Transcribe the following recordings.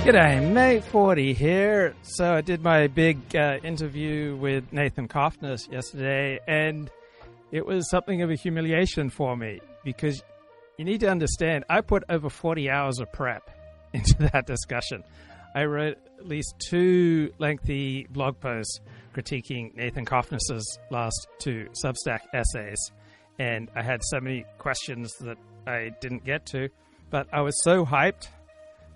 G'day, May 40 here. So I did my big interview with Nathan Cofnas yesterday, and it was something of a humiliation for me because you need to understand, I put over 40 hours of prep into that discussion. I wrote at least 2 lengthy blog posts critiquing Nathan Cofnas's last 2 Substack essays, and I had so many questions that I didn't get to, but I was so hyped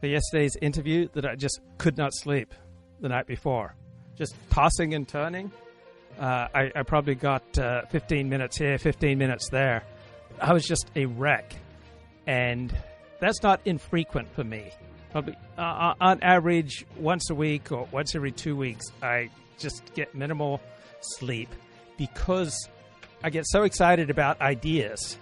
for yesterday's interview that I just could not sleep the night before. Just tossing and turning. I probably got 15 minutes here, 15 minutes there. I was just a wreck. And that's not infrequent for me. Probably on average, once a week or once every 2 weeks, I just get minimal sleep because I get so excited about ideas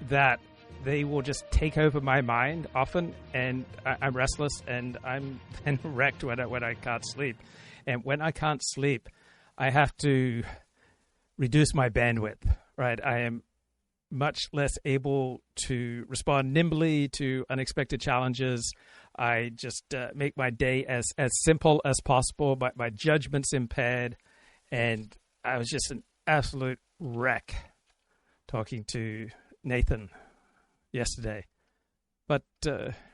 that they will just take over my mind often, and I'm restless, and I'm then wrecked when I can't sleep. And when I can't sleep, I have to reduce my bandwidth, right? I am much less able to respond nimbly to unexpected challenges. I just make my day as simple as possible. My judgment's impaired, and I was just an absolute wreck talking to Nathan yesterday. But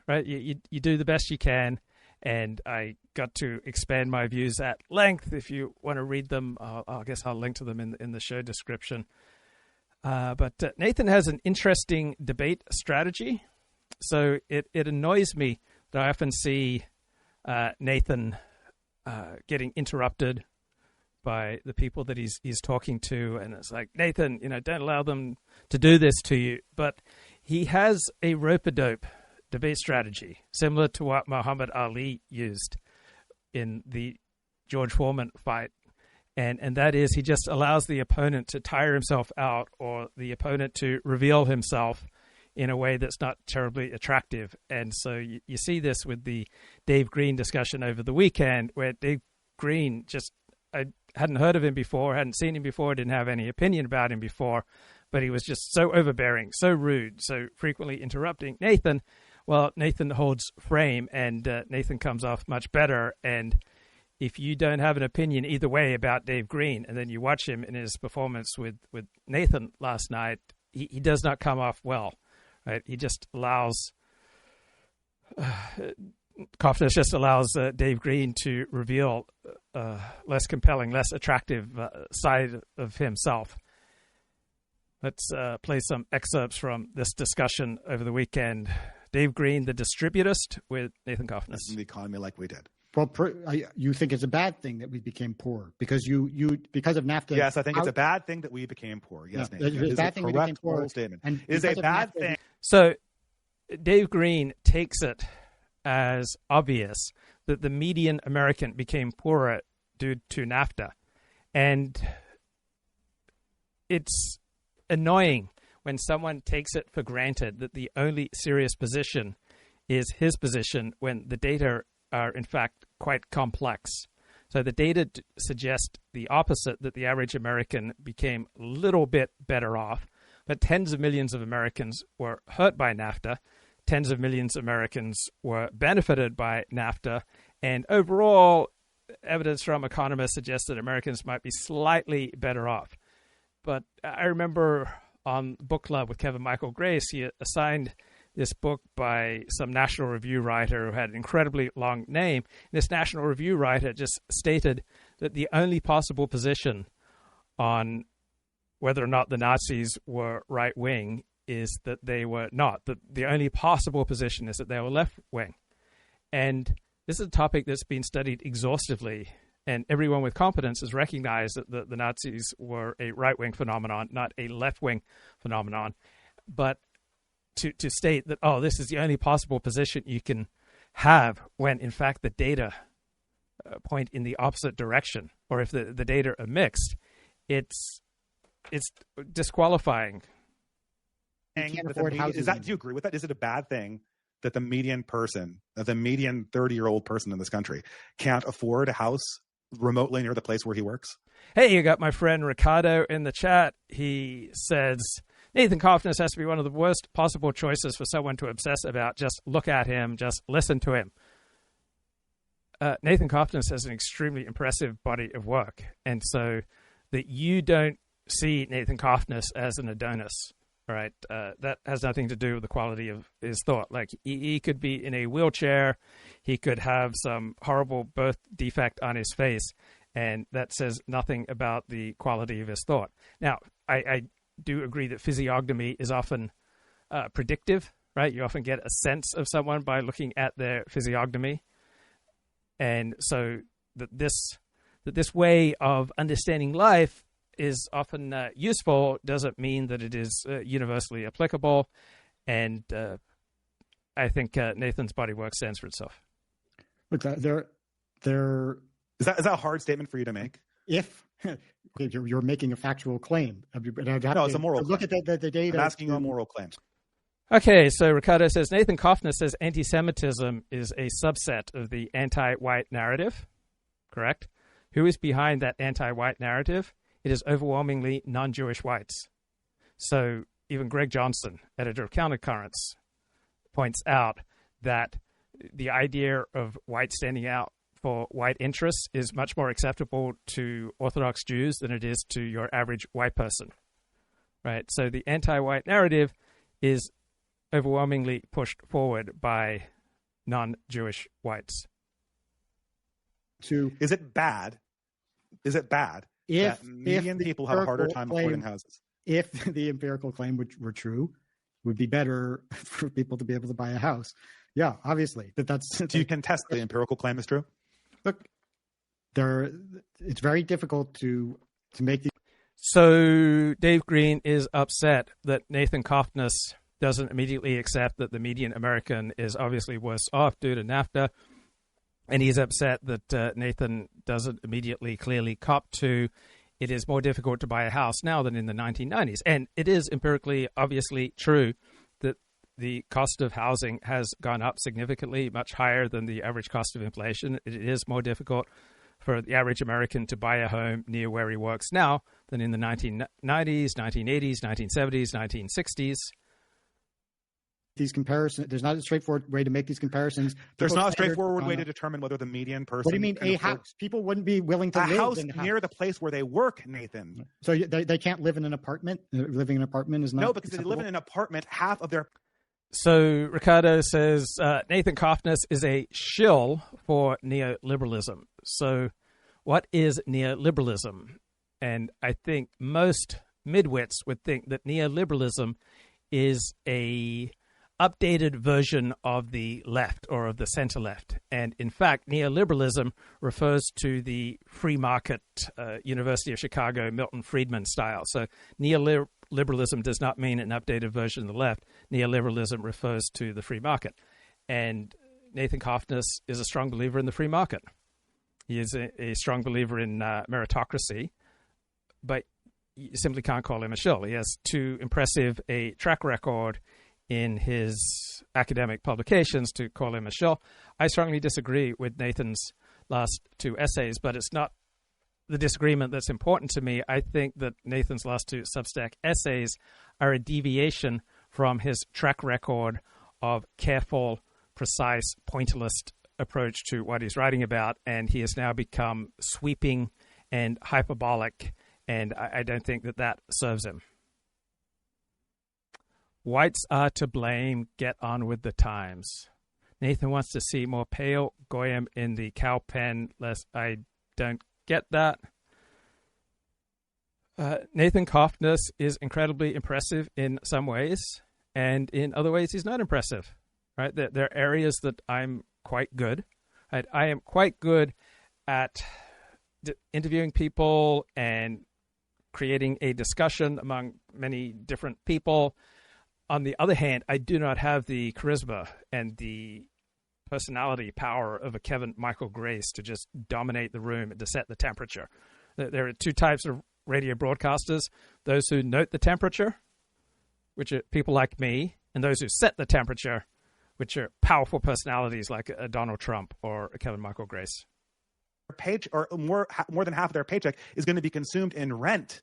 right, you do the best you can, and I got to expand my views at length. If you want to read them, I guess I'll link to them in the show description. But Nathan has an interesting debate strategy, so it annoys me that I often see Nathan getting interrupted by the people that he's talking to, and it's like, Nathan, don't allow them to do this to you. But he has a rope-a-dope debate strategy, similar to what Muhammad Ali used in the George Foreman fight. And that is, he just allows the opponent to tire himself out, or the opponent to reveal himself in a way that's not terribly attractive. And so you see this with the Dave Green discussion over the weekend, where Dave Green I hadn't heard of him before, hadn't seen him before, didn't have any opinion about him before, but he was just so overbearing, so rude, so frequently interrupting Nathan. Well, Nathan holds frame, and Nathan comes off much better. And if you don't have an opinion either way about Dave Green, and then you watch him in his performance with Nathan last night, he does not come off well, right? He just allows Cofnas just allows Dave Green to reveal less compelling, less attractive side of himself. Let's play some excerpts from this discussion over the weekend. Dave Green, the distributist, with Nathan Cofnas. The economy like we did. Well, you think it's a bad thing that we became poor because because of NAFTA? Yes, I think it's a bad thing that we became poor. Yes, yeah, Nathan. It's a bad thing we became poor. Statement. And is a bad NAFTA, thing. So Dave Green takes it as obvious that the median American became poorer due to NAFTA. And it's annoying when someone takes it for granted that the only serious position is his position when the data are in fact quite complex. So the data suggest the opposite, that the average American became a little bit better off, but tens of millions of Americans were hurt by NAFTA. Tens of millions of Americans were benefited by NAFTA. And overall, evidence from economists suggests that Americans might be slightly better off. But I remember on Book Club with Kevin Michael Grace, he assigned this book by some National Review writer who had an incredibly long name. This National Review writer just stated that the only possible position on whether or not the Nazis were right-wing is that they were not. The only possible position is that they were left-wing. And this is a topic that's been studied exhaustively, and everyone with competence has recognized that the Nazis were a right-wing phenomenon, not a left-wing phenomenon. But to state that, this is the only possible position you can have when, in fact, the data point in the opposite direction, or if the data are mixed, it's disqualifying. Do you agree with that? Is it a bad thing that the median person, the median 30-year-old person in this country can't afford a house remotely near the place where he works? Hey, you got my friend Ricardo in the chat. He says, Nathan Cofnas has to be one of the worst possible choices for someone to obsess about. Just look at him. Just listen to him. Nathan Cofnas has an extremely impressive body of work, and so that you don't see Nathan Cofnas as an Adonis, right? That has nothing to do with the quality of his thought. Like, he could be in a wheelchair, he could have some horrible birth defect on his face, and that says nothing about the quality of his thought. Now, I do agree that physiognomy is often predictive, right? You often get a sense of someone by looking at their physiognomy. And so that this way of understanding life is often useful doesn't mean that it is universally applicable. And I think Nathan's body work stands for itself. Look, is that a hard statement for you to make? If you're making a factual claim, no, it's a moral. Look at the data. I'm asking you a moral claim. Okay, so Ricardo says, Nathan Cofnas says anti-Semitism is a subset of the anti-white narrative. Correct? Who is behind that anti-white narrative? It is overwhelmingly non-Jewish whites. So even Greg Johnson, editor of Countercurrents, points out that the idea of white standing out for white interests is much more acceptable to Orthodox Jews than it is to your average white person. Right? So the anti-white narrative is overwhelmingly pushed forward by non-Jewish whites. Is it bad if median people have a harder time affording houses? If the empirical claim were true, it would be better for people to be able to buy a house. Yeah, obviously. That's. Do you contest the empirical claim is true? Look, it's very difficult to make these. So Dave Green is upset that Nathan Cofnas doesn't immediately accept that the median American is obviously worse off due to NAFTA. And he's upset that Nathan doesn't immediately clearly cop to it is more difficult to buy a house now than in the 1990s. And it is empirically obviously true that the cost of housing has gone up significantly, much higher than the average cost of inflation. It is more difficult for the average American to buy a home near where he works now than in the 1990s, 1980s, 1970s, 1960s. These comparisons, there's not a straightforward way to make these comparisons. There's not a straightforward way to determine whether the median person. What do you mean a house? People wouldn't be willing to live in a house near the place where they work, Nathan. So they can't live in an apartment? Living in an apartment is not. No, because if they live in an apartment, half of their. So Ricardo says Nathan Cofnas is a shill for neoliberalism. So what is neoliberalism? And I think most midwits would think that neoliberalism is a updated version of the left or of the center left. And in fact, neoliberalism refers to the free market, University of Chicago, Milton Friedman style. So neoliberalism does not mean an updated version of the left. Neoliberalism refers to the free market. And Nathan Cofnas is a strong believer in the free market. He is a strong believer in meritocracy, but you simply can't call him a shill. He has too impressive a track record in his academic publications to call him a shill. I strongly disagree with Nathan's last two essays, but it's not the disagreement that's important to me. I think that Nathan's last two Substack essays are a deviation from his track record of careful, precise, pointillist approach to what he's writing about, and he has now become sweeping and hyperbolic, and I don't think that serves him. Whites are to blame. Get on with the times. Nathan wants to see more pale goyim in the cow pen. I don't get that. Nathan Cofnas is incredibly impressive in some ways, and in other ways he's not impressive. Right? There are areas that I'm quite good. Right? I am quite good at interviewing people and creating a discussion among many different people. On the other hand, I do not have the charisma and the personality power of a Kevin Michael Grace to just dominate the room and to set the temperature. There are two types of radio broadcasters: those who note the temperature, which are people like me, and those who set the temperature, which are powerful personalities like a Donald Trump or a Kevin Michael Grace. Or more than half of their paycheck is going to be consumed in rent.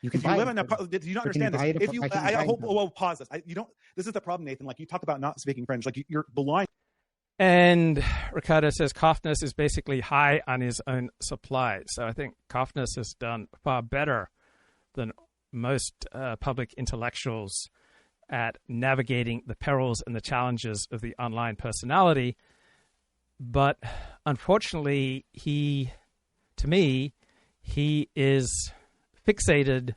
You can if you live in a, do you not understand this? If you, I hope. Well, pause this. You don't. This is the problem, Nathan. Like, you talk about not speaking French. Like, you're blind. And Ricardo says Cofnas is basically high on his own supply. So I think Cofnas has done far better than most public intellectuals at navigating the perils and the challenges of the online personality. But unfortunately, to me, he is fixated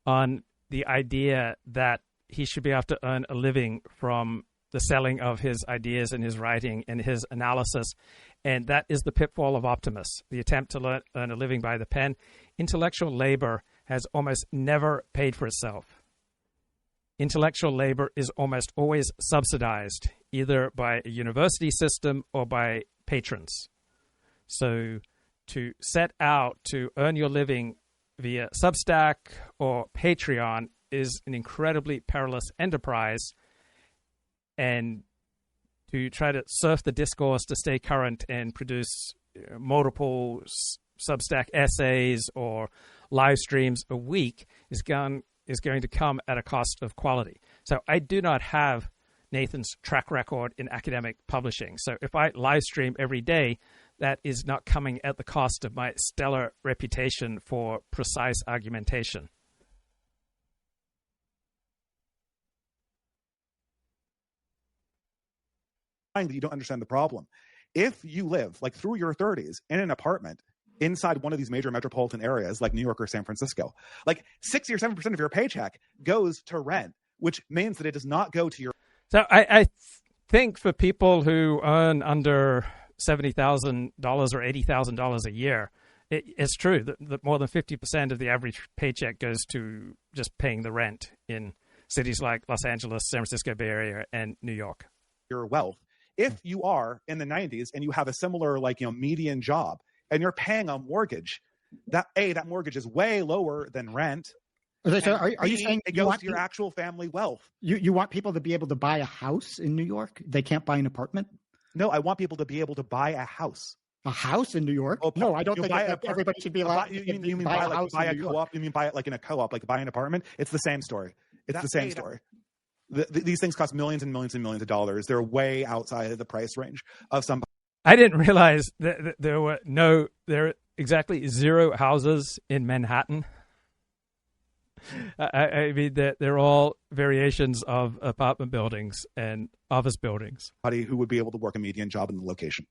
on the idea that he should be able to earn a living from the selling of his ideas and his writing and his analysis. And that is the pitfall of optimists, the attempt to earn a living by the pen. Intellectual labor has almost never paid for itself. Intellectual labor is almost always subsidized, either by a university system or by patrons. So to set out to earn your living via Substack or Patreon is an incredibly perilous enterprise. And to try to surf the discourse to stay current and produce multiple Substack essays or live streams a week is going to come at a cost of quality. So I do not have Nathan's track record in academic publishing. So if I live stream every day, that is not coming at the cost of my stellar reputation for precise argumentation. That you don't understand the problem. If you live like through your 30s in an apartment inside one of these major metropolitan areas like New York or San Francisco, like 60 or 7% of your paycheck goes to rent, which means that it does not go to your. So I think for people who earn under $70,000 or $80,000 a year, it's true that more than 50% of the average paycheck goes to just paying the rent in cities like Los Angeles, San Francisco Bay Area, and New York. Your wealth. If you are in the 90s and you have a similar median job and you're paying a mortgage, that mortgage is way lower than rent. So are you saying it goes to your actual family wealth? You want people to be able to buy a house in New York? They can't buy an apartment? No, I want people to be able to buy a house. A house in New York? Oh, no, I don't think everybody should be allowed. You mean buy a house in New York? You mean buy it like in a co-op, like buy an apartment? It's the same story. It's the same story. These things cost millions and millions and millions of dollars. They're way outside of the price range of some. I didn't realize that there are exactly 0 houses in Manhattan. I mean that they're all variations of apartment buildings and office buildings. Who would be able to work a median job in the location?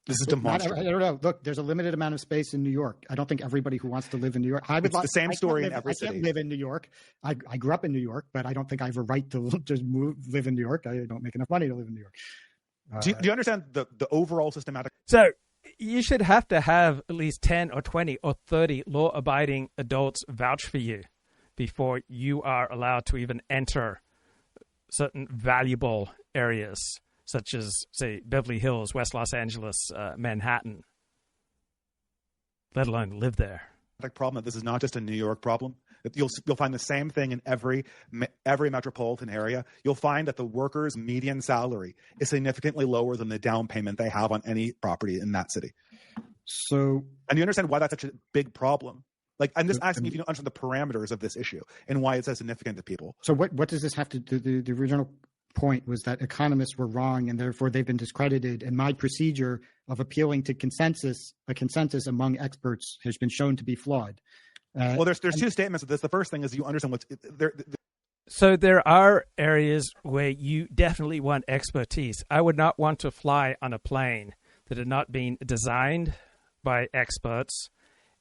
This is demonstrable. I don't know. Look, there's a limited amount of space in New York. I don't think everybody who wants to live in New York. It's the same story in every city. I can't live in New York. I grew up in New York, but I don't think I have a right to just live in New York. I don't make enough money to live in New York. Do you understand the overall systematic? So you should have to have at least 10 or 20 or 30 law-abiding adults vouch for you before you are allowed to even enter certain valuable areas, such as, say, Beverly Hills, West Los Angeles, Manhattan, let alone live there. Problem that this is not just a New York problem. You'll find the same thing in every metropolitan area. You'll find that the worker's median salary is significantly lower than the down payment they have on any property in that city. So, and you understand why that's such a big problem. Like, I'm just asking if you don't understand the parameters of this issue and why it's so significant to people. So what does this have to do? The original point was that economists were wrong and therefore they've been discredited, and my procedure of appealing to a consensus among experts has been shown to be flawed. Well, there's 2 statements of this. The first thing is you understand what's there. So there are areas where you definitely want expertise. I would not want to fly on a plane that had not been designed by experts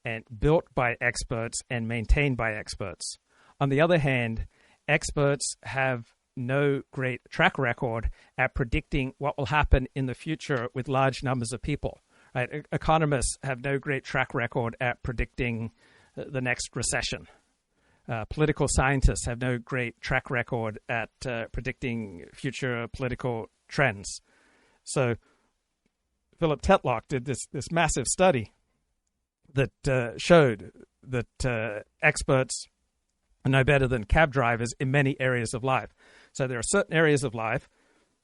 and built by experts and maintained by experts. On the other hand, experts have no great track record at predicting what will happen in the future with large numbers of people. Right? Economists have no great track record at predicting the next recession. Political scientists have no great track record at predicting future political trends. So Philip Tetlock did this massive study that showed that experts are no better than cab drivers in many areas of life. So there are certain areas of life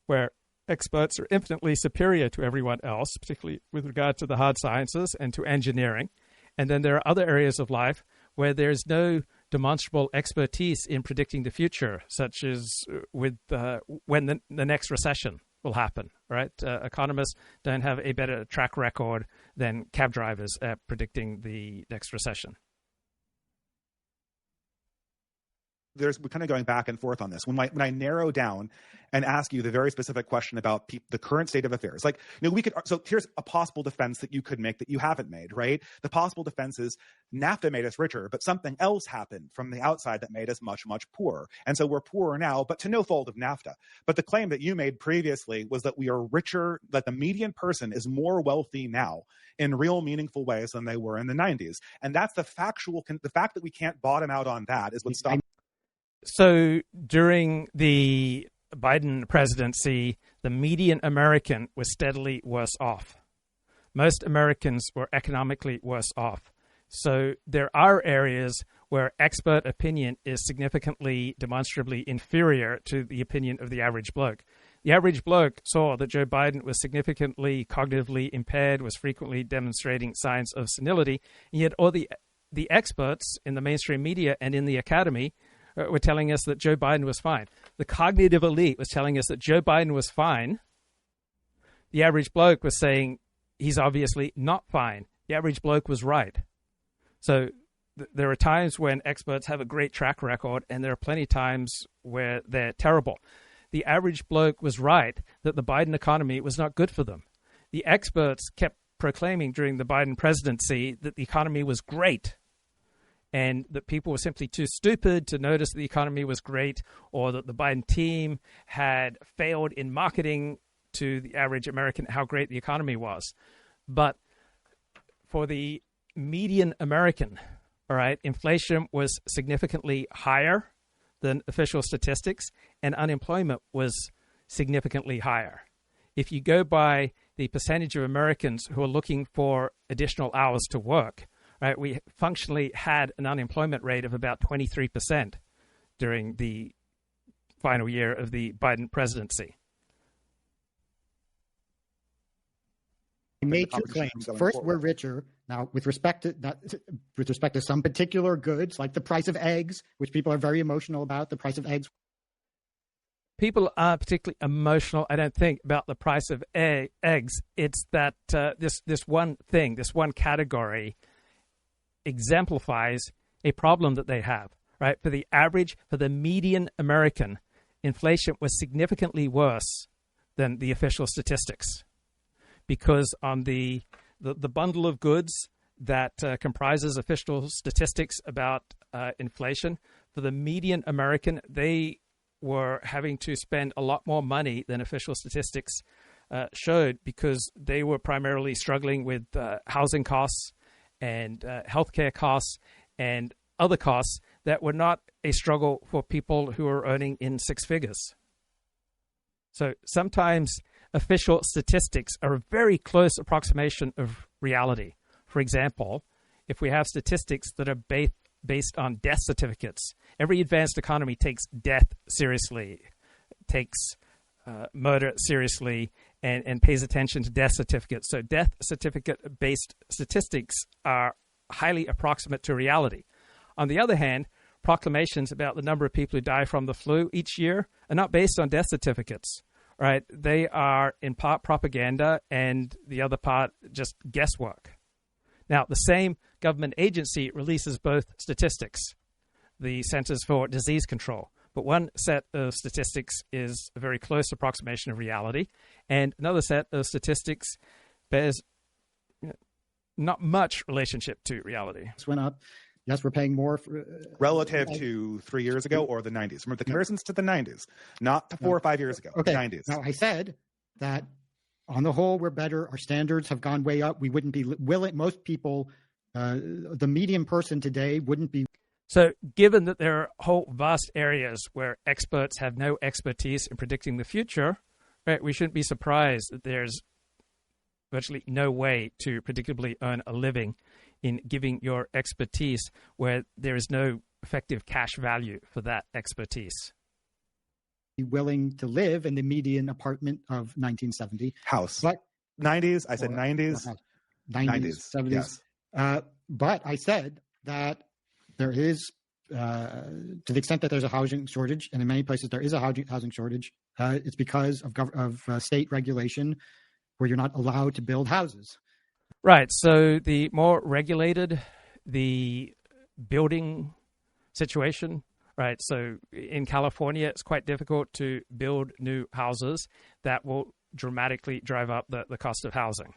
where experts are infinitely superior to everyone else, particularly with regard to the hard sciences and to engineering. And then there are other areas of life where there's no demonstrable expertise in predicting the future, such as with when the next recession will happen, right? Economists don't have a better track record than cab drivers at predicting the next recession. We're kind of going back and forth on this. When I narrow down and ask you the very specific question about the current state of affairs, like, so here's a possible defense that you could make that you haven't made, right? The possible defense is NAFTA made us richer, but something else happened from the outside that made us much, much poorer. And so we're poorer now, but to no fault of NAFTA. But the claim that you made previously was that we are richer, that the median person is more wealthy now in real meaningful ways than they were in the 90s. And that's the fact that we can't bottom out on that is what stopped. So during the Biden presidency, the median American was steadily worse off. Most Americans were economically worse off. So there are areas where expert opinion is significantly, demonstrably inferior to the opinion of the average bloke. The average bloke saw that Joe Biden was significantly cognitively impaired, was frequently demonstrating signs of senility, and yet all the experts in the mainstream media and in the academy were telling us that Joe Biden was fine. The cognitive elite was telling us that Joe Biden was fine. The average bloke was saying he's obviously not fine. The average bloke was right. So there are times when experts have a great track record, and there are plenty of times where they're terrible. The average bloke was right that the Biden economy was not good for them. The experts kept proclaiming during the Biden presidency that the economy was great, and that people were simply too stupid to notice the economy was great, or that the Biden team had failed in marketing to the average American how great the economy was. But for the median American, all right, inflation was significantly higher than official statistics, and unemployment was significantly higher. If you go by the percentage of Americans who are looking for additional hours to work, right, we functionally had an unemployment rate of about 23% during the final year of the Biden presidency. You made two claims. First, we're richer. Now, with respect to some particular goods, like the price of eggs, which people are very emotional about, the price of eggs. People aren't particularly emotional, I don't think, about the price of eggs. It's that this one thing, this one category exemplifies a problem that they have, right? For the median American, inflation was significantly worse than the official statistics, because on the bundle of goods that comprises official statistics about inflation, for the median American, they were having to spend a lot more money than official statistics showed, because they were primarily struggling with housing costs and healthcare costs and other costs that were not a struggle for people who are earning in six figures. So sometimes official statistics are a very close approximation of reality. For example, if we have statistics that are based on death certificates, every advanced economy takes death seriously, takes murder seriously, and pays attention to death certificates. So death certificate-based statistics are highly approximate to reality. On the other hand, proclamations about the number of people who die from the flu each year are not based on death certificates, right? They are in part propaganda and the other part just guesswork. Now, the same government agency releases both statistics, the Centers for Disease Control. But one set of statistics is a very close approximation of reality, and another set of statistics bears not much relationship to reality. This went up. Yes, we're paying more relative to 3 years ago or the 90s. Remember, the comparisons to the 90s, not to 4 or 5 years ago. Okay. The 90s. Now, I said that on the whole, we're better. Our standards have gone way up. We wouldn't be willing. Most people, the median person today wouldn't be. So given that there are whole vast areas where experts have no expertise in predicting the future, right, we shouldn't be surprised that there's virtually no way to predictably earn a living in giving your expertise where there is no effective cash value for that expertise. Be willing to live in the median apartment of 1970. House. But 90s, I said 90s. 90s, 70s. Yes. But I said that there is, to the extent that there's a housing shortage, and in many places there is a housing shortage, It's because of state regulation where you're not allowed to build houses. Right. So the more regulated the building situation, right? So in California, it's quite difficult to build new houses that will dramatically drive up the cost of housing,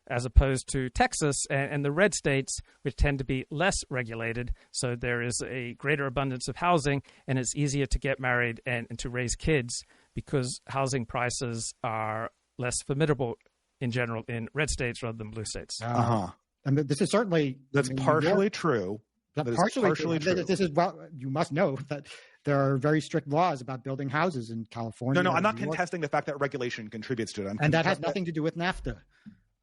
as opposed to Texas and the red states, which tend to be less regulated. So there is a greater abundance of housing, and it's easier to get married and to raise kids because housing prices are less formidable in general in red states rather than blue states. And this is certainly... That's partially true. Partially true. This is, well, you must know that there are very strict laws about building houses in California. No, I'm not contesting the fact that regulation contributes to it. And that has nothing to do with NAFTA.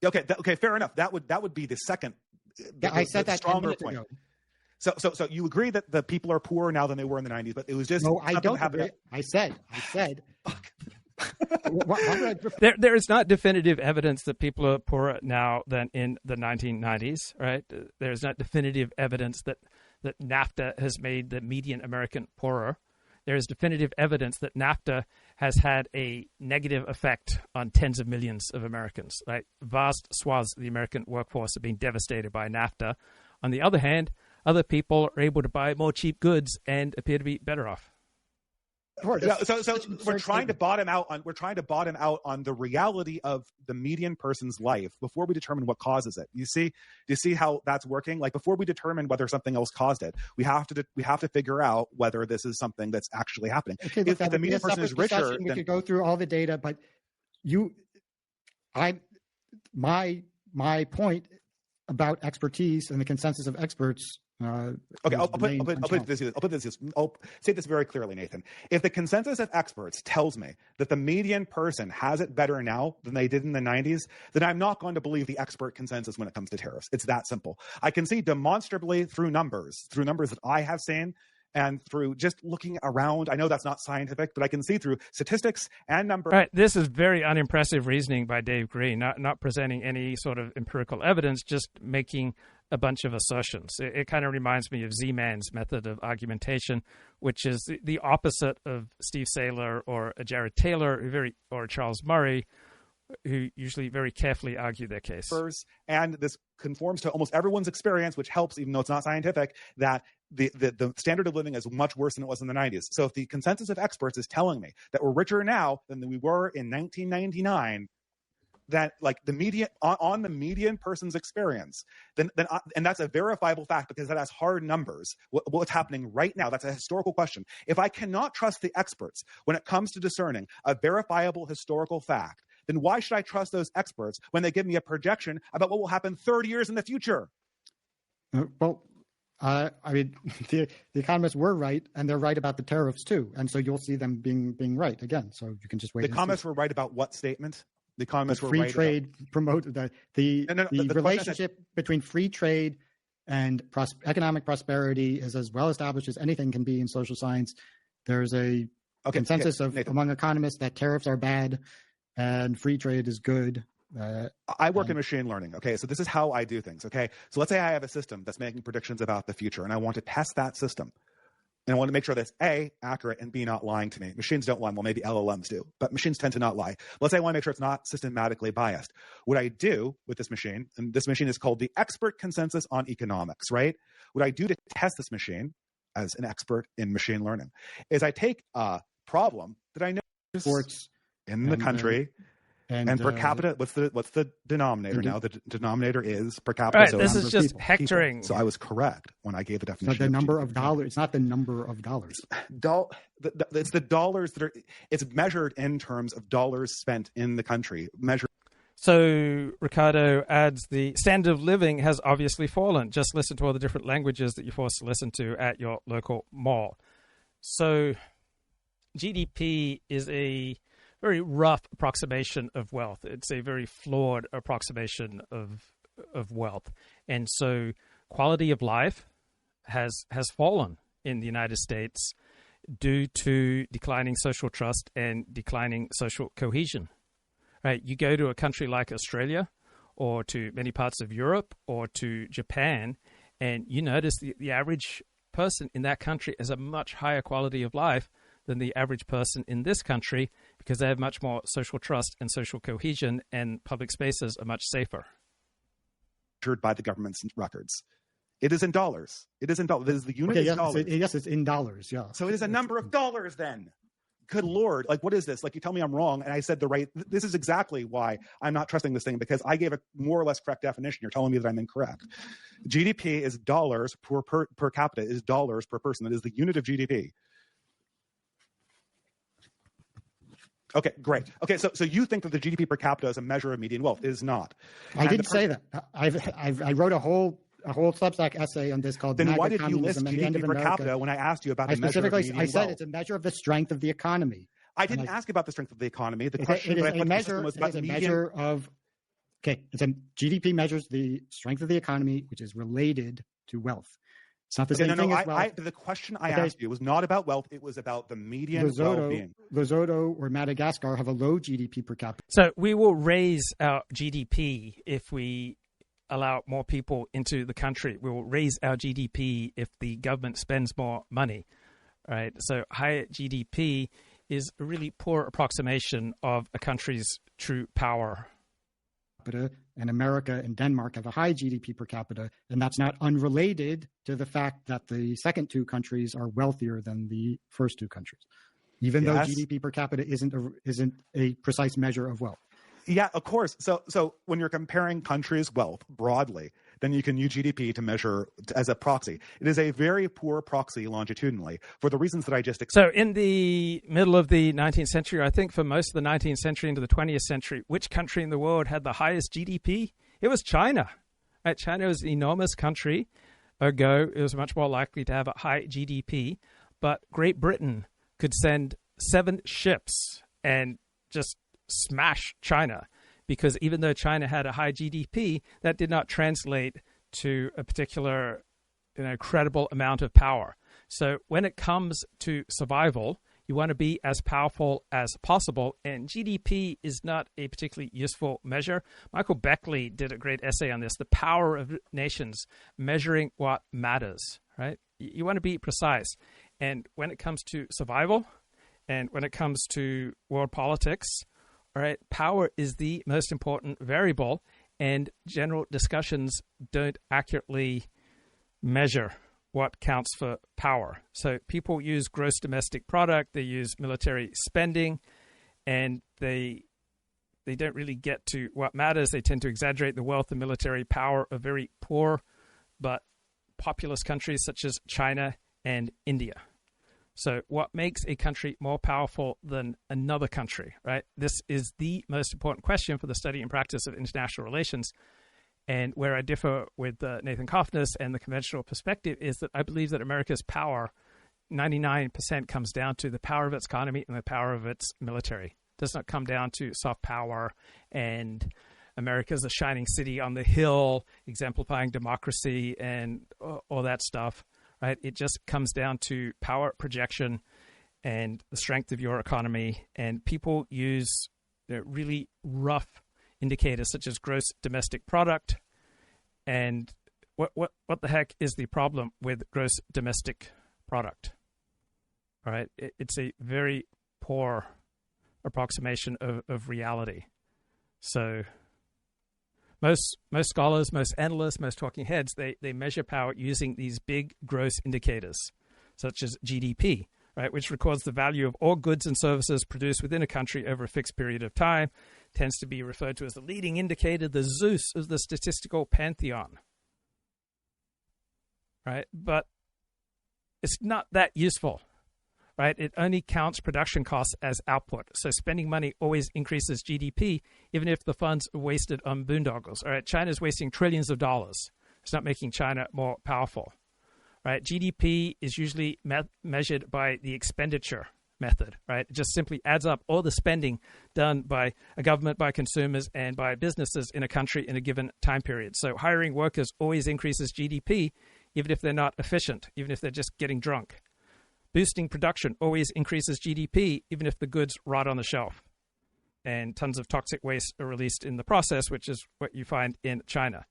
Okay, fair enough. That would be the second. I said that stronger point. Ago. So you agree that the people are poorer now than they were in the 90s, but it was just no. I don't agree. I said. There is not definitive evidence that people are poorer now than in the 1990s, right? There's not definitive evidence that NAFTA has made the median American poorer. There is definitive evidence that NAFTA has had a negative effect on tens of millions of Americans, right? Vast swaths of the American workforce have been devastated by NAFTA. On the other hand, other people are able to buy more cheap goods and appear to be better off. So we're trying to bottom out on the reality of the median person's life before we determine what causes it. Do you see how that's working? Like before we determine whether something else caused it, we have to figure out whether this is something that's actually happening. Okay, if the median person is richer, we could go through all the data, but my point about expertise and the consensus of experts. Okay, I'll say this very clearly, Nathan. If the consensus of experts tells me that the median person has it better now than they did in the 90s, then I'm not going to believe the expert consensus when it comes to tariffs. It's that simple. I can see demonstrably through numbers that I have seen and through just looking around. I know that's not scientific, but I can see through statistics and numbers. Right. This is very unimpressive reasoning by Dave Green, not presenting any sort of empirical evidence, just making a bunch of assertions. It kind of reminds me of Z-Man's method of argumentation, which is the opposite of Steve Saylor or Jared Taylor or Charles Murray, who usually very carefully argue their case. And this conforms to almost everyone's experience, which helps, even though it's not scientific, that the standard of living is much worse than it was in the 90s. So if the consensus of experts is telling me that we're richer now than we were in 1999, that like the median on the median person's experience, then and that's a verifiable fact because that has hard numbers. What's happening right now? That's a historical question. If I cannot trust the experts when it comes to discerning a verifiable historical fact, then why should I trust those experts when they give me a projection about what will happen 30 years in the future? I mean, the economists were right, and they're right about the tariffs too, and so you'll see them being right again. So you can just wait. The economists were right about what statement? The economists were free right trade promoted the relationship between free trade and economic prosperity is as well established as anything can be in social science. There's a consensus among economists that tariffs are bad and free trade is good. I work in machine learning. Okay, so this is how I do things. Okay, so let's say I have a system that's making predictions about the future, and I want to test that system. And I want to make sure that's A, accurate, and B, not lying to me. Machines don't lie. Well, maybe LLMs do, but machines tend to not lie. Let's say I want to make sure it's not systematically biased. What I do with this machine, and this machine is called the expert consensus on economics, right? What I do to test this machine as an expert in machine learning is I take a problem that I know is in the country, and per capita, what's the denominator now? The denominator is per capita. Right, so this is just hectoring. People. So I was correct when I gave the definition. So the number of dollars. It's not the number of dollars. It's the dollars that are. It's measured in terms of dollars spent in the country. So Ricardo adds the standard of living has obviously fallen. Just listen to all the different languages that you're forced to listen to at your local mall. So GDP is a very rough approximation of wealth. It's a very flawed approximation of wealth. And so quality of life has fallen in the United States due to declining social trust and declining social cohesion. Right? You go to a country like Australia or to many parts of Europe or to Japan, and you notice the average person in that country has a much higher quality of life than the average person in this country, because they have much more social trust and social cohesion, and public spaces are much safer. Measured by the government's records. It is in dollars. It is in dollars. It is the unit is dollars. Yes, it's in dollars. Yeah. So it is a number of dollars then. Good Lord. Like, what is this? Like, you tell me I'm wrong, and I said this is exactly why I'm not trusting this thing, because I gave a more or less correct definition. You're telling me that I'm incorrect. GDP is dollars per capita, is dollars per person. That is the unit of GDP. Okay, great. Okay, so you think that the GDP per capita is a measure of median wealth? It is not. I didn't say that. I wrote a whole Substack essay on this called. Then why did you list GDP per capita when I asked you about the measure of median wealth? I said it's a measure of the strength of the economy. I didn't ask about the strength of the economy. The question that I put was about the median. It's a GDP measures the strength of the economy, which is related to wealth. It's not the same thing as wealth. The question I asked you was not about wealth. It was about the median well-being. Lesotho or Madagascar have a low GDP per capita. So we will raise our GDP if we allow more people into the country. We will raise our GDP if the government spends more money, right? So higher GDP is a really poor approximation of a country's true power. And America and Denmark have a high GDP per capita, and that's not unrelated to the fact that the second two countries are wealthier than the first two countries, even though GDP per capita isn't a precise measure of wealth. Yeah, of course. So when you're comparing countries' wealth broadly, then you can use GDP to measure as a proxy. It is a very poor proxy longitudinally for the reasons that I just explained. So in the middle of the 19th century, I think for most of the 19th century into the 20th century, which country in the world had the highest GDP? It was China. Right? China was an enormous country. Ergo, it was much more likely to have a high GDP. But Great Britain could send 7 ships and just smash China, because even though China had a high GDP, that did not translate to a particular, credible amount of power. So when it comes to survival, you want to be as powerful as possible, and GDP is not a particularly useful measure. Michael Beckley did a great essay on this, The Power of Nations, measuring what matters, right? You want to be precise. And when it comes to survival, and when it comes to world politics, all right, power is the most important variable, and general discussions don't accurately measure what counts for power. So people use gross domestic product, they use military spending, and they don't really get to what matters. They tend to exaggerate the wealth and military power of very poor but populous countries such as China and India. So what makes a country more powerful than another country, right? This is the most important question for the study and practice of international relations. And where I differ with Nathan Cofnas and the conventional perspective is that I believe that America's power, 99%, comes down to the power of its economy and the power of its military. It does not come down to soft power and America's a shining city on the hill, exemplifying democracy and all that stuff. Right? It just comes down to power projection and the strength of your economy. And people use really rough indicators such as gross domestic product. And what the heck is the problem with gross domestic product? All right, it's a very poor approximation of reality. So most scholars, most analysts, most talking heads, they measure power using these big gross indicators, such as GDP, right, which records the value of all goods and services produced within a country over a fixed period of time, tends to be referred to as the leading indicator, the Zeus of the statistical pantheon, right? But it's not that useful, right? It only counts production costs as output. So spending money always increases GDP, even if the funds are wasted on boondoggles. All right, China's wasting trillions of dollars. It's not making China more powerful, right? GDP is usually measured by the expenditure method, right? It just simply adds up all the spending done by a government, by consumers, and by businesses in a country in a given time period. So hiring workers always increases GDP, even if they're not efficient, even if they're just getting drunk. Boosting production always increases GDP, even if the goods rot on the shelf. And tons of toxic waste are released in the process, which is what you find in China.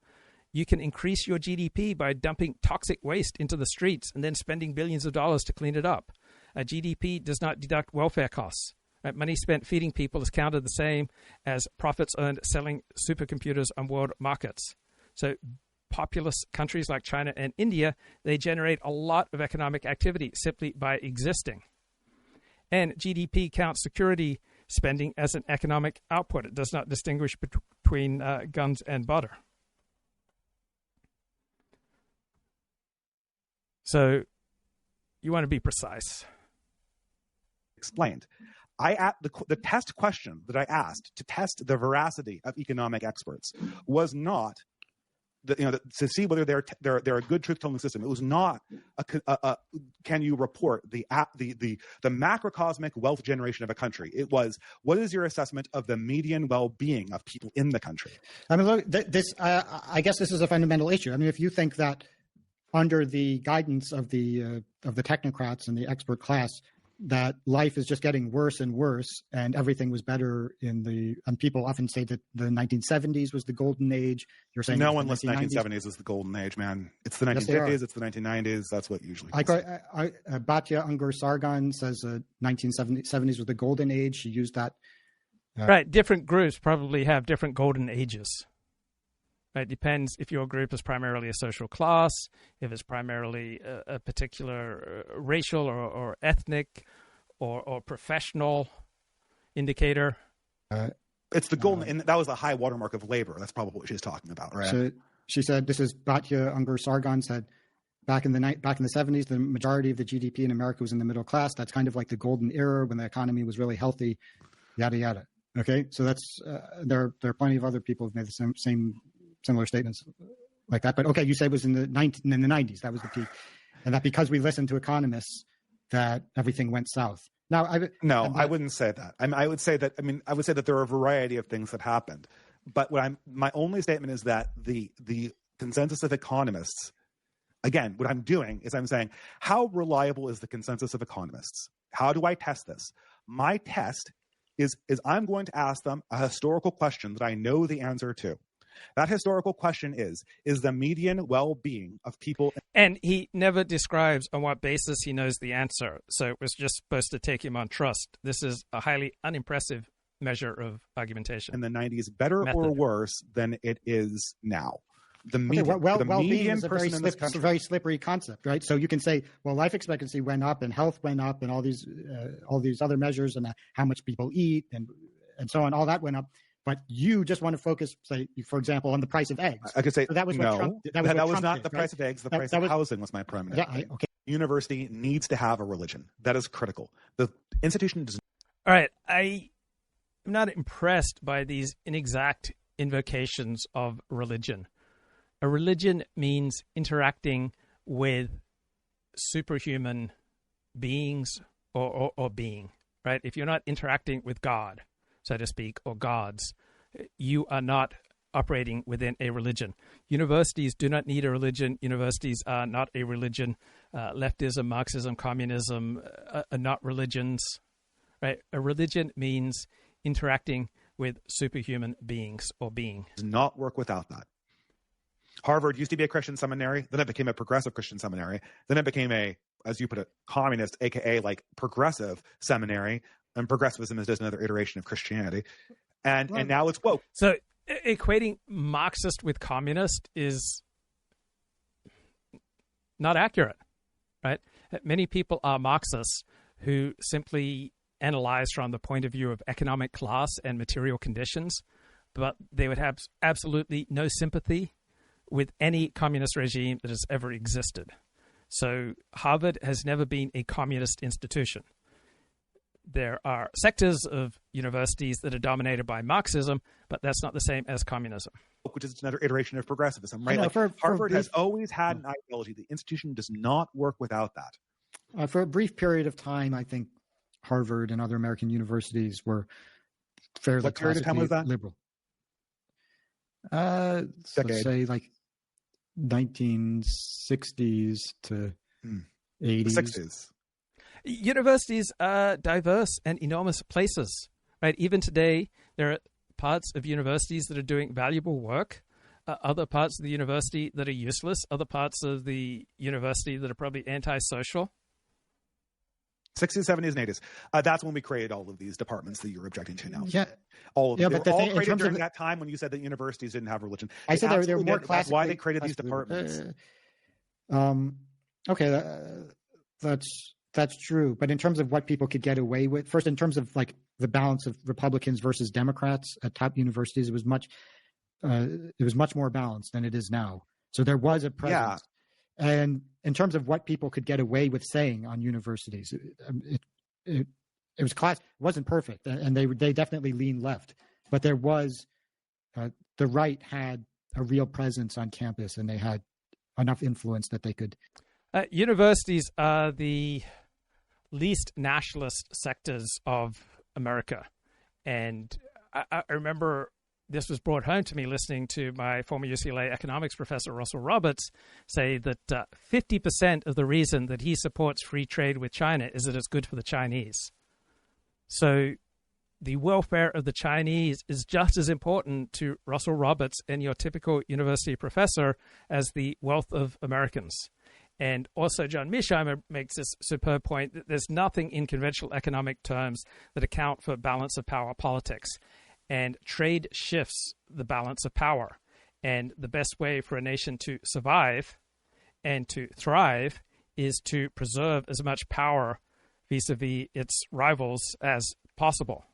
You can increase your GDP by dumping toxic waste into the streets and then spending billions of dollars to clean it up. GDP does not deduct welfare costs. Right? Money spent feeding people is counted the same as profits earned selling supercomputers on world markets. So populous countries like China and India, they generate a lot of economic activity simply by existing. And GDP counts security spending as an economic output. It does not distinguish between guns and butter. So you want to be precise. Explained. The test question that I asked to test the veracity of economic experts was not to see whether they're a good truth-telling system. It was not can you report the macrocosmic wealth generation of a country. It was, what is your assessment of the median well-being of people in the country? I mean, look, I guess this is a fundamental issue. I mean, if you think that under the guidance of the technocrats and the expert class, that life is just getting worse and worse, and everything was better and people often say that the 1970s was the golden age. You're saying no one lists 1970s as the golden age, man. It's the 1950s, it's the 1990s. That's what usually. Batya Ungur Sargon says 1970s was the golden age. She used that. Right, different groups probably have different golden ages. It depends if your group is primarily a social class, if it's primarily a particular racial or ethnic or professional indicator. It's the golden, and that was the high watermark of labor. That's probably what she's talking about, right? So she said, this is Batya Ungur Sargon said, back in the 70s, the majority of the GDP in America was in the middle class. That's kind of like the golden era when the economy was really healthy, yada, yada. Okay, so that's there are plenty of other people who've made the same similar statements like that. But okay, you say it was in the 90s, that was the peak. And that because we listened to economists that everything went south. Now, I wouldn't say that. I would say that there are a variety of things that happened. But my only statement is that the consensus of economists, again, what I'm doing is I'm saying, how reliable is the consensus of economists? How do I test this? My test is I'm going to ask them a historical question that I know the answer to. That historical question is the median well-being of people... And he never describes on what basis he knows the answer. So it was just supposed to take him on trust. This is a highly unimpressive measure of argumentation. In the 90s, better or worse than it is now. The median, well-being is a very slippery concept, right? So you can say, well, life expectancy went up and health went up and all these other measures and how much people eat and so on, all that went up. But you just want to focus, say, for example, on the price of eggs. I could say, so that was what no, Trump, that was not the price of eggs. The price of housing was my primary. Yeah, okay. University needs to have a religion. That is critical. The institution does. All right. I am not impressed by these inexact invocations of religion. A religion means interacting with superhuman beings or being, right? If you're not interacting with God, so to speak, or gods, you are not operating within a religion. Universities do not need a religion. Universities are not a religion. Leftism, Marxism, communism are not religions, right? A religion means interacting with superhuman beings or being. Does not work without that. Harvard used to be a Christian seminary, then it became a progressive Christian seminary, then it became a, as you put it, communist, aka like progressive seminary. And progressivism is just another iteration of Christianity. And now it's woke. So equating Marxist with communist is not accurate, right? Many people are Marxists who simply analyze from the point of view of economic class and material conditions, but they would have absolutely no sympathy with any communist regime that has ever existed. So Harvard has never been a communist institution. There are sectors of universities that are dominated by Marxism, but that's not the same as communism. Which is another iteration of progressivism, right? Harvard has always had an ideology. The institution does not work without that. For a brief period of time, I think Harvard and other American universities were fairly what period of time was that? Liberal. Let's say like 1960s to 80s. 60s. Universities are diverse and enormous places, right? Even today, there are parts of universities that are doing valuable work, other parts of the university that are useless, other parts of the university that are probably antisocial. 60s, 70s, and 80s. That's when we created all of these departments that you're objecting to now. Yeah. All of them. But they were all created during that time when you said that universities didn't have religion. I said they were more classic. That's why they created these departments. Okay, that's true. But in terms of what people could get away with, first, in terms of like the balance of Republicans versus Democrats at top universities, it was much more balanced than it is now. So there was a presence. Yeah. And in terms of what people could get away with saying on universities, it was class. It wasn't perfect, and they definitely leaned left. But there was the right had a real presence on campus, and they had enough influence that they could. Universities are the least nationalist sectors of America, and I remember. This was brought home to me listening to my former UCLA economics professor, Russell Roberts, say that 50% of the reason that he supports free trade with China is that it's good for the Chinese. So the welfare of the Chinese is just as important to Russell Roberts and your typical university professor as the wealth of Americans. And also John Mearsheimer makes this superb point that there's nothing in conventional economic terms that account for balance of power politics. And trade shifts the balance of power. And the best way for a nation to survive and to thrive is to preserve as much power vis-a-vis its rivals as possible.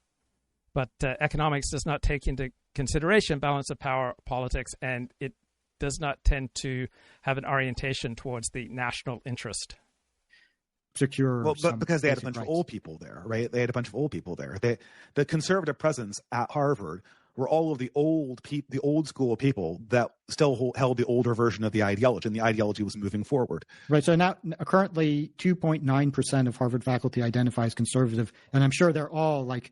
But economics does not take into consideration balance of power politics, and it does not tend to have an orientation towards the national interest. Secure. Well, but because they had a bunch of old people there, right? They had a bunch of old people there. The conservative presence at Harvard were all of the old school people that still held the older version of the ideology, and the ideology was moving forward. Right. So now, currently, 2.9% of Harvard faculty identify as conservative, and I'm sure they're all like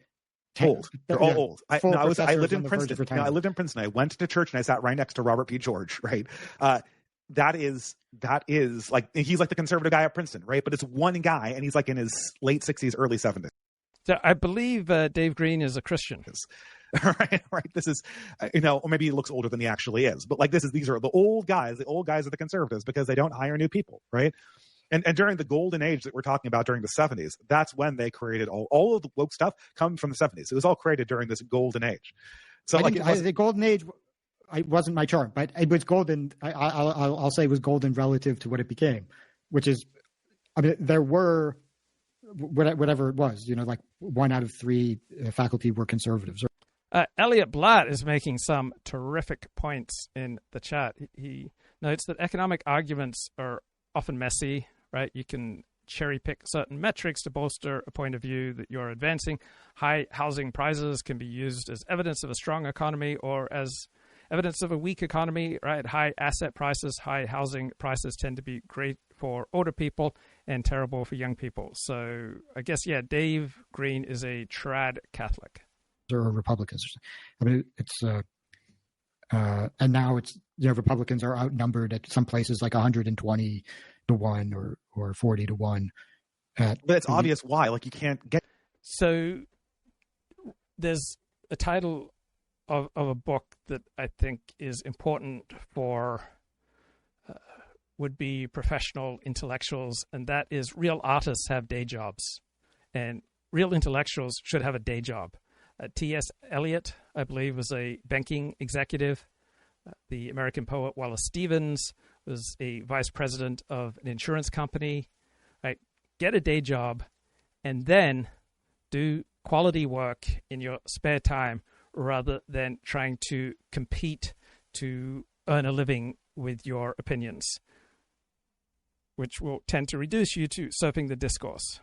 old. They're all old. I lived in Princeton. I lived in Princeton. I went to church and I sat right next to Robert P. George. Right. That is like, he's like the conservative guy at Princeton, right? But it's one guy, and he's like in his late 60s, early 70s. So I believe Dave Green is a Christian. Right. This is, or maybe he looks older than he actually is. But like these are the old guys. The old guys are the conservatives because they don't hire new people, right? And during the golden age that we're talking about during the 70s, that's when they created all of the woke stuff comes from the 70s. It was all created during this golden age. So the golden age. It wasn't my chart, but it was golden. I'll say it was golden relative to what it became, which is, I mean, there were whatever it was, like 1 out of 3 faculty were conservatives. Elliot Blatt is making some terrific points in the chat. He notes that economic arguments are often messy, right? You can cherry pick certain metrics to bolster a point of view that you're advancing. High housing prices can be used as evidence of a strong economy or as evidence of a weak economy, right? High asset prices, high housing prices tend to be great for older people and terrible for young people. So I guess, Dave Green is a trad Catholic. Or Republicans. I mean, it's, and now it's, Republicans are outnumbered at some places like 120 to 1 or 40 to 1. But it's obvious why. Like, you can't get. So there's a title of a book that I think is important for would-be professional intellectuals, and that is real artists have day jobs, and real intellectuals should have a day job. T.S. Eliot, I believe, was a banking executive. The American poet Wallace Stevens was a vice president of an insurance company. Right? Get a day job, and then do quality work in your spare time, rather than trying to compete to earn a living with your opinions, which will tend to reduce you to surfing the discourse.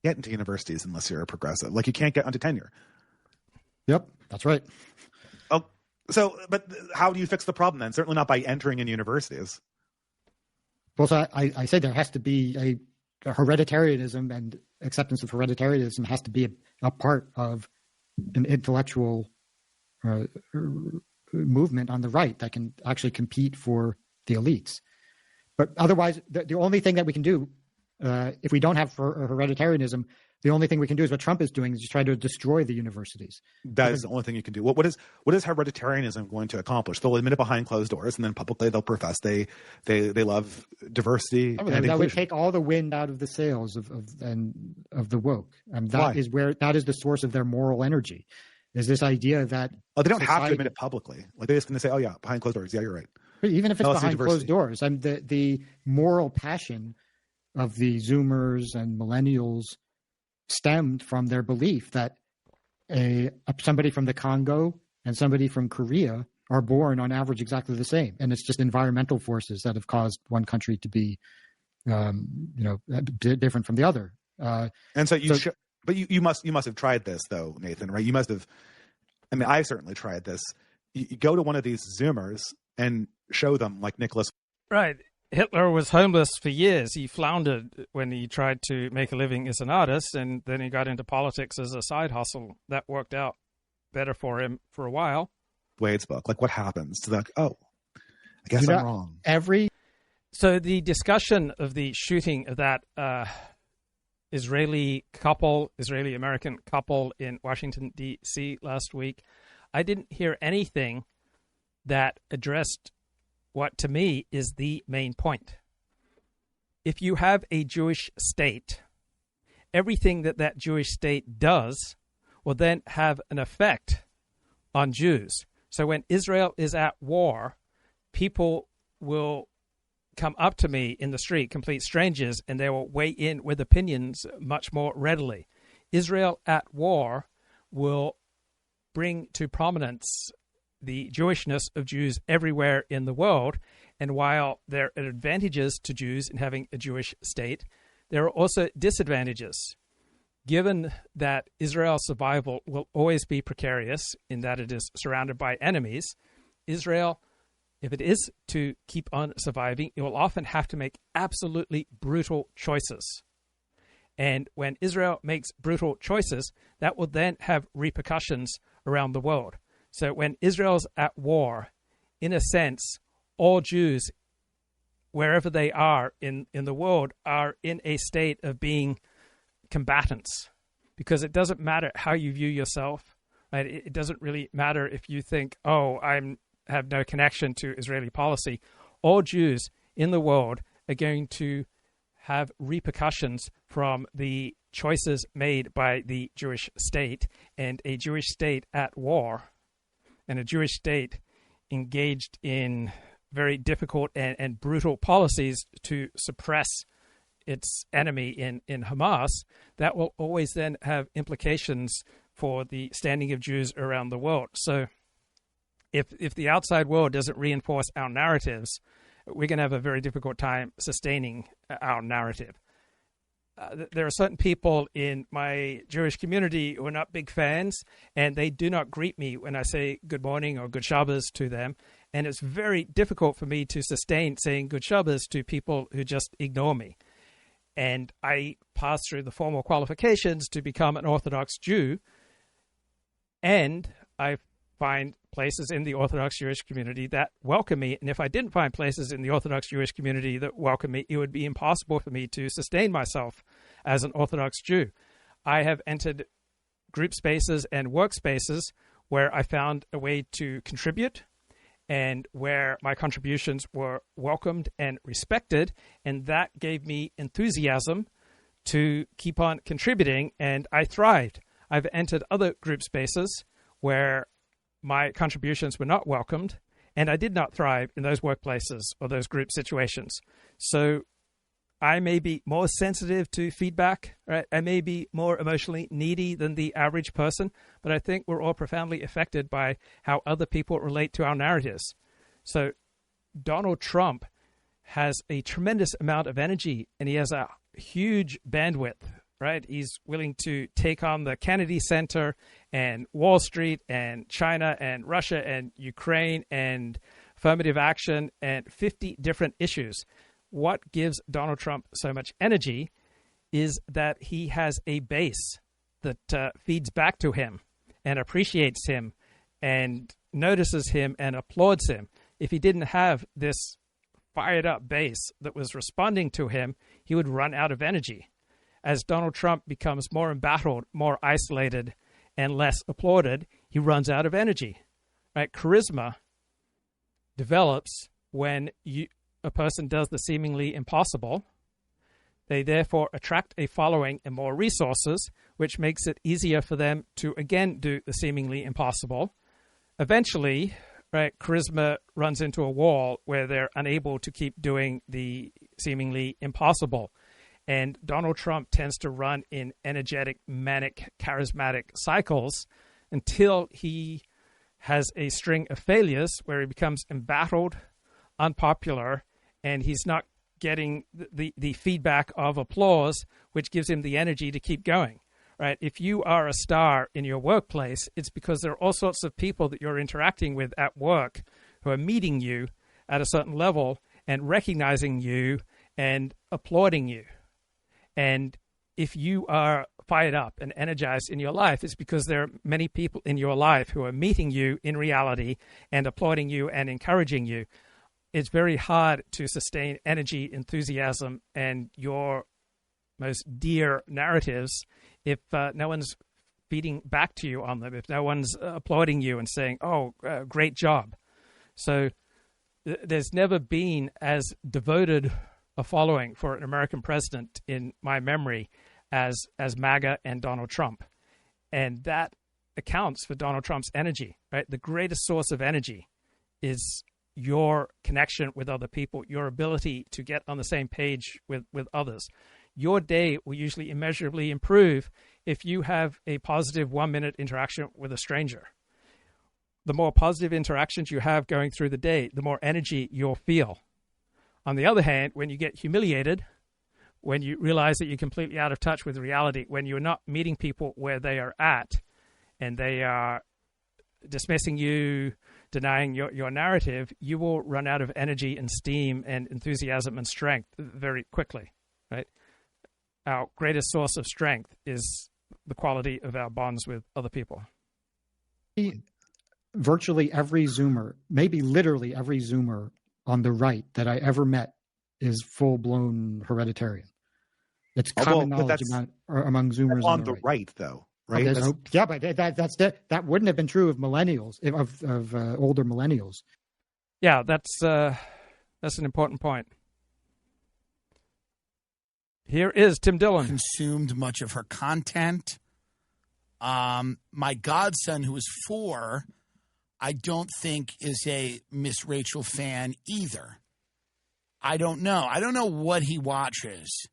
Get into universities unless you're a progressive. Like, you can't get onto tenure. Yep, that's right. Oh, but how do you fix the problem then? Certainly not by entering in universities. Well, so I say there has to be a hereditarianism, and acceptance of hereditarianism has to be a part of an intellectual movement on the right that can actually compete for the elites. But otherwise, the only thing that we can do, if we don't have hereditarianism, the only thing we can do is what Trump is doing, is just try to destroy the universities. That is the only thing you can do. What is hereditarianism going to accomplish? They'll admit it behind closed doors, and then publicly they'll profess they love diversity. That would take all the wind out of the sails of of the woke. Why? That is the source of their moral energy. Is this idea that they don't have to admit it publicly. Like they're just going to say, "Oh yeah, behind closed doors." Yeah, you're right. But even if it's behind diversity. closed doors, the moral passion of the Zoomers and millennials stemmed from their belief that somebody from the Congo and somebody from Korea are born on average exactly the same, and it's just environmental forces that have caused one country to be, different from the other. And so you must have tried this though, Nathan, right? You must have. I mean, I certainly tried this. You go to one of these Zoomers and show them, like Nicholas. Right. Hitler was homeless for years. He floundered when he tried to make a living as an artist, and then he got into politics as a side hustle. That worked out better for him for a while. Wade's book. Like, what happens to that? Oh, I guess I'm wrong. So the discussion of the shooting of that Israeli-American couple in Washington, D.C. last week, I didn't hear anything that addressed what to me is the main point. If you have a Jewish state, everything that Jewish state does will then have an effect on Jews. So when Israel is at war, people will come up to me in the street, complete strangers, and they will weigh in with opinions much more readily. Israel at war will bring to prominence the Jewishness of Jews everywhere in the world. And while there are advantages to Jews in having a Jewish state, there are also disadvantages. Given that Israel's survival will always be precarious in that it is surrounded by enemies, Israel, if it is to keep on surviving, it will often have to make absolutely brutal choices. And when Israel makes brutal choices, that will then have repercussions around the world. So when Israel's at war, in a sense, all Jews, wherever they are in the world, are in a state of being combatants, because it doesn't matter how you view yourself, right? It doesn't really matter if you think, oh, I have no connection to Israeli policy. All Jews in the world are going to have repercussions from the choices made by the Jewish state, and a Jewish state at war and a Jewish state engaged in very difficult and brutal policies to suppress its enemy in Hamas, that will always then have implications for the standing of Jews around the world. So if the outside world doesn't reinforce our narratives, we're going to have a very difficult time sustaining our narrative. There are certain people in my Jewish community who are not big fans, and they do not greet me when I say good morning or good Shabbos to them. And it's very difficult for me to sustain saying good Shabbos to people who just ignore me. And I pass through the formal qualifications to become an Orthodox Jew, and I find places in the Orthodox Jewish community that welcome me. And if I didn't find places in the Orthodox Jewish community that welcome me, it would be impossible for me to sustain myself as an Orthodox Jew. I have entered group spaces and workspaces where I found a way to contribute and where my contributions were welcomed and respected, and that gave me enthusiasm to keep on contributing, and I thrived. I've entered other group spaces where my contributions were not welcomed, and I did not thrive in those workplaces or those group situations. So I may be more sensitive to feedback, right? I may be more emotionally needy than the average person, but I think we're all profoundly affected by how other people relate to our narratives. So Donald Trump has a tremendous amount of energy, and he has a huge bandwidth, right? He's willing to take on the Kennedy Center and Wall Street and China and Russia and Ukraine and affirmative action and 50 different issues. What gives Donald Trump so much energy is that he has a base that feeds back to him and appreciates him and notices him and applauds him. If he didn't have this fired up base that was responding to him, he would run out of energy. As Donald Trump becomes more embattled, more isolated, and less applauded, he runs out of energy. Right? Charisma develops when a person does the seemingly impossible, They therefore attract a following and more resources, which makes it easier for them to again do the seemingly impossible. Eventually, right, charisma runs into a wall where they're unable to keep doing the seemingly impossible. And Donald Trump tends to run in energetic, manic, charismatic cycles until he has a string of failures where he becomes embattled, unpopular, and he's not getting the feedback of applause, which gives him the energy to keep going. Right? If you are a star in your workplace, it's because there are all sorts of people that you're interacting with at work who are meeting you at a certain level and recognizing you and applauding you. And if you are fired up and energized in your life, it's because there are many people in your life who are meeting you in reality and applauding you and encouraging you. It's very hard to sustain energy, enthusiasm, and your most dear narratives if no one's feeding back to you on them, if no one's applauding you and saying, oh, great job. So there's never been as devoted a following for an American president in my memory as MAGA and Donald Trump. And that accounts for Donald Trump's energy, right? The greatest source of energy is your connection with other people, your ability to get on the same page with others. Your day will usually immeasurably improve if you have a positive 1-minute interaction with a stranger. The more positive interactions you have going through the day, the more energy you'll feel. On the other hand, when you get humiliated, when you realize that you're completely out of touch with reality, when you're not meeting people where they are at and they are dismissing you, denying your narrative, you will run out of energy and steam and enthusiasm and strength very quickly, right? Our greatest source of strength is the quality of our bonds with other people. Virtually every Zoomer, maybe literally every Zoomer on the right that I ever met is full-blown hereditarian. It's common knowledge among Zoomers on the right, though, right? Yeah, but that wouldn't have been true of millennials, of older millennials. Yeah, that's an important point. Here is Tim Dillon. Consumed much of her content. My godson, who is 4, I don't think is a Miss Rachel fan either. I don't know. I don't know what he watches,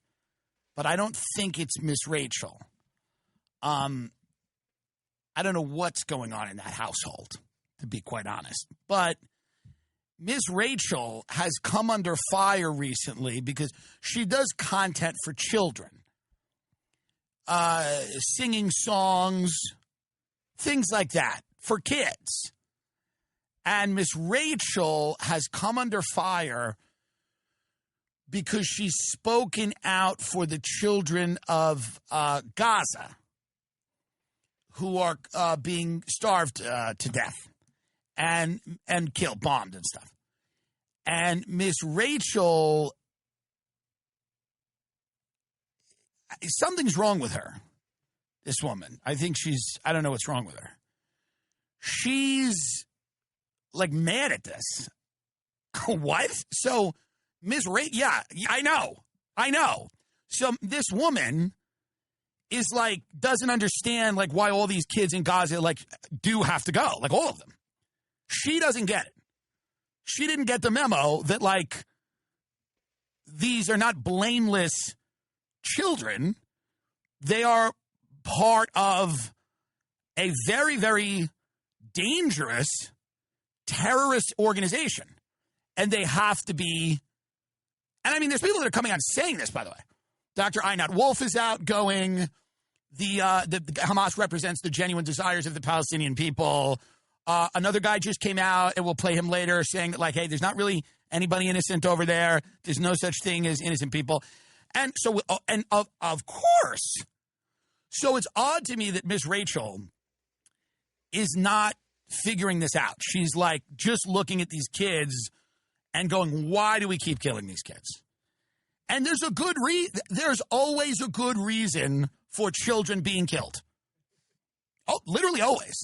but I don't think it's Miss Rachel. I don't know what's going on in that household, to be quite honest. But Miss Rachel has come under fire recently because she does content for children. Singing songs, things like that for kids. And Miss Rachel has come under fire because she's spoken out for the children of Gaza who are being starved to death and killed, bombed and stuff. And Miss Rachel, something's wrong with her, this woman. I think I don't know what's wrong with her. She's like mad at this. What? So Miss Rachel, yeah, I know. So this woman is like, doesn't understand like why all these kids in Gaza like do have to go, like all of them. She doesn't get it. She didn't get the memo that like these are not blameless children. They are part of a very, very dangerous terrorist organization. And they have to be, and I mean, there's people that are coming out saying this, by the way. Dr. Einat Wolf is out going, the Hamas represents the genuine desires of the Palestinian people. Another guy just came out, and we'll play him later, saying that, like, hey, there's not really anybody innocent over there. There's no such thing as innocent people. And so, and of course, so it's odd to me that Miss Rachel is not figuring this out. She's like just looking at these kids and going, why do we keep killing these kids? And there's a good there's always a good reason for children being killed. Oh, literally always.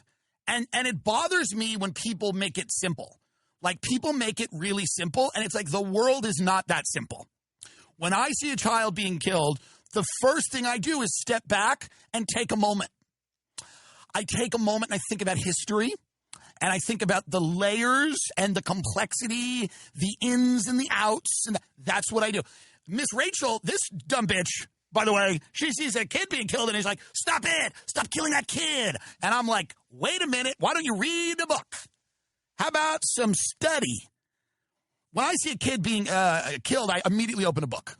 And it bothers me when people make it simple. Like people make it really simple, and it's like the world is not that simple. When I see a child being killed, the first thing I do is step back and take a moment. I take a moment and I think about history, and I think about the layers and the complexity, the ins and the outs, and that's what I do. Miss Rachel, this dumb bitch, by the way, she sees a kid being killed, and he's like, stop it, stop killing that kid. And I'm like, wait a minute, why don't you read a book? How about some study? When I see a kid being killed, I immediately open a book,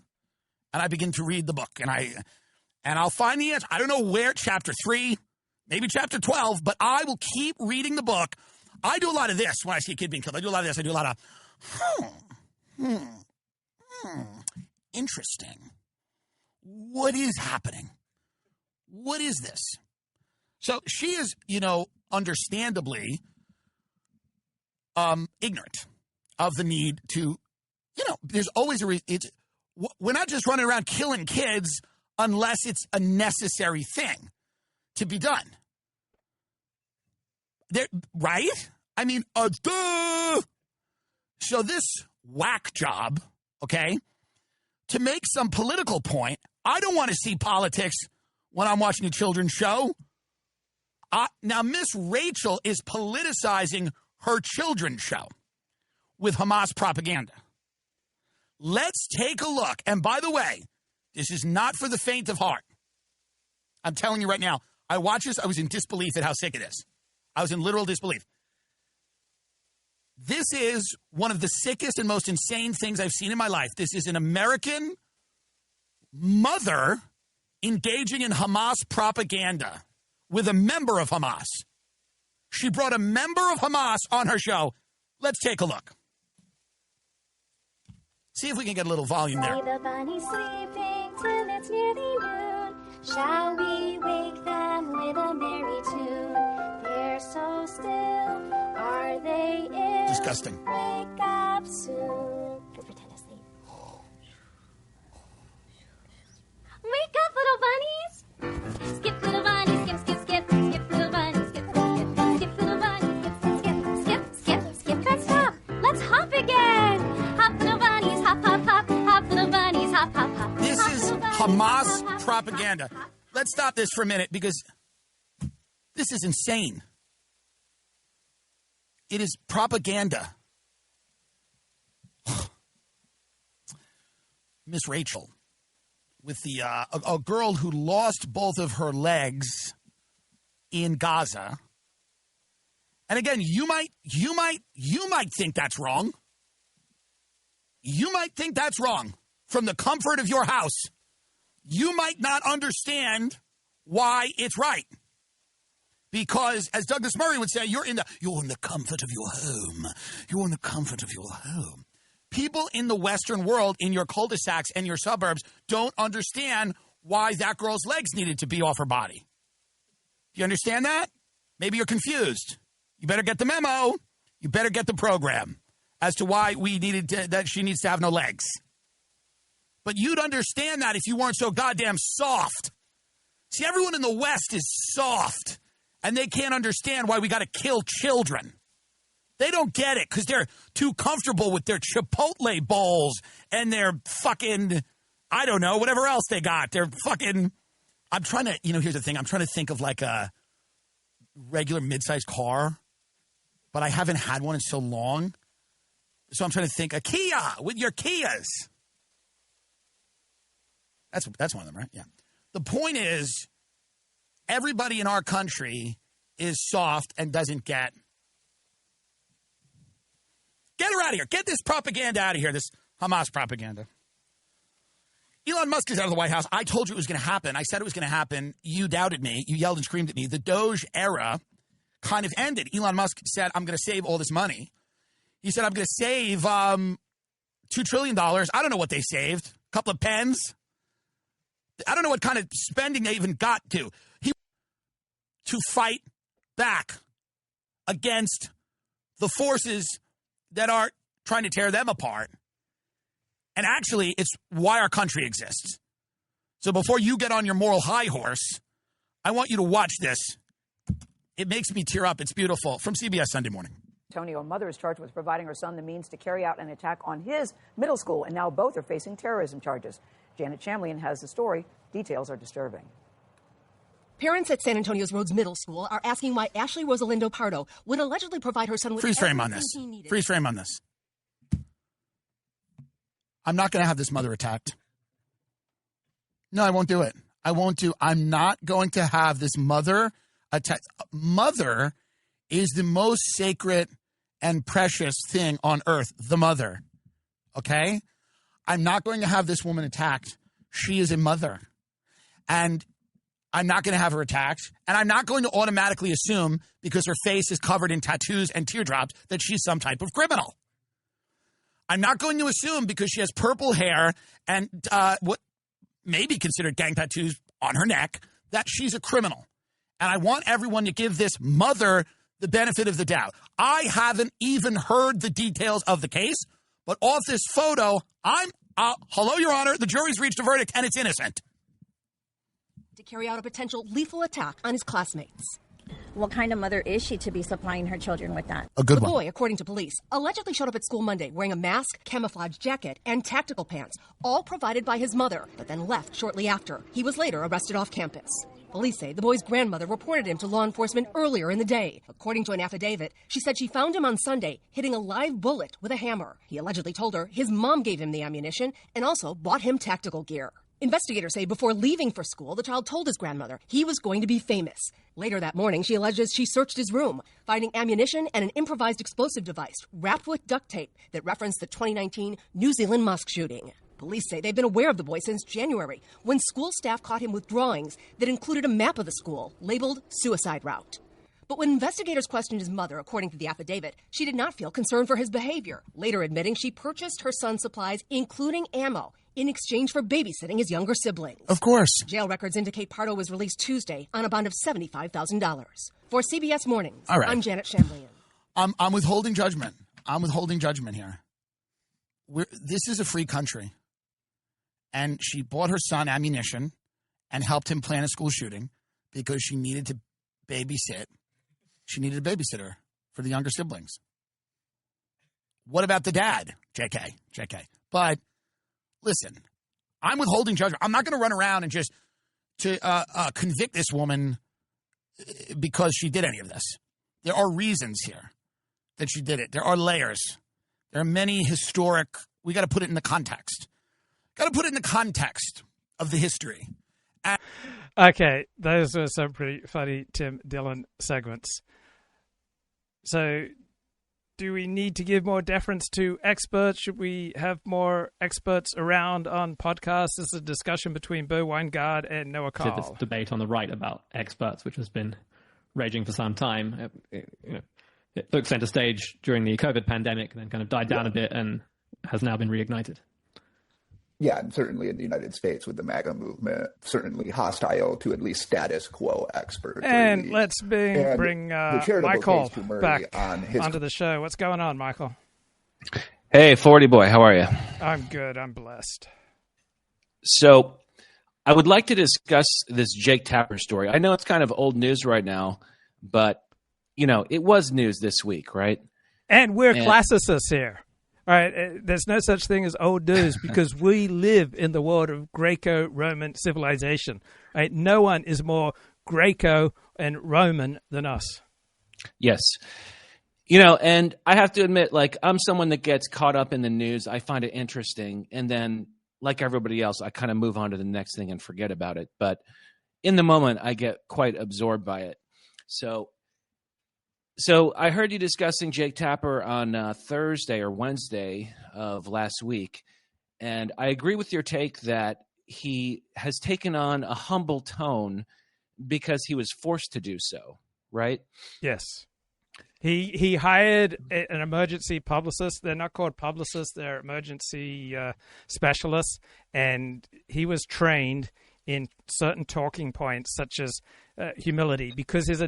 and I begin to read the book, and I'll find the answer. I don't know where, chapter 3, maybe chapter 12, but I will keep reading the book. I do a lot of this when I see a kid being killed. I do a lot of this. I do a lot of, interesting. What is happening? What is this? So she is, understandably ignorant of the need to, there's always a reason. We're not just running around killing kids unless it's a necessary thing to be done. Right? I mean, duh. So this whack job, okay, to make some political point, I don't want to see politics when I'm watching a children's show. Now, Miss Rachel is politicizing her children's show with Hamas propaganda. Let's take a look. And by the way, this is not for the faint of heart. I'm telling you right now, I watched this. I was in disbelief at how sick it is. I was in literal disbelief. This is one of the sickest and most insane things I've seen in my life. This is an American mother engaging in Hamas propaganda with a member of Hamas. She brought a member of Hamas on her show. Let's take a look. See if we can get a little volume there. The bunny sleeping till it's nearly noon. Shall we wake them with a merry tune? They're so still, are they ill? Disgusting. Wake up soon. Pretend to sleep. Wake up, little bunnies. Skip, little bunny, skip, skip, skip. Skip, little bunny, skip, skip. Skip, little bunny, skip, skip, skip, skip, skip. Let's stop. Let's hop again. Hop, little bunnies, hop, hop, hop. Hop, little bunnies, hop, hop, hop. This is Hamas propaganda. Let's stop this for a minute because this is insane. It is propaganda. Miss Rachel, with the a girl who lost both of her legs in Gaza. And again, you might think that's wrong. You might think that's wrong from the comfort of your house. You might not understand why it's right. Because, as Douglas Murray would say, you're in the comfort of your home. You're in the comfort of your home. People in the Western world, in your cul-de-sacs and your suburbs, don't understand why that girl's legs needed to be off her body. You understand that? Maybe you're confused. You better get the memo. You better get the program as to why that she needs to have no legs. But you'd understand that if you weren't so goddamn soft. See, everyone in the West is soft. And they can't understand why we got to kill children. They don't get it because they're too comfortable with their Chipotle bowls and their fucking, I don't know, whatever else they got. They're fucking, I'm trying to, here's the thing. I'm trying to think of like a regular mid-sized car, but I haven't had one in so long. So I'm trying to think, a Kia with your Kias. That's one of them, right? Yeah. The point is, everybody in our country is soft and doesn't get her out of here. Get this propaganda out of here, this Hamas propaganda. Elon Musk is out of the White House. I told you it was going to happen. I said it was going to happen. You doubted me. You yelled and screamed at me. The Doge era kind of ended. Elon Musk said, I'm going to save all this money. He said, I'm going to save $2 trillion. I don't know what they saved. A couple of pens. I don't know what kind of spending they even got to. To fight back against the forces that are trying to tear them apart. And actually, it's why our country exists. So before you get on your moral high horse, I want you to watch this. It makes me tear up. It's beautiful. From CBS Sunday Morning. Antonio, a mother, is charged with providing her son the means to carry out an attack on his middle school, and now both are facing terrorism charges. Janet Shamlian has the story. Details are disturbing. Parents at San Antonio's Rhodes Middle School are asking why Ashley Rosalindo Pardo would allegedly provide her son with Freeze frame on this. Freeze frame on this. I'm not going to have this mother attacked. No, I won't do it. I'm not going to have this mother attacked. Mother is the most sacred and precious thing on earth, the mother. Okay? I'm not going to have this woman attacked. She is a mother. And I'm not going to have her attacked. And I'm not going to automatically assume, because her face is covered in tattoos and teardrops, that she's some type of criminal. I'm not going to assume because she has purple hair and what may be considered gang tattoos on her neck that she's a criminal. And I want everyone to give this mother the benefit of the doubt. I haven't even heard the details of the case, but off this photo, hello, Your Honor, the jury's reached a verdict and it's innocent. To carry out a potential lethal attack on his classmates. What kind of mother is she to be supplying her children with that? A good one. The boy, according to police, allegedly showed up at school Monday wearing a mask, camouflage jacket, and tactical pants, all provided by his mother, but then left shortly after. He was later arrested off campus. Police say the boy's grandmother reported him to law enforcement earlier in the day. According to an affidavit, she said she found him on Sunday hitting a live bullet with a hammer. He allegedly told her his mom gave him the ammunition and also bought him tactical gear. Investigators say before leaving for school, the child told his grandmother he was going to be famous. Later that morning, she alleges she searched his room, finding ammunition and an improvised explosive device wrapped with duct tape that referenced the 2019 New Zealand mosque shooting. Police say they've been aware of the boy since January, when school staff caught him with drawings that included a map of the school labeled suicide route. But when investigators questioned his mother, according to the affidavit, she did not feel concerned for his behavior, later admitting she purchased her son's supplies, including ammo, in exchange for babysitting his younger siblings. Of course. Jail records indicate Pardo was released Tuesday on a bond of $75,000. For CBS Mornings, all right. I'm Janet Shamlian. I'm withholding judgment. I'm withholding judgment here. This is a free country. And she bought her son ammunition and helped him plan a school shooting because she needed to babysit. She needed a babysitter for the younger siblings. What about the dad? JK. But listen, I'm withholding judgment. I'm not going to run around and just convict this woman because she did any of this. There are reasons here that she did it. There are layers. There are many historic. We got to put it in the context. Got to put it in the context of the history. Okay, those were some pretty funny Tim Dillon segments. So, do we need to give more deference to experts? Should we have more experts around on podcasts? This is a discussion between Bo Weingart and Noah Carl. This debate on the right about experts, which has been raging for some time. It took center stage during the COVID pandemic and then kind of died down a bit and has now been reignited. Yeah, and certainly in the United States with the MAGA movement, certainly hostile to at least status quo experts. And let's bring Michael back onto the show. What's going on, Michael? Hey, 40 boy, how are you? I'm good. I'm blessed. So I would like to discuss this Jake Tapper story. I know it's kind of old news right now, but, it was news this week, right? And we're classicists here. All right, there's no such thing as old news because we live in the world of Greco-Roman civilization. Right? No one is more Greco and Roman than us. Yes. And I have to admit, I'm someone that gets caught up in the news. I find it interesting. And then, like everybody else, I kind of move on to the next thing and forget about it. But in the moment, I get quite absorbed by it. So I heard you discussing Jake Tapper on Thursday or Wednesday of last week, and I agree with your take that he has taken on a humble tone because he was forced to do so, right? Yes. He hired an emergency publicist. They're not called publicists. They're emergency specialists, and he was trained in certain talking points such as humility, because the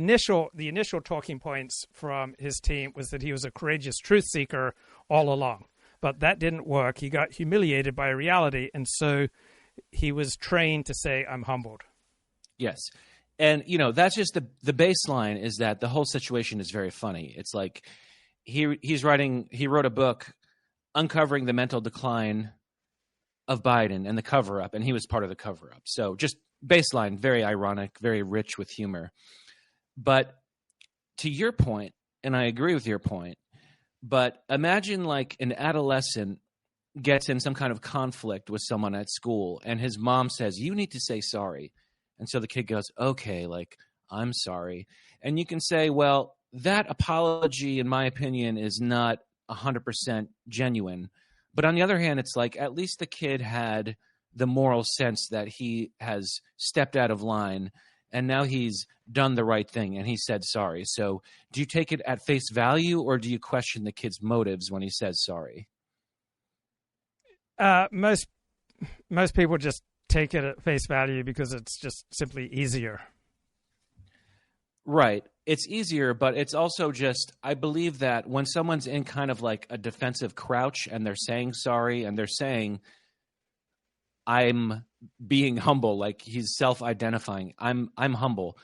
initial talking points from his team was that he was a courageous truth seeker all along. But that didn't work. He got humiliated by reality, and so he was trained to say, I'm humbled. Yes. And, that's just the baseline is that the whole situation is very funny. It's like he wrote a book uncovering the mental decline of Biden and the cover-up, and he was part of the cover-up. So just baseline, very ironic, very rich with humor. But to your point, and I agree with your point, but imagine like an adolescent gets in some kind of conflict with someone at school, and his mom says, you need to say sorry. And so the kid goes, okay, like, I'm sorry. And you can say, well, that apology, in my opinion, is not 100% genuine. But on the other hand, it's like at least the kid had the moral sense that he has stepped out of line and now he's done the right thing and he said sorry. So do you take it at face value or do you question the kid's motives when he says sorry? Most people just take it at face value because it's just simply easier. Right. It's easier, but it's also just, I believe that when someone's in kind of like a defensive crouch and they're saying sorry and they're saying, I'm being humble, like he's self-identifying, I'm humble.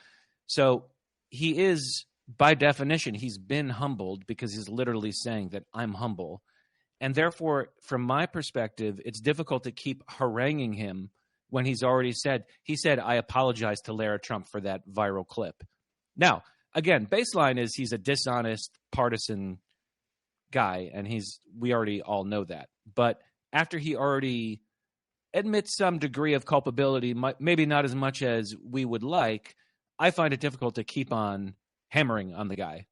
So he is, by definition, he's been humbled because he's literally saying that I'm humble. And therefore, from my perspective, it's difficult to keep haranguing him when he's already said, I apologize to Lara Trump for that viral clip. Now, again, baseline is he's a dishonest partisan guy, and we already all know that. But after he already admits some degree of culpability, maybe not as much as we would like, I find it difficult to keep on hammering on the guy.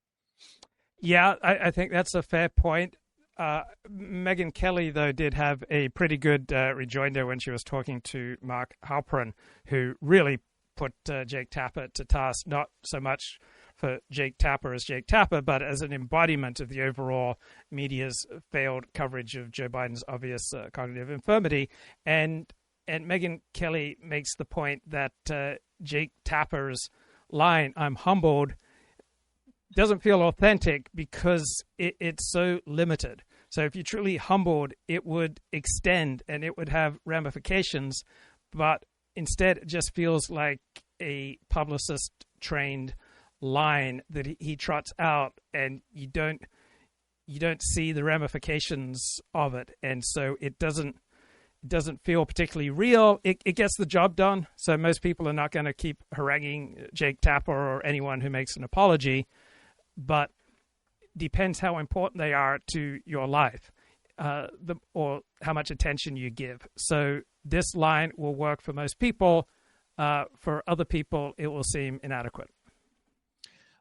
Yeah, I think that's a fair point. Megyn Kelly, though, did have a pretty good rejoinder when she was talking to Mark Halperin, who really put Jake Tapper to task, not so much for Jake Tapper as Jake Tapper, but as an embodiment of the overall media's failed coverage of Joe Biden's obvious cognitive infirmity. And Megyn Kelly makes the point that Jake Tapper's line, I'm humbled, doesn't feel authentic because it's so limited. So if you're truly humbled, it would extend and it would have ramifications, but instead it just feels like a publicist-trained line that he trots out, and you don't see the ramifications of it, and so it doesn't feel particularly real. It gets the job done, so most people are not going to keep haranguing Jake Tapper or anyone who makes an apology, but depends how important they are to your life, or how much attention you give. So this line will work for most people. For other people, it will seem inadequate.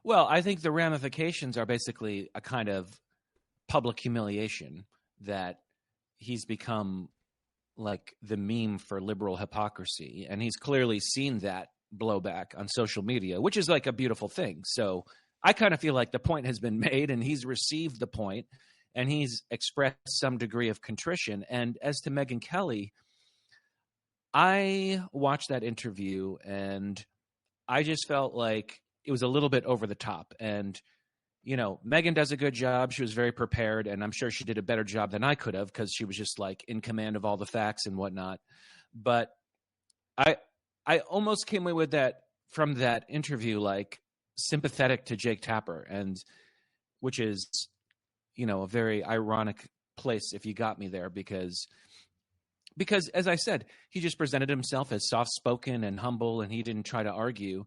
Well, I think the ramifications are basically a kind of public humiliation that he's become like the meme for liberal hypocrisy. And he's clearly seen that blowback on social media, which is like a beautiful thing. So I kind of feel like the point has been made and he's received the point and he's expressed some degree of contrition. And as to Megyn Kelly, I watched that interview and I just felt like it was a little bit over the top. And, you know, Megyn does a good job. She was very prepared, and I'm sure she did a better job than I could have because she was just like in command of all the facts and whatnot. But I almost came away with that from that interview, like sympathetic to Jake Tapper, and which is, you know, a very ironic place if you got me there because as I said, he just presented himself as soft-spoken and humble, and he didn't try to argue.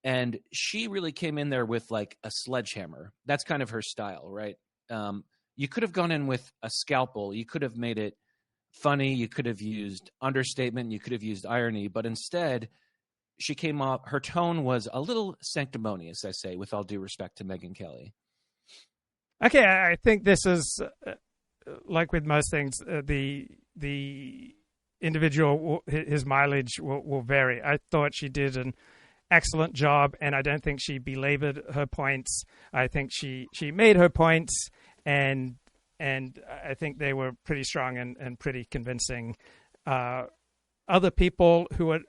And she really came in there with like a sledgehammer. That's kind of her style, right? You could have gone in with a scalpel. You could have made it funny. You could have used understatement. You could have used irony. But instead, she came off, her tone was a little sanctimonious, I say, with all due respect to Megyn Kelly. Okay, I think this is, like with most things, the individual, his mileage will vary. I thought she did an excellent job, and I don't think she belabored her points. I think she made her points, and I think they were pretty strong and pretty convincing. Other people who are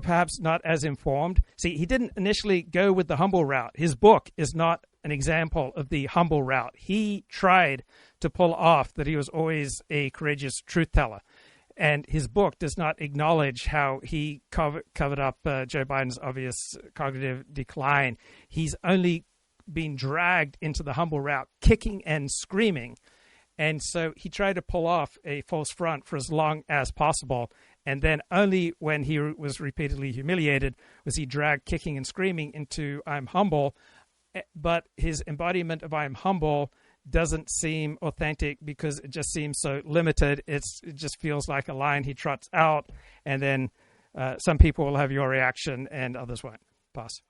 perhaps not as informed. See, he didn't initially go with the humble route. His book is not an example of the humble route. He tried to pull off that he was always a courageous truth teller. And his book does not acknowledge how he covered up Joe Biden's obvious cognitive decline. He's only being dragged into the humble route, kicking and screaming. And so he tried to pull off a false front for as long as possible. And then only when he was repeatedly humiliated was he dragged kicking and screaming into I'm humble. But his embodiment of I'm humble doesn't seem authentic because it just seems so limited. It just feels like a line he trots out, and then some people will have your reaction and others won't. Pass.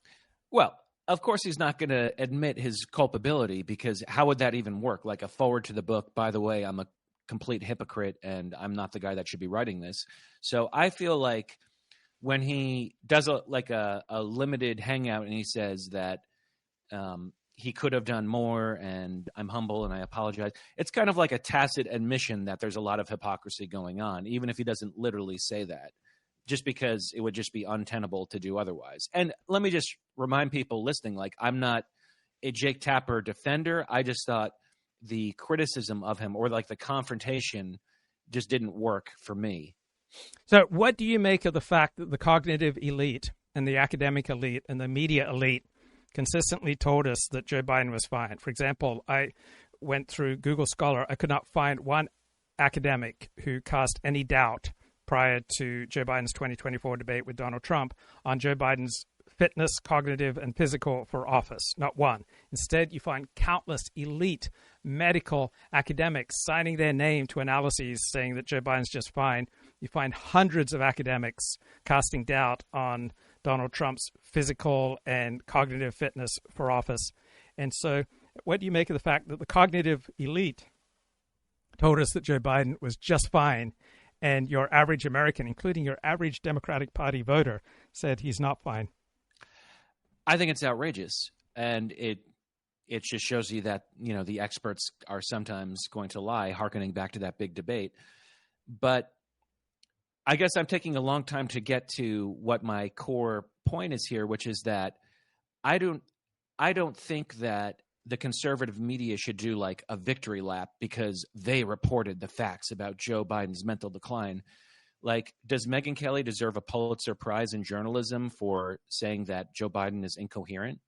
Well, of course he's not going to admit his culpability, because how would that even work? Like a forward to the book, by the way, I'm a complete hypocrite and I'm not the guy that should be writing this. So I feel like when he does a limited hangout and he says that he could have done more and I'm humble and I apologize, it's kind of like a tacit admission that there's a lot of hypocrisy going on, even if he doesn't literally say that, just because it would just be untenable to do otherwise. And let me just remind people listening, like, I'm not a Jake Tapper defender. I just thought the criticism of him, or like the confrontation, just didn't work for me. So what do you make of the fact that the cognitive elite and the academic elite and the media elite consistently told us that Joe Biden was fine? For example, I went through Google Scholar. I could not find one academic who cast any doubt prior to Joe Biden's 2024 debate with Donald Trump on Joe Biden's fitness, cognitive, and physical for office. Not one. Instead, you find countless elite medical academics signing their name to analyses saying that Joe Biden's just fine. You find hundreds of academics casting doubt on Donald Trump's physical and cognitive fitness for office. And so what do you make of the fact that the cognitive elite told us that Joe Biden was just fine, and your average American, including your average Democratic Party voter, said he's not fine? I think it's outrageous, and it just shows you that, you know, the experts are sometimes going to lie, hearkening back to that big debate. But I guess I'm taking a long time to get to what my core point is here, which is that I don't think that the conservative media should do like a victory lap because they reported the facts about Joe Biden's mental decline. Like, does Megyn Kelly deserve a Pulitzer Prize in journalism for saying that Joe Biden is incoherent?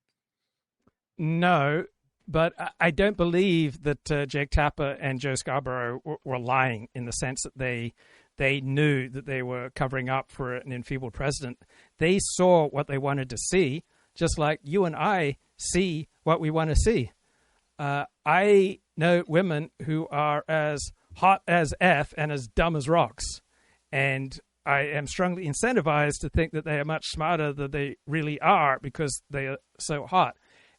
No, but I don't believe that Jake Tapper and Joe Scarborough were lying in the sense that they knew that they were covering up for an enfeebled president. They saw what they wanted to see, just like you and I see what we want to see. I know women who are as hot as F and as dumb as rocks. And I am strongly incentivized to think that they are much smarter than they really are because they are so hot.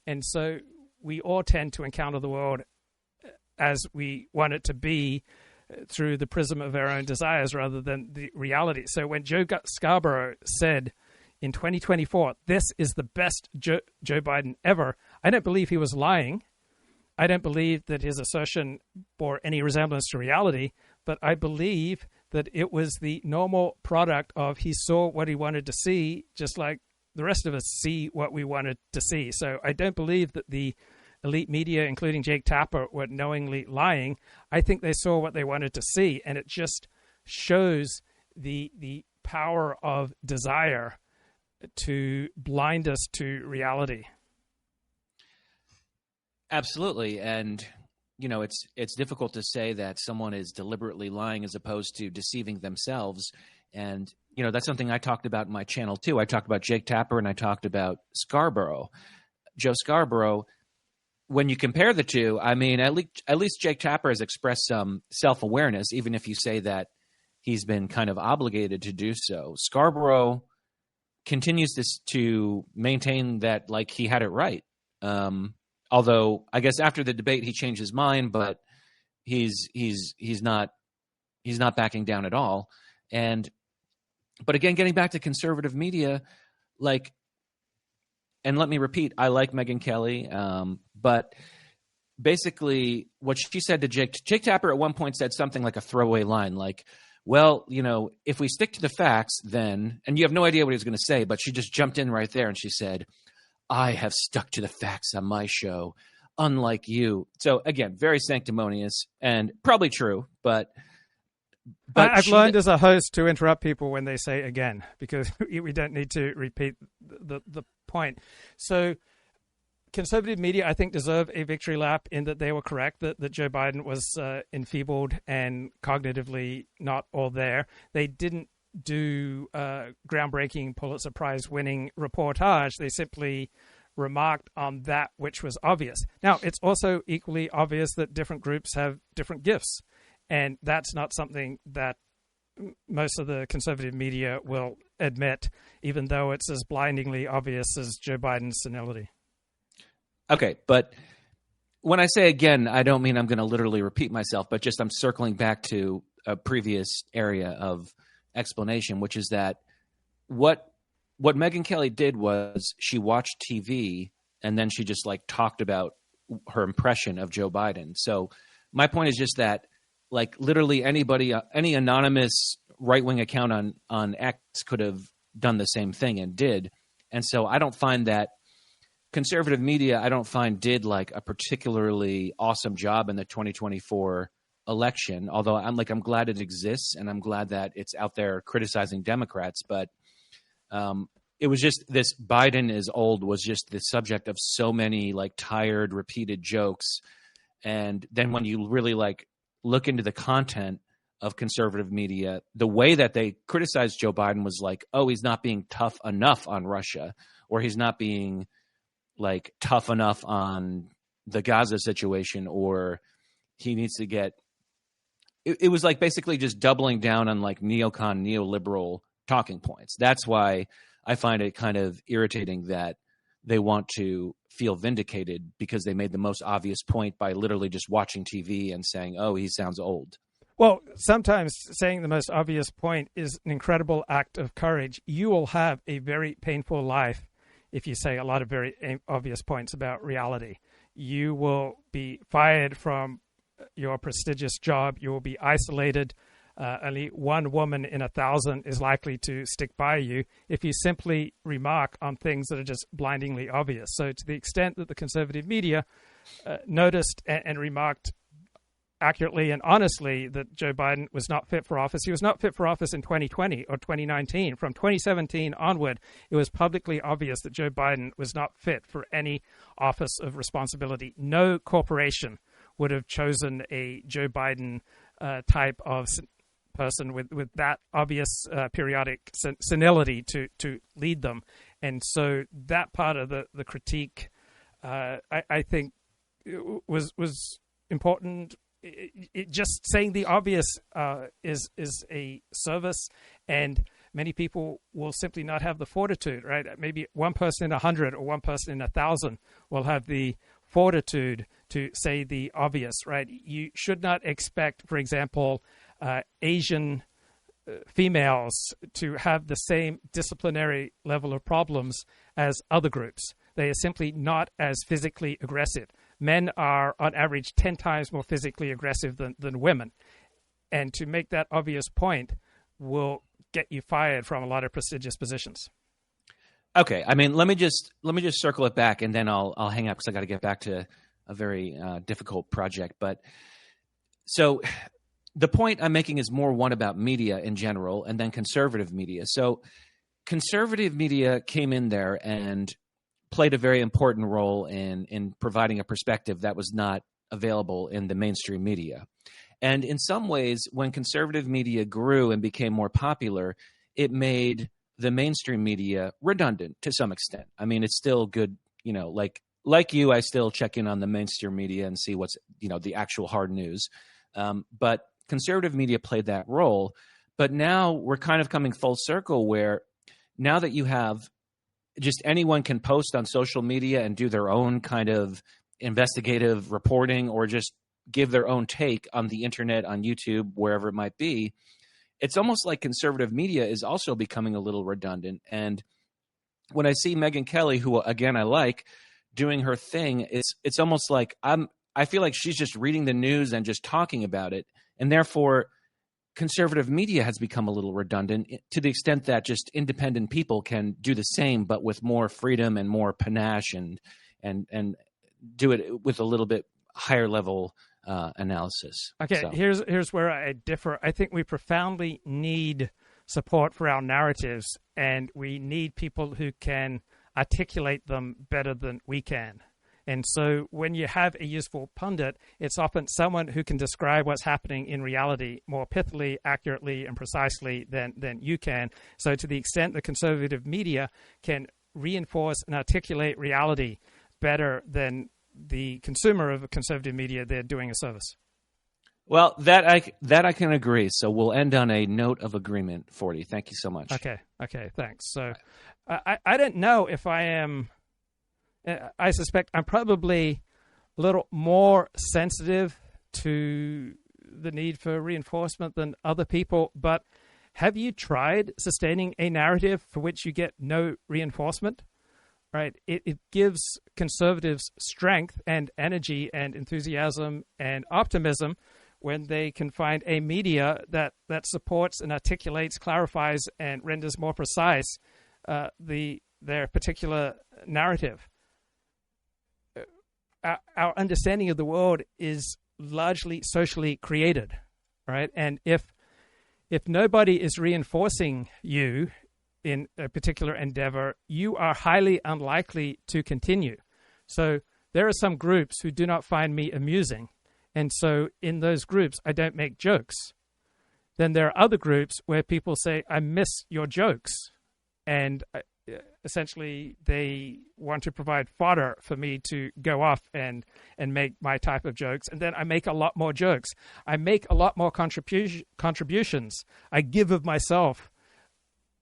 And so we all tend to encounter the world as we want it to be through the prism of our own desires rather than the reality. So when Joe Scarborough said in 2024, this is the best Joe Biden ever, I don't believe he was lying. I don't believe that his assertion bore any resemblance to reality, but I believe that it was the normal product of he saw what he wanted to see, just like the rest of us see what we wanted to see. So I don't believe that the elite media, including Jake Tapper, were knowingly lying. I think they saw what they wanted to see, and it just shows the power of desire to blind us to reality. Absolutely. And, you know, it's difficult to say that someone is deliberately lying as opposed to deceiving themselves. And, you know, that's something I talked about in my channel too. I talked about Jake Tapper and I talked about Scarborough. Joe Scarborough, when you compare the two, I mean, at least Jake Tapper has expressed some self-awareness, even if you say that he's been kind of obligated to do so. Scarborough continues to maintain that, like, he had it right. Although I guess after the debate he changed his mind, but he's not backing down at all. But again, getting back to conservative media, like, and let me repeat, I like Megyn Kelly, but basically what she said to Jake Tapper at one point said something like a throwaway line, like, well, you know, if we stick to the facts, then, and you have no idea what he was going to say, but she just jumped in right there and she said, I have stuck to the facts on my show, unlike you. So again, very sanctimonious and probably true, but I've learned as a host to interrupt people when they say again, because we don't need to repeat the point. So conservative media, I think, deserve a victory lap in that they were correct that Joe Biden was enfeebled and cognitively not all there. They didn't do groundbreaking Pulitzer Prize-winning reportage. They simply remarked on that which was obvious. Now, it's also equally obvious that different groups have different gifts, and that's not something that most of the conservative media will admit, even though it's as blindingly obvious as Joe Biden's senility. Okay, but when I say again, I don't mean I'm going to literally repeat myself, but just I'm circling back to a previous area of explanation, which is that what Megyn Kelly did was she watched TV and then she just like talked about her impression of Joe Biden. So my point is just that like literally anybody, any anonymous right-wing account on X could have done the same thing and did. And so I don't find that conservative media, I don't find did like a particularly awesome job in the 2024 election, although I'm glad it exists and I'm glad that it's out there criticizing Democrats. But it was just this Biden is old was just the subject of so many like tired, repeated jokes. And then when you really like look into the content of conservative media, the way that they criticized Joe Biden was like, oh, he's not being tough enough on Russia, or he's not being like tough enough on the Gaza situation, or he needs to get it was like basically just doubling down on like neocon neoliberal talking points. That's why I find it kind of irritating that they want to feel vindicated because they made the most obvious point by literally just watching TV and saying, oh, he sounds old. Well, sometimes saying the most obvious point is an incredible act of courage. You will have a very painful life if you say a lot of very obvious points about reality. You will be fired from your prestigious job. You will be isolated. Only one woman in 1,000 is likely to stick by you if you simply remark on things that are just blindingly obvious. So to the extent that the conservative media noticed and remarked accurately and honestly that Joe Biden was not fit for office, he was not fit for office in 2020 or 2019. From 2017 onward, it was publicly obvious that Joe Biden was not fit for any office of responsibility. No corporation would have chosen a Joe Biden type of person with that obvious periodic senility to lead them. And so that part of the critique, I think, was important. It just saying the obvious is a service, and many people will simply not have the fortitude, right? Maybe one person in 100 or one person in 1,000 will have the fortitude to say the obvious, right? You should not expect, for example, Asian females to have the same disciplinary level of problems as other groups. They are simply not as physically aggressive. Men are, on average, 10 times more physically aggressive than women. And to make that obvious point will get you fired from a lot of prestigious positions. Okay, I mean, let me just circle it back, and then I'll hang up because I got to get back to a very difficult project. But so the point I'm making is more one about media in general, and then conservative media. So conservative media came in there and played a very important role in providing a perspective that was not available in the mainstream media. And in some ways, when conservative media grew and became more popular, it made the mainstream media redundant to some extent. I mean, it's still good, you know, like you, I still check in on the mainstream media and see what's, you know, the actual hard news. But conservative media played that role. But now we're kind of coming full circle where now that you have just anyone can post on social media and do their own kind of investigative reporting or just give their own take on the internet, on YouTube, wherever it might be. It's almost like conservative media is also becoming a little redundant. And when I see Megyn Kelly, who again I like, doing her thing, it's almost like I feel like she's just reading the news and just talking about it. And therefore conservative media has become a little redundant to the extent that just independent people can do the same, but with more freedom and more panache and do it with a little bit higher level analysis. Okay, so here's where I differ. I think we profoundly need support for our narratives, and we need people who can articulate them better than we can. And so when you have a useful pundit, it's often someone who can describe what's happening in reality more pithily, accurately, and precisely than you can. So to the extent the conservative media can reinforce and articulate reality better than the consumer of conservative media, they're doing a service. Well, that I can agree. So we'll end on a note of agreement, 40. Thank you so much. Okay, thanks. So I don't know if I am... I suspect I'm probably a little more sensitive to the need for reinforcement than other people, but have you tried sustaining a narrative for which you get no reinforcement? Right? It gives conservatives strength and energy and enthusiasm and optimism when they can find a media that supports and articulates, clarifies, and renders more precise their particular narrative. Our understanding of the world is largely socially created, right? And if nobody is reinforcing you in a particular endeavor, you are highly unlikely to continue. So there are some groups who do not find me amusing, and so in those groups, I don't make jokes. Then there are other groups where people say, I miss your jokes, and essentially they want to provide fodder for me to go off and make my type of jokes. And then I make a lot more jokes. I make a lot more contributions. I give of myself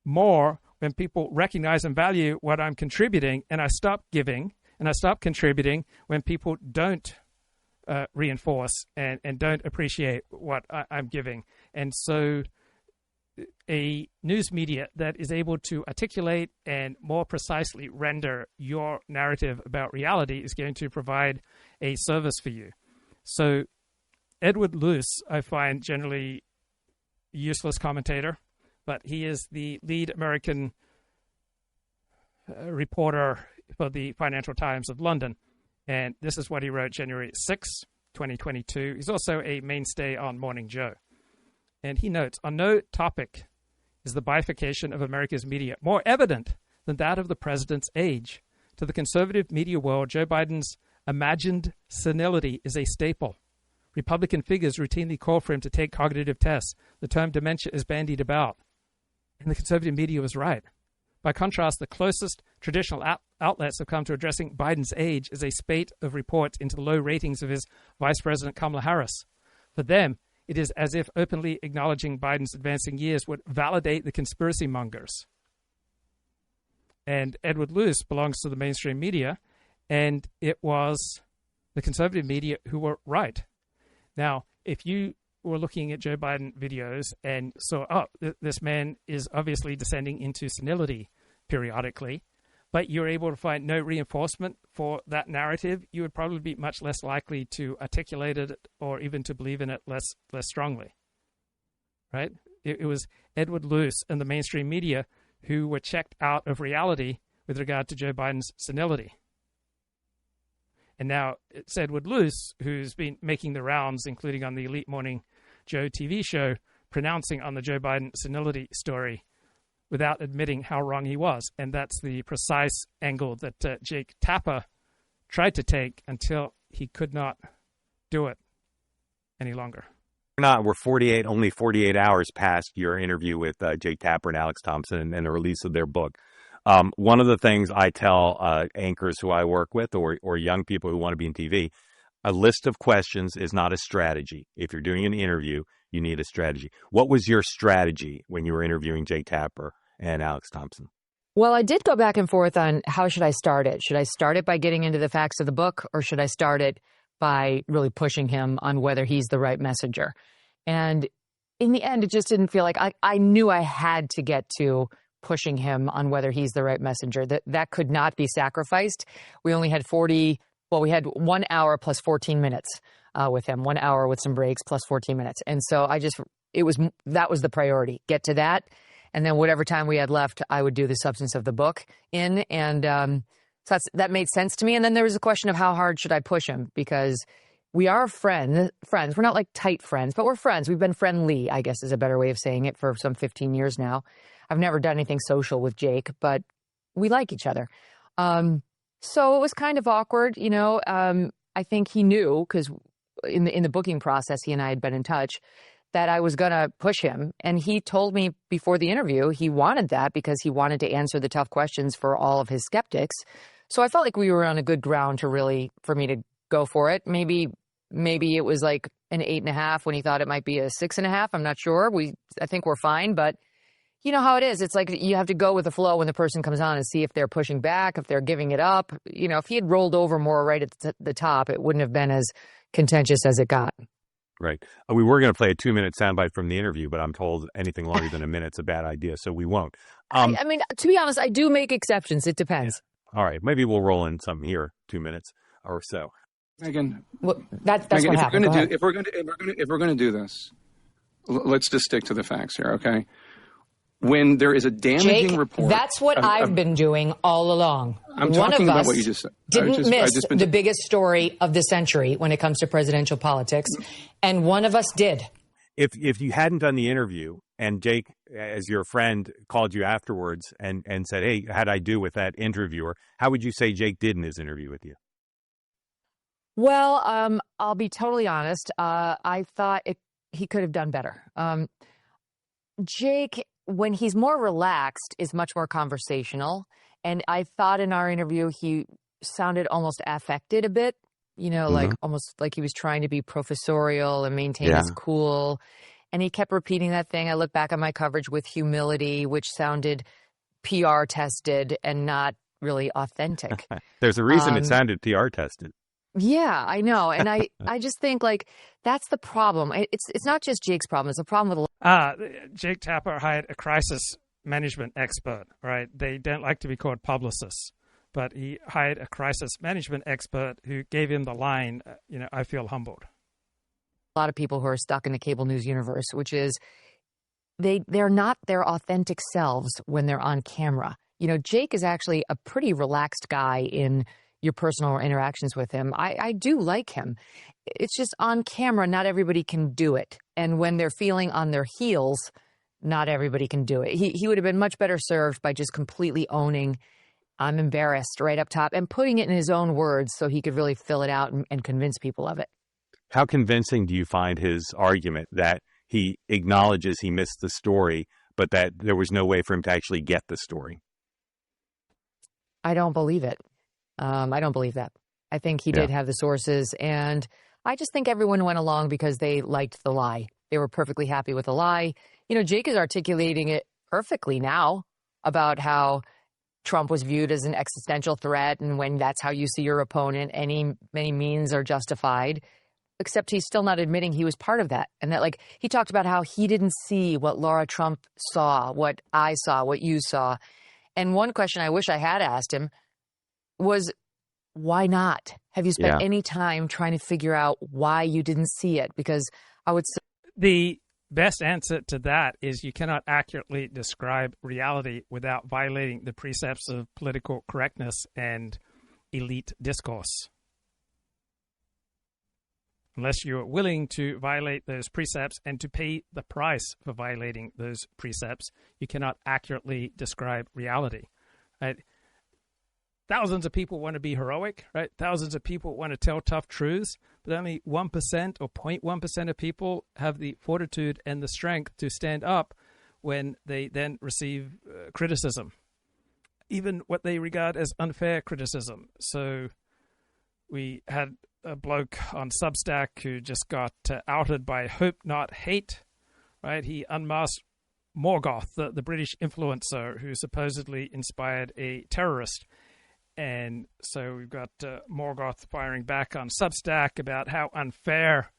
more when people recognize and value what I'm contributing, and I stop giving and I stop contributing when people don't reinforce and don't appreciate what I'm giving. And so a news media that is able to articulate and more precisely render your narrative about reality is going to provide a service for you. So Edward Luce, I find generally a useless commentator, but he is the lead American reporter for the Financial Times of London. And this is what he wrote January 6, 2022. He's also a mainstay on Morning Joe. And he notes, on no topic is the bifurcation of America's media more evident than that of the president's age. To the conservative media world, Joe Biden's imagined senility is a staple. Republican figures routinely call for him to take cognitive tests. The term dementia is bandied about. And the conservative media was right. By contrast, the closest traditional outlets have come to addressing Biden's age as a spate of reports into the low ratings of his Vice President Kamala Harris. For them, it is as if openly acknowledging Biden's advancing years would validate the conspiracy mongers. And Edward Luce belongs to the mainstream media, and it was the conservative media who were right. Now, if you were looking at Joe Biden videos and saw, this man is obviously descending into senility periodically, but you're able to find no reinforcement for that narrative, you would probably be much less likely to articulate it or even to believe in it less strongly, right? It was Edward Luce and the mainstream media who were checked out of reality with regard to Joe Biden's senility. And now it's Edward Luce who's been making the rounds, including on the Elite Morning Joe TV show, pronouncing on the Joe Biden senility story without admitting how wrong he was. And that's the precise angle that Jake Tapper tried to take until he could not do it any longer. We're only 48 hours past your interview with Jake Tapper and Alex Thompson and the release of their book. One of the things I tell anchors who I work with or young people who want to be in TV, a list of questions is not a strategy. If you're doing an interview, you need a strategy. What was your strategy when you were interviewing Jake Tapper and Alex Thompson? Well, I did go back and forth on how should I start it. Should I start it by getting into the facts of the book, or should I start it by really pushing him on whether he's the right messenger? And in the end, it just didn't feel like I knew I had to get to pushing him on whether he's the right messenger. That could not be sacrificed. We only had we had 1 hour plus 14 minutes with him, 1 hour with some breaks plus 14 minutes. And so that was the priority. Get to that. And then whatever time we had left, I would do the substance of the book in. And so that made sense to me. And then there was a question of how hard should I push him? Because we are friends. We're not like tight friends, but we're friends. We've been friendly, I guess is a better way of saying it, for some 15 years now. I've never done anything social with Jake, but we like each other. So it was kind of awkward, you know. I think he knew, because in the booking process, he and I had been in touch, that I was going to push him. And he told me before the interview he wanted that because he wanted to answer the tough questions for all of his skeptics. So I felt like we were on a good ground for me to go for it. Maybe it was like an 8.5 when he thought it might be a 6.5. I'm not sure. I think we're fine, but you know how it is. It's like you have to go with the flow when the person comes on and see if they're pushing back, if they're giving it up. You know, if he had rolled over more right at the top, it wouldn't have been as contentious as it got. Right. We were going to play a 2-minute soundbite from the interview, but I'm told anything longer than a minute's a bad idea, so we won't. I mean, to be honest, I do make exceptions. It depends. All right. Maybe we'll roll in some here, 2 minutes or so. Megyn, well, that's Megyn, what happened. if we're going to do this, let's just stick to the facts here, okay? When there is a damaging Jake, report, that's what I've been doing all along. I'm talking about what you just said. Didn't miss the biggest story of the century when it comes to presidential politics, and one of us did. If you hadn't done the interview and Jake, as your friend, called you afterwards and said, "Hey, how'd I do with that interviewer?" How would you say Jake did in his interview with you? Well, I'll be totally honest. I thought he could have done better. Jake, when he's more relaxed, is much more conversational. And I thought in our interview, he sounded almost affected a bit, you know, like almost like he was trying to be professorial and maintain his cool. And he kept repeating that thing. I look back on my coverage with humility, which sounded PR tested and not really authentic. There's a reason it sounded PR tested. Yeah, I know. And I just think, like, that's the problem. It's not just Jake's problem. It's a problem with Jake Tapper hired a crisis management expert, right? They don't like to be called publicists, but he hired a crisis management expert who gave him the line, I feel humbled. A lot of people who are stuck in the cable news universe, which is they're not their authentic selves when they're on camera. You know, Jake is actually a pretty relaxed guy in your personal interactions with him. I do like him. It's just on camera, not everybody can do it. And when they're feeling on their heels, not everybody can do it. He would have been much better served by just completely owning, I'm embarrassed, right up top, and putting it in his own words so he could really fill it out and convince people of it. How convincing do you find his argument that he acknowledges he missed the story, but that there was no way for him to actually get the story? I don't believe it. I don't believe that. I think he did have the sources, and I just think everyone went along because they liked the lie. They were perfectly happy with the lie. You know, Jake is articulating it perfectly now about how Trump was viewed as an existential threat, and when that's how you see your opponent, any means are justified, except he's still not admitting he was part of that. And that, like, he talked about how he didn't see what Laura Trump saw, what I saw, what you saw. And one question I wish I had asked him was, why not? Have you spent any time trying to figure out why you didn't see it? Because I would say the best answer to that is you cannot accurately describe reality without violating the precepts of political correctness and elite discourse. Unless you're willing to violate those precepts and to pay the price for violating those precepts, you cannot accurately describe reality. Right? Thousands of people want to be heroic, right? Thousands of people want to tell tough truths, but only 1% or 0.1% of people have the fortitude and the strength to stand up when they then receive criticism, even what they regard as unfair criticism. So we had a bloke on Substack who just got outed by Hope Not Hate, right? He unmasked Morgoth, the British influencer who supposedly inspired a terrorist. And so we've got Morgoth firing back on Substack about how unfair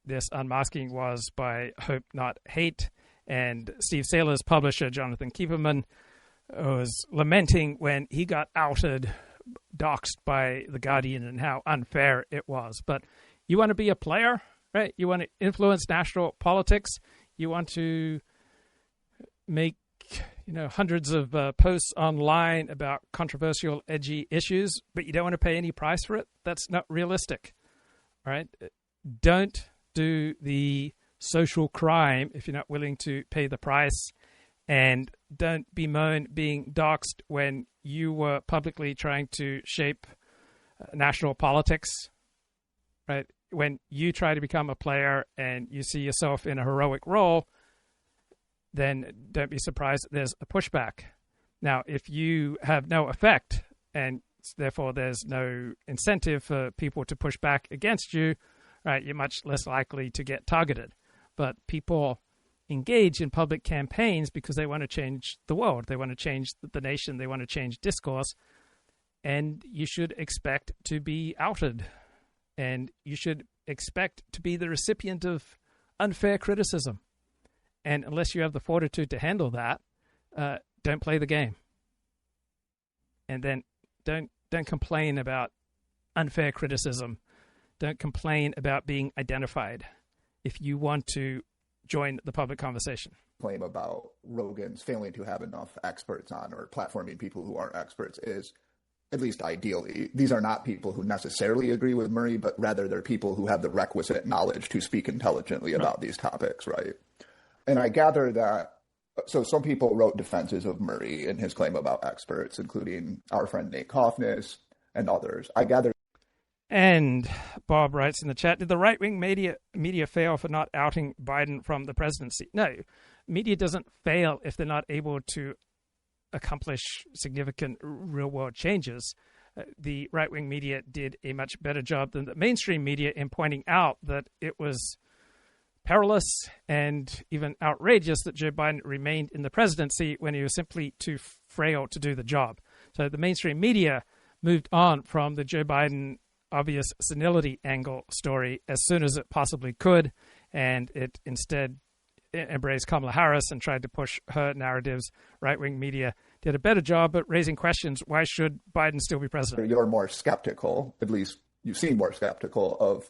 this unmasking was by Hope Not Hate. And Steve Saylor's publisher, Jonathan Kieferman, was lamenting when he got outed, doxxed by The Guardian, and how unfair it was. But you want to be a player, right? You want to influence national politics. You want to make hundreds of posts online about controversial, edgy issues, but you don't want to pay any price for it. That's not realistic, right? Don't do the social crime if you're not willing to pay the price. And don't bemoan being doxxed when you were publicly trying to shape national politics, right? When you try to become a player and you see yourself in a heroic role, then don't be surprised that there's a pushback. Now, if you have no effect and therefore there's no incentive for people to push back against you, right, you're much less likely to get targeted. But people engage in public campaigns because they want to change the world. They want to change the nation. They want to change discourse. And you should expect to be outed. And you should expect to be the recipient of unfair criticism. And unless you have the fortitude to handle that, don't play the game. And then don't complain about unfair criticism. Don't complain about being identified if you want to join the public conversation. Claim about Rogan's failing to have enough experts on or platforming people who aren't experts is, at least ideally, these are not people who necessarily agree with Murray, but rather they're people who have the requisite knowledge to speak intelligently about these topics, right? And I gather that, so some people wrote defenses of Murray in his claim about experts, including our friend Nate Cofnas and others. I gather. And Bob writes in the chat, did the right-wing media fail for not outing Biden from the presidency? No, media doesn't fail if they're not able to accomplish significant real-world changes. The right-wing media did a much better job than the mainstream media in pointing out that it was perilous and even outrageous that Joe Biden remained in the presidency when he was simply too frail to do the job. So the mainstream media moved on from the Joe Biden obvious senility angle story as soon as it possibly could, and it instead embraced Kamala Harris and tried to push her narratives. Right-wing media did a better job at raising questions. Why should Biden still be president? You're more skeptical, at least you seem more skeptical, of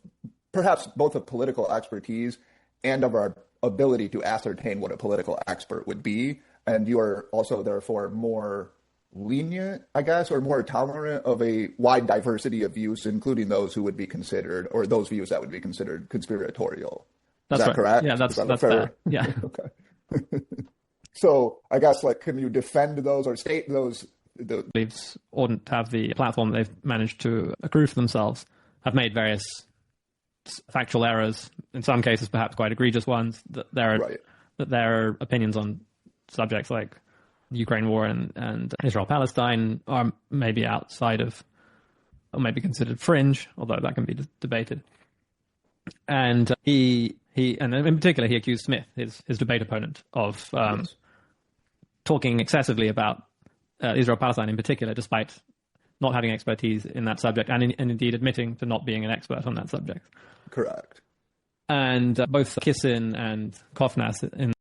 perhaps both of political expertise and of our ability to ascertain what a political expert would be. And you are also, therefore, more lenient, I guess, or more tolerant of a wide diversity of views, including those who would be considered, or those views that would be considered conspiratorial. That's Is that right. correct? Yeah, that's fair. Yeah. Okay. So I guess, like, can you defend those or state those? Leaves oughtn't to have the platform they've managed to accrue for themselves, have made various factual errors, in some cases perhaps quite egregious ones, that their opinions on subjects like the Ukraine war and Israel-Palestine are maybe outside of, or maybe considered fringe, although that can be debated. And he and in particular, he accused Smith, his debate opponent, of talking excessively about Israel-Palestine in particular, despite not having expertise in that subject, and indeed admitting to not being an expert on that subject. Correct. And both Kissin and Cofnas in.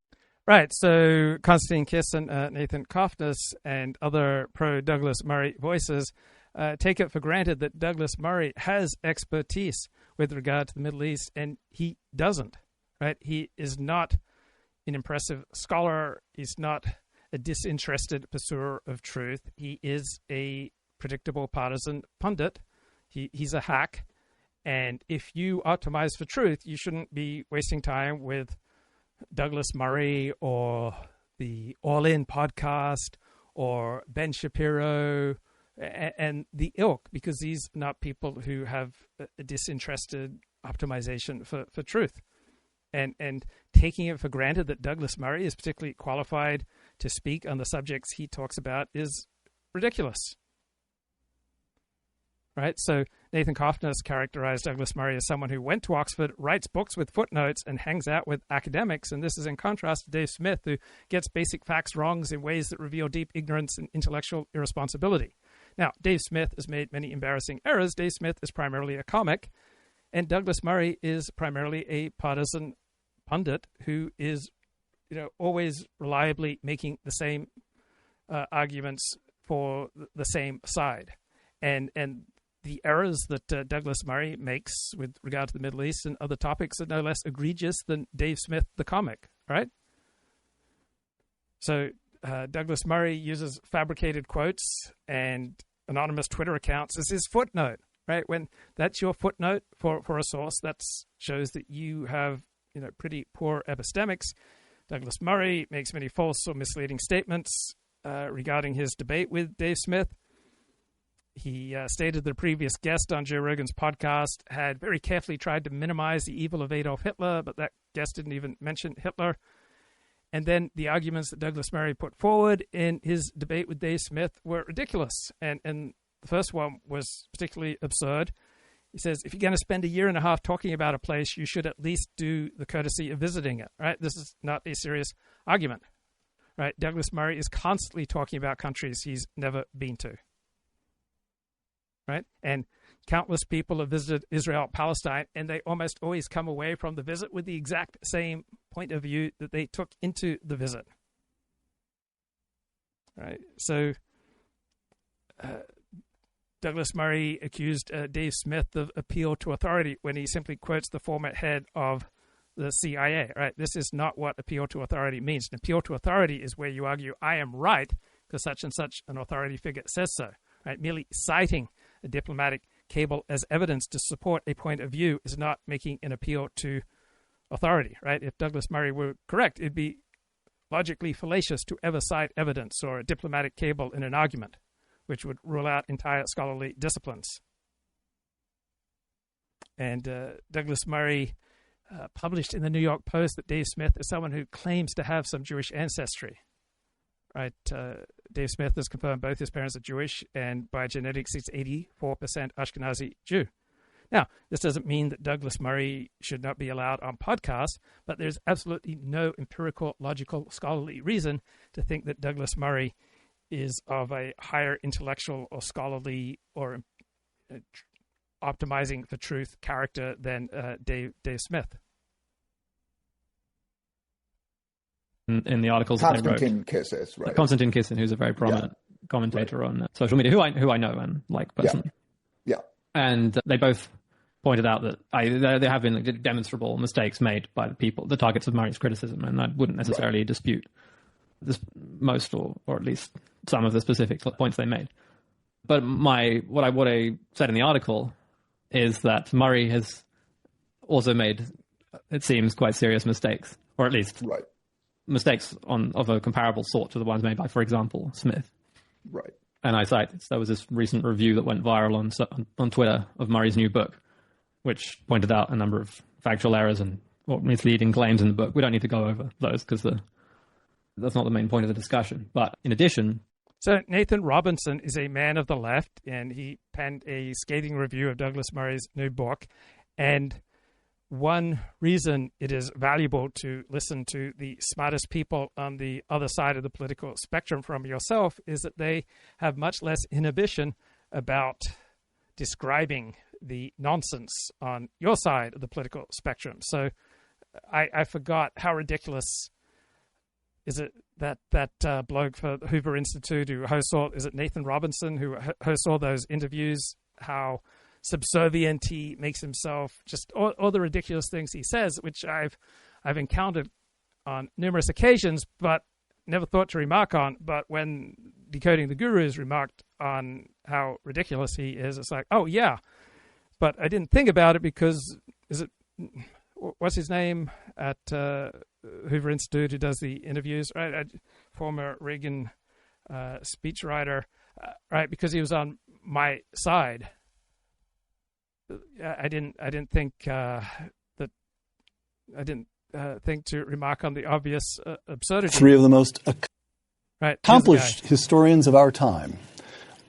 Right, so Konstantin Kissin, Nathan Cofnas, and other pro-Douglas Murray voices take it for granted that Douglas Murray has expertise with regard to the Middle East, and he doesn't, right? He is not an impressive scholar. He's not a disinterested pursuer of truth. He is a predictable partisan pundit. He's a hack, and if you optimize for truth, you shouldn't be wasting time with Douglas Murray or the All In podcast or Ben Shapiro and the ilk, because these are not people who have a disinterested optimization for truth. And taking it for granted that Douglas Murray is particularly qualified to speak on the subjects he talks about is ridiculous. Right? So Nathan Cofnas characterized Douglas Murray as someone who went to Oxford, writes books with footnotes, and hangs out with academics. And this is in contrast to Dave Smith, who gets basic facts wrong in ways that reveal deep ignorance and intellectual irresponsibility. Now, Dave Smith has made many embarrassing errors. Dave Smith is primarily a comic, and Douglas Murray is primarily a partisan pundit who is, always reliably making the same arguments for the same side. And the errors that Douglas Murray makes with regard to the Middle East and other topics are no less egregious than Dave Smith, the comic, right? So Douglas Murray uses fabricated quotes and anonymous Twitter accounts as his footnote, right? When that's your footnote for a source, that shows that you have, pretty poor epistemics. Douglas Murray makes many false or misleading statements regarding his debate with Dave Smith. He stated that a previous guest on Joe Rogan's podcast had very carefully tried to minimize the evil of Adolf Hitler, but that guest didn't even mention Hitler. And then the arguments that Douglas Murray put forward in his debate with Dave Smith were ridiculous. And the first one was particularly absurd. He says, if you're going to spend a year and a half talking about a place, you should at least do the courtesy of visiting it, right? This is not a serious argument, right? Douglas Murray is constantly talking about countries he's never been to, right? And countless people have visited Israel, Palestine, and they almost always come away from the visit with the exact same point of view that they took into the visit, right? So Douglas Murray accused Dave Smith of appeal to authority when he simply quotes the former head of the CIA, right? This is not what appeal to authority means. An appeal to authority is where you argue, I am right because such and such an authority figure says so, right? Merely citing a diplomatic cable as evidence to support a point of view is not making an appeal to authority, right? If Douglas Murray were correct, it'd be logically fallacious to ever cite evidence or a diplomatic cable in an argument, which would rule out entire scholarly disciplines. And Douglas Murray published in the New York Post that Dave Smith is someone who claims to have some Jewish ancestry. Right? Dave Smith has confirmed both his parents are Jewish, and by genetics, he's 84% Ashkenazi Jew. Now, this doesn't mean that Douglas Murray should not be allowed on podcasts, but there's absolutely no empirical, logical, scholarly reason to think that Douglas Murray is of a higher intellectual or scholarly or optimizing for truth character than Dave Smith. In the articles that they wrote, Konstantin Kissin, who's a very prominent commentator on social media, who I know and like personally. Yeah. And they both pointed out that there have been demonstrable mistakes made by the targets of Murray's criticism, and I wouldn't necessarily dispute this most or at least some of the specific points they made. But what I said in the article is that Murray has also made, it seems, quite serious mistakes, or at least mistakes of a comparable sort to the ones made by, for example, Smith. Right. And I cite, there was this recent review that went viral on Twitter of Murray's new book, which pointed out a number of factual errors and misleading claims in the book. We don't need to go over those because that's not the main point of the discussion. But in addition... So Nathan Robinson is a man of the left, and he penned a scathing review of Douglas Murray's new book. And one reason it is valuable to listen to the smartest people on the other side of the political spectrum from yourself is that they have much less inhibition about describing the nonsense on your side of the political spectrum. So I forgot how ridiculous is it that bloke for the Hoover Institute who hosts all, is it Nathan Robinson who hosts all those interviews, how subservient he makes himself, just all the ridiculous things he says, which I've encountered on numerous occasions, but never thought to remark on. But when Decoding the Gurus remarked on how ridiculous he is, it's like, oh yeah, but I didn't think about it because what's his name at Hoover Institute who does the interviews, right? Former Reagan speechwriter, right? Because he was on my side. I didn't think think to remark on the obvious absurdity. Three of the most accomplished historians of our time,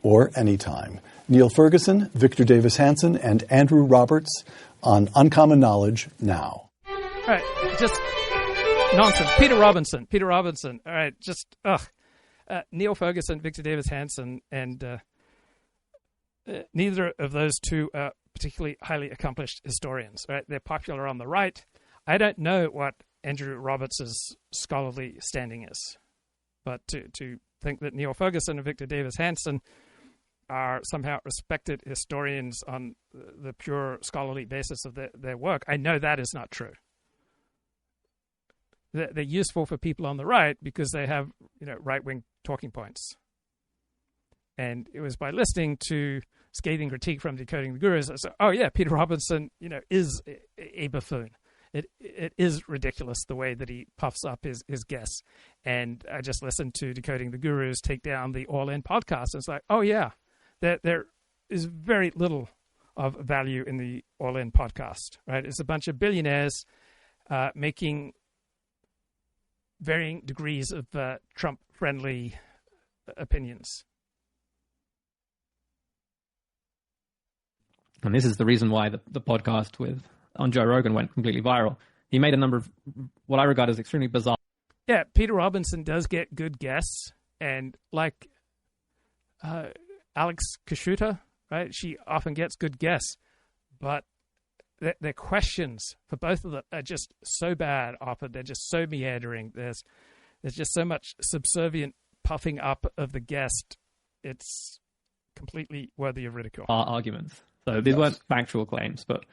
or any time: Neil Ferguson, Victor Davis Hanson, and Andrew Roberts on Uncommon Knowledge now. All right, just nonsense. Peter Robinson. All right, just Neil Ferguson, Victor Davis Hanson, and neither of those two are particularly highly accomplished historians. Right? They're popular on the right. I don't know what Andrew Roberts' scholarly standing is, but to think that Neil Ferguson and Victor Davis Hanson are somehow respected historians on the pure scholarly basis of their work, I know that is not true. They're useful for people on the right because they have, right-wing talking points. And it was by listening to scathing critique from Decoding the Gurus, I said, oh yeah, Peter Robinson, is a buffoon. it is ridiculous the way that he puffs up his guests. And I just listened to Decoding the Gurus take down the All In podcast. And it's like, oh yeah, there is very little of value in the All In podcast, right? It's a bunch of billionaires making varying degrees of Trump-friendly opinions. And this is the reason why the podcast on Joe Rogan went completely viral. He made a number of what I regard as extremely bizarre. Yeah, Peter Robinson does get good guests, and like Alex Kashuta, right? She often gets good guests, but their questions for both of them are just so bad often. They're just so meandering. There's just so much subservient puffing up of the guest. It's completely worthy of ridicule. Arguments. So these weren't factual claims, but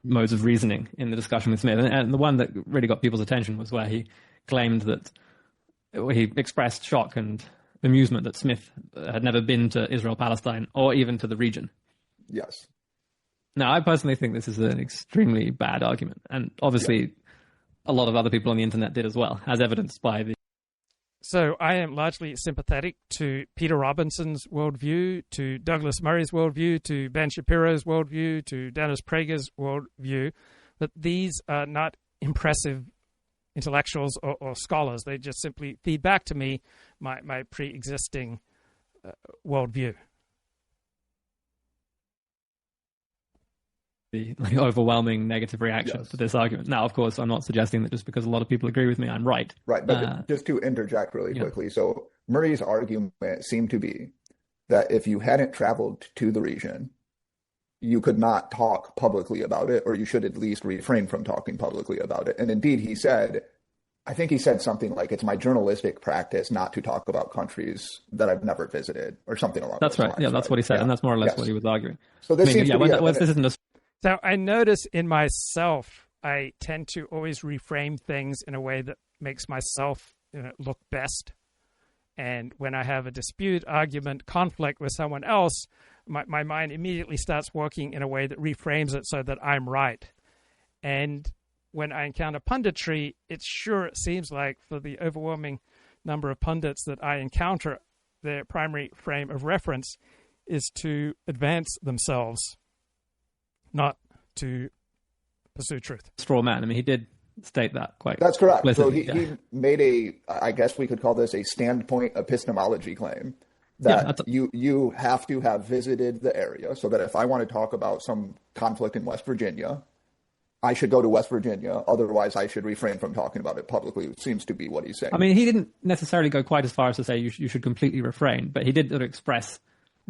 modes of reasoning in the discussion with Smith. And the one that really got people's attention was where he claimed that he expressed shock and amusement that Smith had never been to Israel-Palestine or even to the region. Yes. Now, I personally think this is an extremely bad argument. And obviously, a lot of other people on the internet did as well, as evidenced by the... So I am largely sympathetic to Peter Robinson's worldview, to Douglas Murray's worldview, to Ben Shapiro's worldview, to Dennis Prager's worldview, but these are not impressive intellectuals or scholars. They just simply feed back to me my pre-existing worldview. The overwhelming negative reaction to this argument. Now, of course, I'm not suggesting that just because a lot of people agree with me, I'm right. Right, but just to interject really quickly. So Murray's argument seemed to be that if you hadn't traveled to the region, you could not talk publicly about it, or you should at least refrain from talking publicly about it. And indeed, he said, I think he said something like, it's my journalistic practice not to talk about countries that I've never visited, or something along those lines. That's right. Yeah, that's what he said, and that's more or less what he was arguing. So this seems to be this isn't a... So I notice in myself, I tend to always reframe things in a way that makes myself look best. And when I have a dispute, argument, conflict with someone else, my mind immediately starts working in a way that reframes it so that I'm right. And when I encounter punditry, it seems like for the overwhelming number of pundits that I encounter, their primary frame of reference is to advance themselves, not to pursue truth. Straw man. I mean, he did state that quite. That's correct. So he made I guess we could call this a standpoint epistemology claim that you have to have visited the area, so that if I want to talk about some conflict in West Virginia, I should go to West Virginia. Otherwise, I should refrain from talking about it publicly. It seems to be what he's saying. I mean, he didn't necessarily go quite as far as to say you should completely refrain, but he did express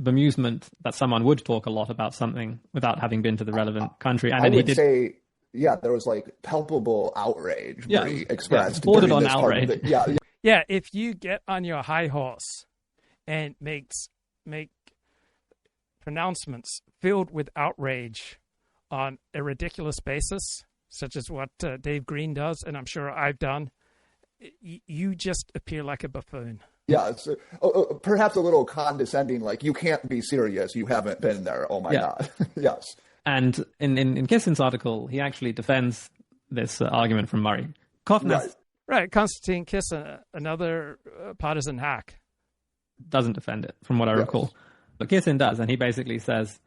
bemusement that someone would talk a lot about something without having been to the relevant country. And I would say, there was like palpable outrage expressed. Bordered on outrage. Yeah, if you get on your high horse and make pronouncements filled with outrage on a ridiculous basis, such as what Dave Green does, and I'm sure I've done, you just appear like a buffoon. Yeah, it's perhaps a little condescending, like, you can't be serious, you haven't been there, oh my God. Yes. And in Kissin's article, he actually defends this argument from Murray. Cofnas... Right, Konstantin Kissin, another partisan hack. Doesn't defend it, from what I recall. But Kissin does, and he basically says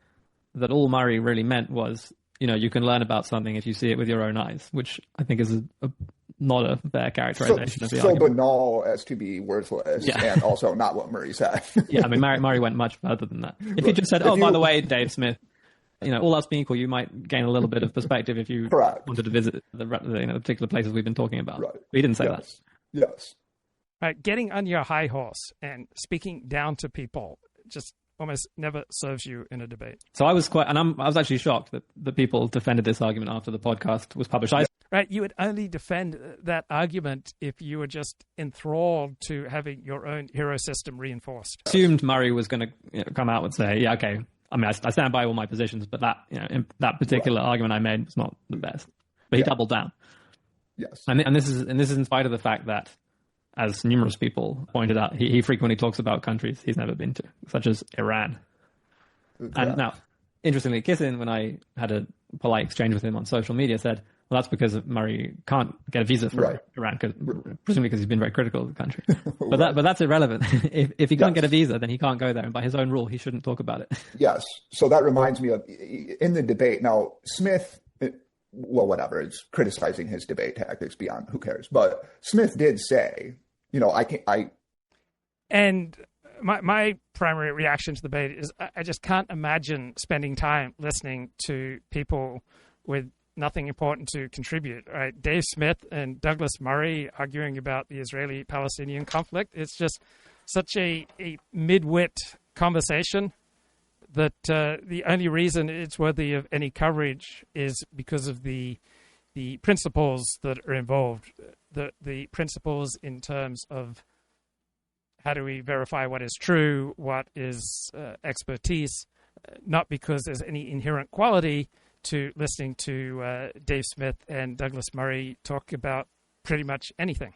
that all Murray really meant was, you can learn about something if you see it with your own eyes, which I think is not a fair characterization of the argument. So banal as to be worthless, and also not what Murray said. I mean, Murray went much further than that. If you just said, by the way, Dave Smith, all else being equal, you might gain a little bit of perspective if you wanted to visit the particular places we've been talking about. Right. But he didn't say that. Yes. Right, getting on your high horse and speaking down to people just almost never serves you in a debate. So I was I was actually shocked that the people defended this argument after the podcast was published. Right, you would only defend that argument if you were just enthralled to having your own hero system reinforced. Assumed Murray was going to come out and say, okay, I mean, I stand by all my positions, but that that particular argument I made was not the best. But he doubled down. Yes, and this is in spite of the fact that, as numerous people pointed out, he frequently talks about countries he's never been to, such as Iran. And now, interestingly, Kissin, when I had a polite exchange with him on social media, said, Well, that's because Murray can't get a visa for Iran, presumably because he's been very critical of the country. But that's irrelevant. If he can't get a visa, then he can't go there, and by his own rule, he shouldn't talk about it. Yes. So that reminds me of in the debate. Now, Smith, well, whatever, it's criticizing his debate tactics beyond who cares. But Smith did say, And my primary reaction to the debate is I just can't imagine spending time listening to people with nothing important to contribute, right? Dave Smith and Douglas Murray arguing about the Israeli-Palestinian conflict. It's just such a mid-wit conversation that the only reason it's worthy of any coverage is because of the principles that are involved, the principles in terms of how do we verify what is true, what is expertise, not because there's any inherent quality to listening to Dave Smith and Douglas Murray talk about pretty much anything.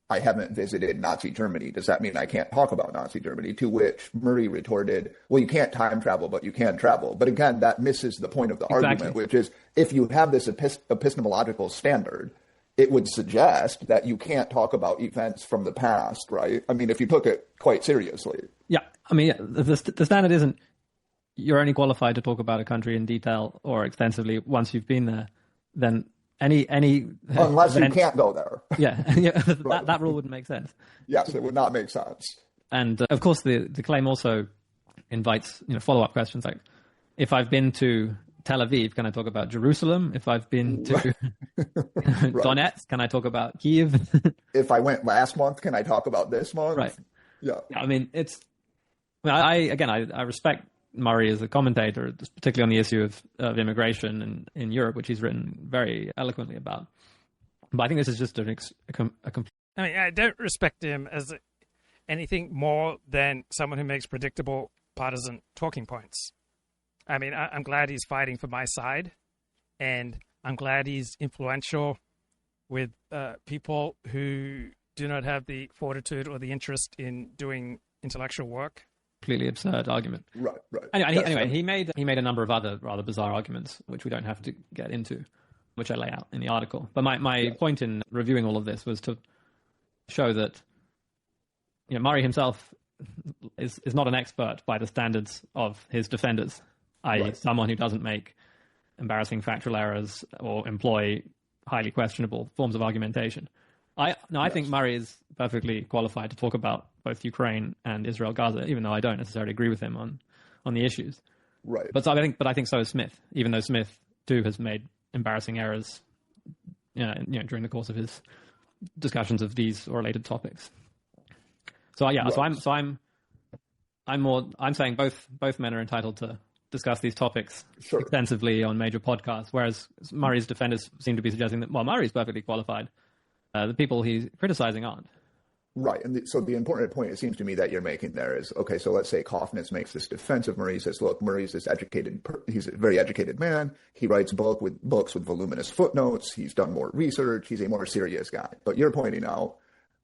I haven't visited Nazi Germany. Does that mean I can't talk about Nazi Germany? To which Murray retorted, well, you can't time travel, but you can travel. But again, that misses the point of the argument, which is if you have this epistemological standard, it would suggest that you can't talk about events from the past, right? I mean, if you took it quite seriously. Yeah, I mean, the standard isn't you're only qualified to talk about a country in detail or extensively once you've been there. Then any unless you can't go there. Yeah, that rule wouldn't make sense. Yes, it would not make sense. And of course, the claim also invites follow-up questions like, if I've been to Tel Aviv, can I talk about Jerusalem? If I've been to Donetsk, can I talk about Kiev? If I went last month, can I talk about this month? Right. Yeah. I mean, I respect Murray as a commentator, particularly on the issue of immigration in Europe, which he's written very eloquently about. But I think this is just a complete... I mean, I don't respect him as anything more than someone who makes predictable partisan talking points. I mean, I'm glad he's fighting for my side, and I'm glad he's influential with people who do not have the fortitude or the interest in doing intellectual work. Completely absurd argument. Right. Anyway, he made a number of other rather bizarre arguments, which we don't have to get into, which I lay out in the article. But my point in reviewing all of this was to show that Murray himself is not an expert by the standards of his defenders, i.e. someone who doesn't make embarrassing factual errors or employ highly questionable forms of argumentation. I think Murray is perfectly qualified to talk about both Ukraine and Israel-Gaza, even though I don't necessarily agree with him on the issues. Right. But I think so is Smith, even though Smith too has made embarrassing errors, during the course of his discussions of these or related topics. So I'm saying both men are entitled to discuss these topics extensively on major podcasts, whereas Murray's defenders seem to be suggesting that Murray's perfectly qualified. The people he's criticizing aren't. Right. And so the important point, it seems to me, that you're making there is, okay, so let's say Cofnas makes this defense of Murray. He says, look, Murray's this he's a very educated man. He writes books with voluminous footnotes. He's done more research. He's a more serious guy. But you're pointing out,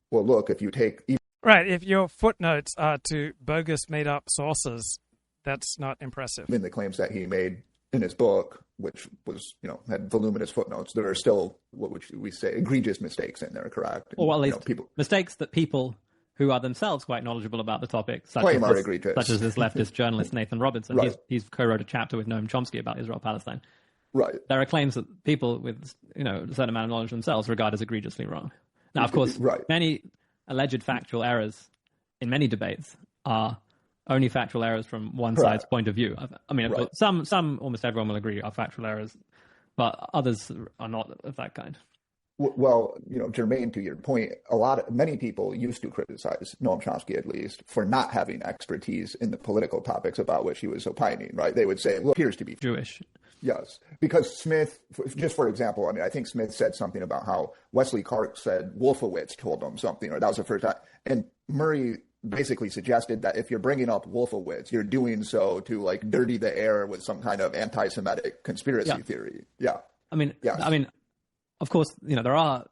well, look, if you take... Right. If your footnotes are to bogus made-up sources, that's not impressive. In the claims that he made in his book, which was, had voluminous footnotes, there are still, what would we say, egregious mistakes in there, correct? Or at least mistakes that people who are themselves quite knowledgeable about the topic, such as this leftist journalist Nathan Robertson. Right. He's co-wrote a chapter with Noam Chomsky about Israel-Palestine. Right. There are claims that people with a certain amount of knowledge themselves regard as egregiously wrong. Now, of course, many alleged factual errors in many debates are only factual errors from one side's point of view. I mean, some, almost everyone will agree are factual errors, but others are not of that kind. Well, germane to your point, many people used to criticize Noam Chomsky, at least, for not having expertise in the political topics about which he was opining, right? They would say, well, appears to be Jewish. Yes, because Smith, just for example, I think Smith said something about how Wesley Clark said Wolfowitz told him something, or that was the first time. And Murray basically suggested that if you're bringing up Wolfowitz, you're doing so to dirty the air with some kind of anti-Semitic conspiracy theory. Yeah. I mean, of course, there are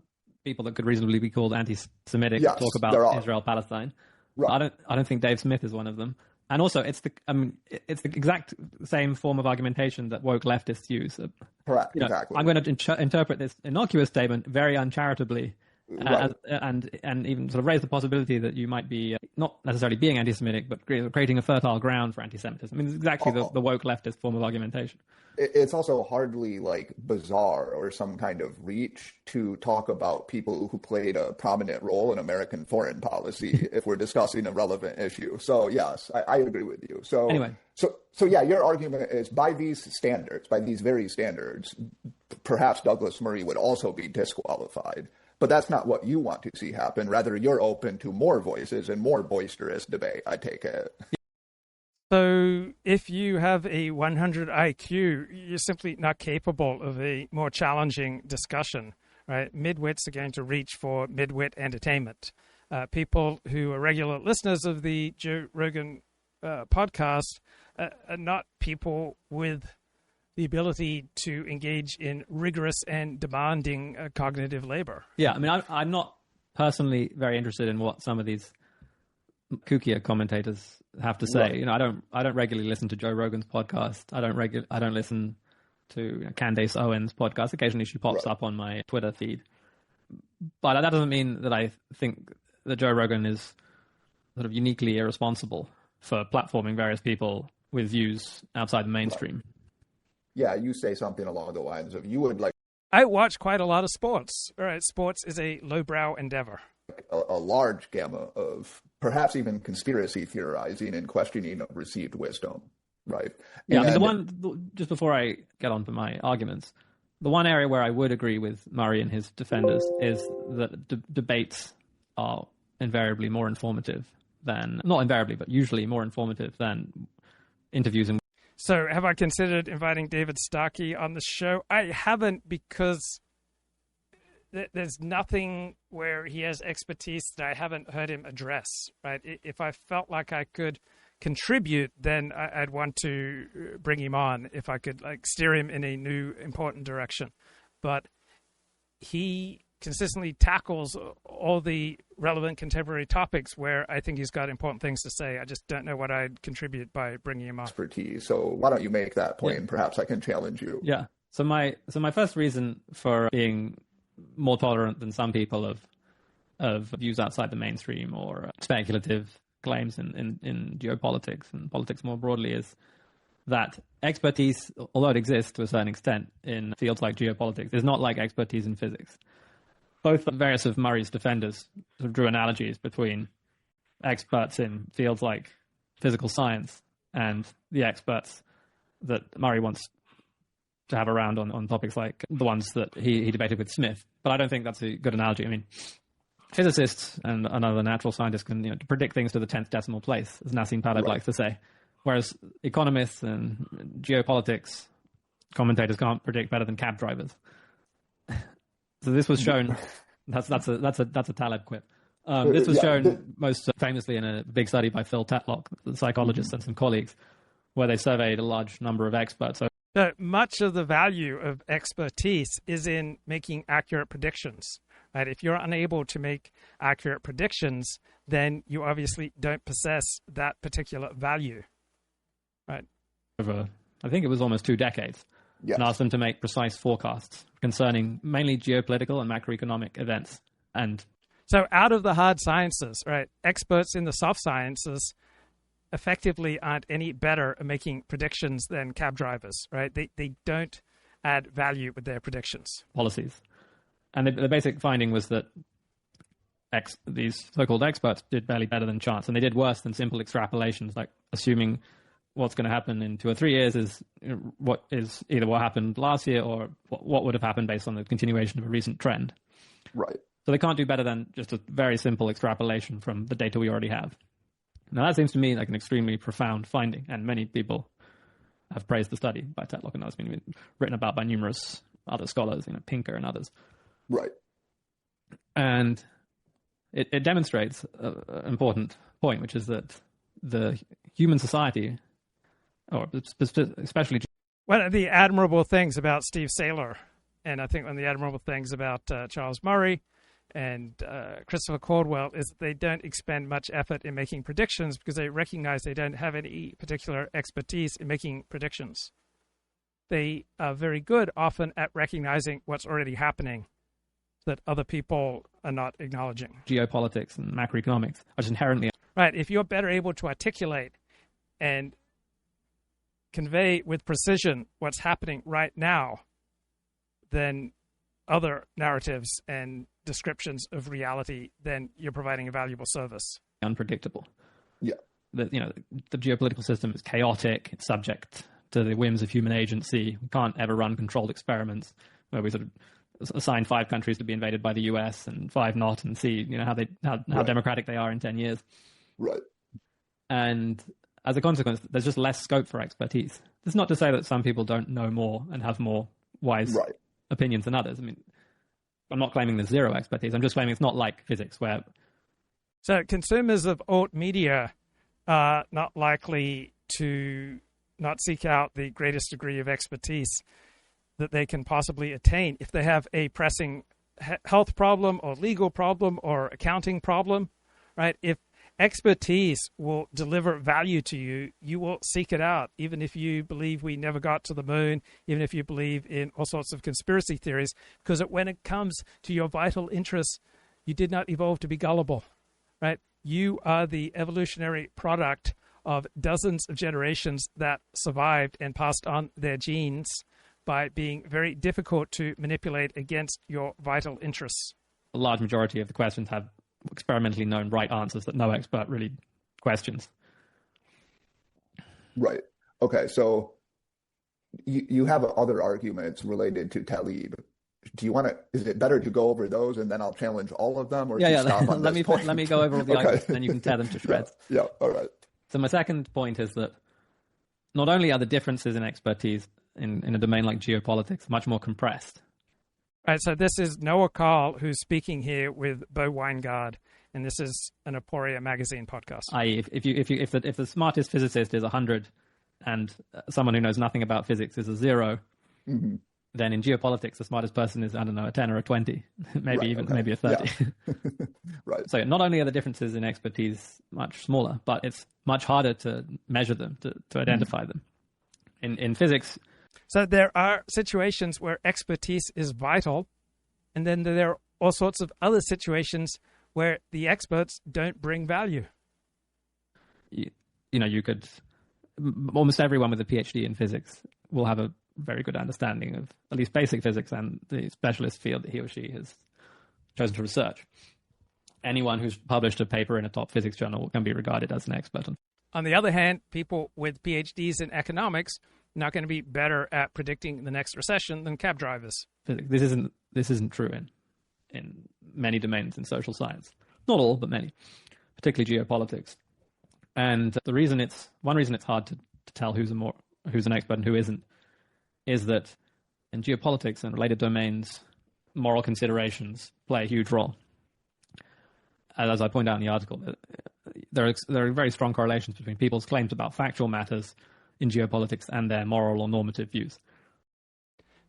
people that could reasonably be called anti-Semitic to talk about Israel-Palestine. Right. I don't think Dave Smith is one of them. And also, it's the exact same form of argumentation that woke leftists use. Correct, exactly. I'm going to interpret this innocuous statement very uncharitably, Right. and even sort of raise the possibility that you might be not necessarily being anti-Semitic, but creating a fertile ground for anti-Semitism. I mean, it's exactly the woke leftist form of argumentation. It's also hardly like bizarre or some kind of reach to talk about people who played a prominent role in American foreign policy if we're discussing a relevant issue. So yes, I agree with you. So anyway, so yeah, your argument is by these standards, by these very standards, perhaps Douglas Murray would also be disqualified. But that's not what you want to see happen. Rather, you're open to more voices and more boisterous debate, I take it. So if you have a 100 IQ, you're simply not capable of a more challenging discussion, right? Midwits are going to reach for midwit entertainment. People who are regular listeners of the Joe Rogan podcast are not people with the ability to engage in rigorous and demanding cognitive labor. Yeah, I mean, I'm not personally very interested in what some of these kookier commentators have to say. Right. You know, I don't regularly listen to Joe Rogan's podcast. I don't listen to Candace Owens' podcast. Occasionally she pops up on my Twitter feed. But that doesn't mean that I think that Joe Rogan is sort of uniquely irresponsible for platforming various people with views outside the mainstream. Right. Yeah, you say something along the lines of you would like. I watch quite a lot of sports. All right, sports is a lowbrow endeavor. A large gamut of perhaps even conspiracy theorizing and questioning of received wisdom, right? Yeah, I mean, just before I get on to my arguments, the one area where I would agree with Murray and his defenders is that debates are invariably more informative than, not invariably, but usually more informative than interviews. So have I considered inviting David Starkey on the show? I haven't, because there's nothing where he has expertise that I haven't heard him address, right? If I felt like I could contribute, then I'd want to bring him on if I could like steer him in a new important direction. But he consistently tackles all the relevant contemporary topics where I think he's got important things to say. I just don't know what I'd contribute by bringing him on. Expertise. So why don't you make that point? And perhaps I can challenge you. Yeah. So my first reason for being more tolerant than some people of views outside the mainstream or speculative claims in geopolitics and politics more broadly is that expertise, although it exists to a certain extent in fields like geopolitics, is not like expertise in physics. Both various of Murray's defenders sort of drew analogies between experts in fields like physical science and the experts that Murray wants to have around on topics like the ones that he debated with Smith. But I don't think that's a good analogy. I mean, physicists and other natural scientists can predict things to the 10th decimal place, as Nassim Taleb likes to say, whereas economists and geopolitics commentators can't predict better than cab drivers. So this was shown. That's a Taleb quip. This was shown most famously in a big study by Phil Tetlock, the psychologist, and some colleagues, where they surveyed a large number of experts. So much of the value of expertise is in making accurate predictions. Right? If you're unable to make accurate predictions, then you obviously don't possess that particular value. Right? Over, I think it was almost 2 decades. Yes. And asked them to make precise forecasts concerning mainly geopolitical and macroeconomic events. And so out of the hard sciences, right, experts in the soft sciences effectively aren't any better at making predictions than cab drivers, right? They don't add value with their predictions. Policies. And the basic finding was that these so-called experts did barely better than chance, and they did worse than simple extrapolations, like assuming what's going to happen in 2 or 3 years is what is either what happened last year or what would have happened based on the continuation of a recent trend. Right. So they can't do better than just a very simple extrapolation from the data we already have. Now that seems to me like an extremely profound finding, and many people have praised the study by Tetlock, and it's been written about by numerous other scholars, Pinker and others. Right. And it demonstrates an important point, which is that the human society, or especially... One of the admirable things about Steve Saylor, and I think one of the admirable things about Charles Murray, and Christopher Caldwell is that they don't expend much effort in making predictions because they recognize they don't have any particular expertise in making predictions. They are very good often at recognizing what's already happening that other people are not acknowledging. Geopolitics and macroeconomics are just inherently... Right. If you're better able to articulate and convey with precision what's happening right now than other narratives and descriptions of reality, then you're providing a valuable service. Unpredictable. Yeah. The geopolitical system is chaotic. It's subject to the whims of human agency. We can't ever run controlled experiments where we sort of assign 5 countries to be invaded by the US and 5 not, and see how democratic they are in 10 years. Right. And as a consequence, there's just less scope for expertise. It's not to say that some people don't know more and have more wise opinions than others. I mean, I'm not claiming there's zero expertise. I'm just claiming it's not like physics where... So consumers of alt media are not likely to not seek out the greatest degree of expertise that they can possibly attain if they have a pressing health problem or legal problem or accounting problem, right? If expertise will deliver value to you, you will seek it out, even if you believe we never got to the moon, even if you believe in all sorts of conspiracy theories, because when it comes to your vital interests, you did not evolve to be gullible, right? You are the evolutionary product of dozens of generations that survived and passed on their genes by being very difficult to manipulate against your vital interests. A large majority of the questions have experimentally known right answers that no expert really questions. Right. Okay, so you have other arguments related to Tlaib. Do you want to? Is it better to go over those and then I'll challenge all of them, or stop on let this point? me go over all the arguments, and then you can tear them to shreds. Yeah. All right. So my second point is that not only are the differences in expertise in a domain like geopolitics much more compressed. Right. So this is Noah Carl who's speaking here with Bo Weingard, and this is an Aporia magazine podcast. I.e., if the smartest physicist is 100 and someone who knows nothing about physics is a 0. Mm-hmm. Then in geopolitics, the smartest person is, I don't know, a 10 or a 20, maybe a 30. Yeah. Right. So not only are the differences in expertise much smaller, but it's much harder to measure them, to identify them. In physics... So there are situations where expertise is vital, and then there are all sorts of other situations where the experts don't bring value. You could... Almost everyone with a PhD in physics will have a very good understanding of at least basic physics and the specialist field that he or she has chosen to research. Anyone who's published a paper in a top physics journal can be regarded as an expert. On the other hand, people with PhDs in economics are not going to be better at predicting the next recession than cab drivers. This isn't true in many domains in social science. Not all, but many, particularly geopolitics. And one reason it's hard to tell who's an expert and who isn't is that in geopolitics and related domains, moral considerations play a huge role. As I point out in the article, there are very strong correlations between people's claims about factual matters in geopolitics and their moral or normative views.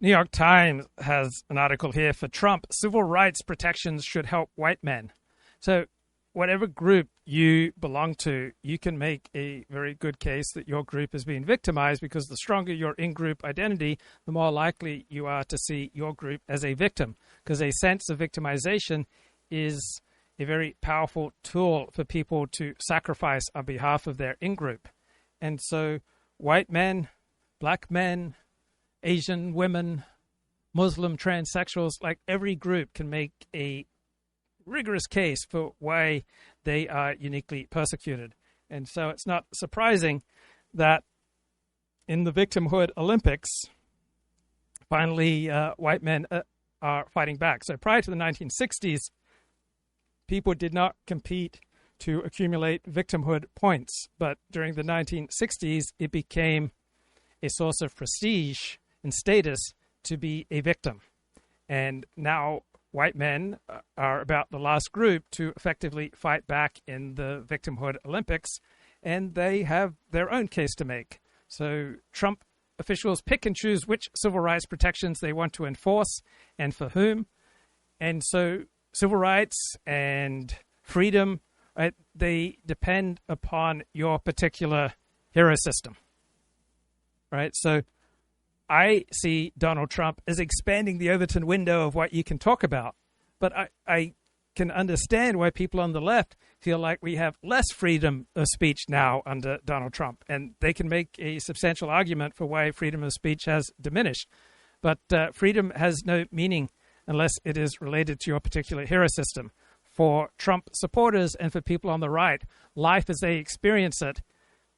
New York Times has an article here for Trump. Civil rights protections should help white men. So whatever group you belong to, you can make a very good case that your group is being victimized, because the stronger your in-group identity, the more likely you are to see your group as a victim, because a sense of victimization is a very powerful tool for people to sacrifice on behalf of their in-group. And so white men, black men, Asian women, Muslim transsexuals, like every group can make a rigorous case for why they are uniquely persecuted. And so it's not surprising that in the victimhood Olympics, finally white men are fighting back. So prior to the 1960s, people did not compete to accumulate victimhood points. But during the 1960s, it became a source of prestige and status to be a victim. And now white men are about the last group to effectively fight back in the victimhood Olympics, and they have their own case to make. So Trump officials pick and choose which civil rights protections they want to enforce and for whom. And so civil rights and freedom, right, they depend upon your particular hero system, right? So I see Donald Trump as expanding the Overton window of what you can talk about. But I can understand why people on the left feel like we have less freedom of speech now under Donald Trump. And they can make a substantial argument for why freedom of speech has diminished. But freedom has no meaning unless it is related to your particular hero system. For Trump supporters and for people on the right, life as they experience it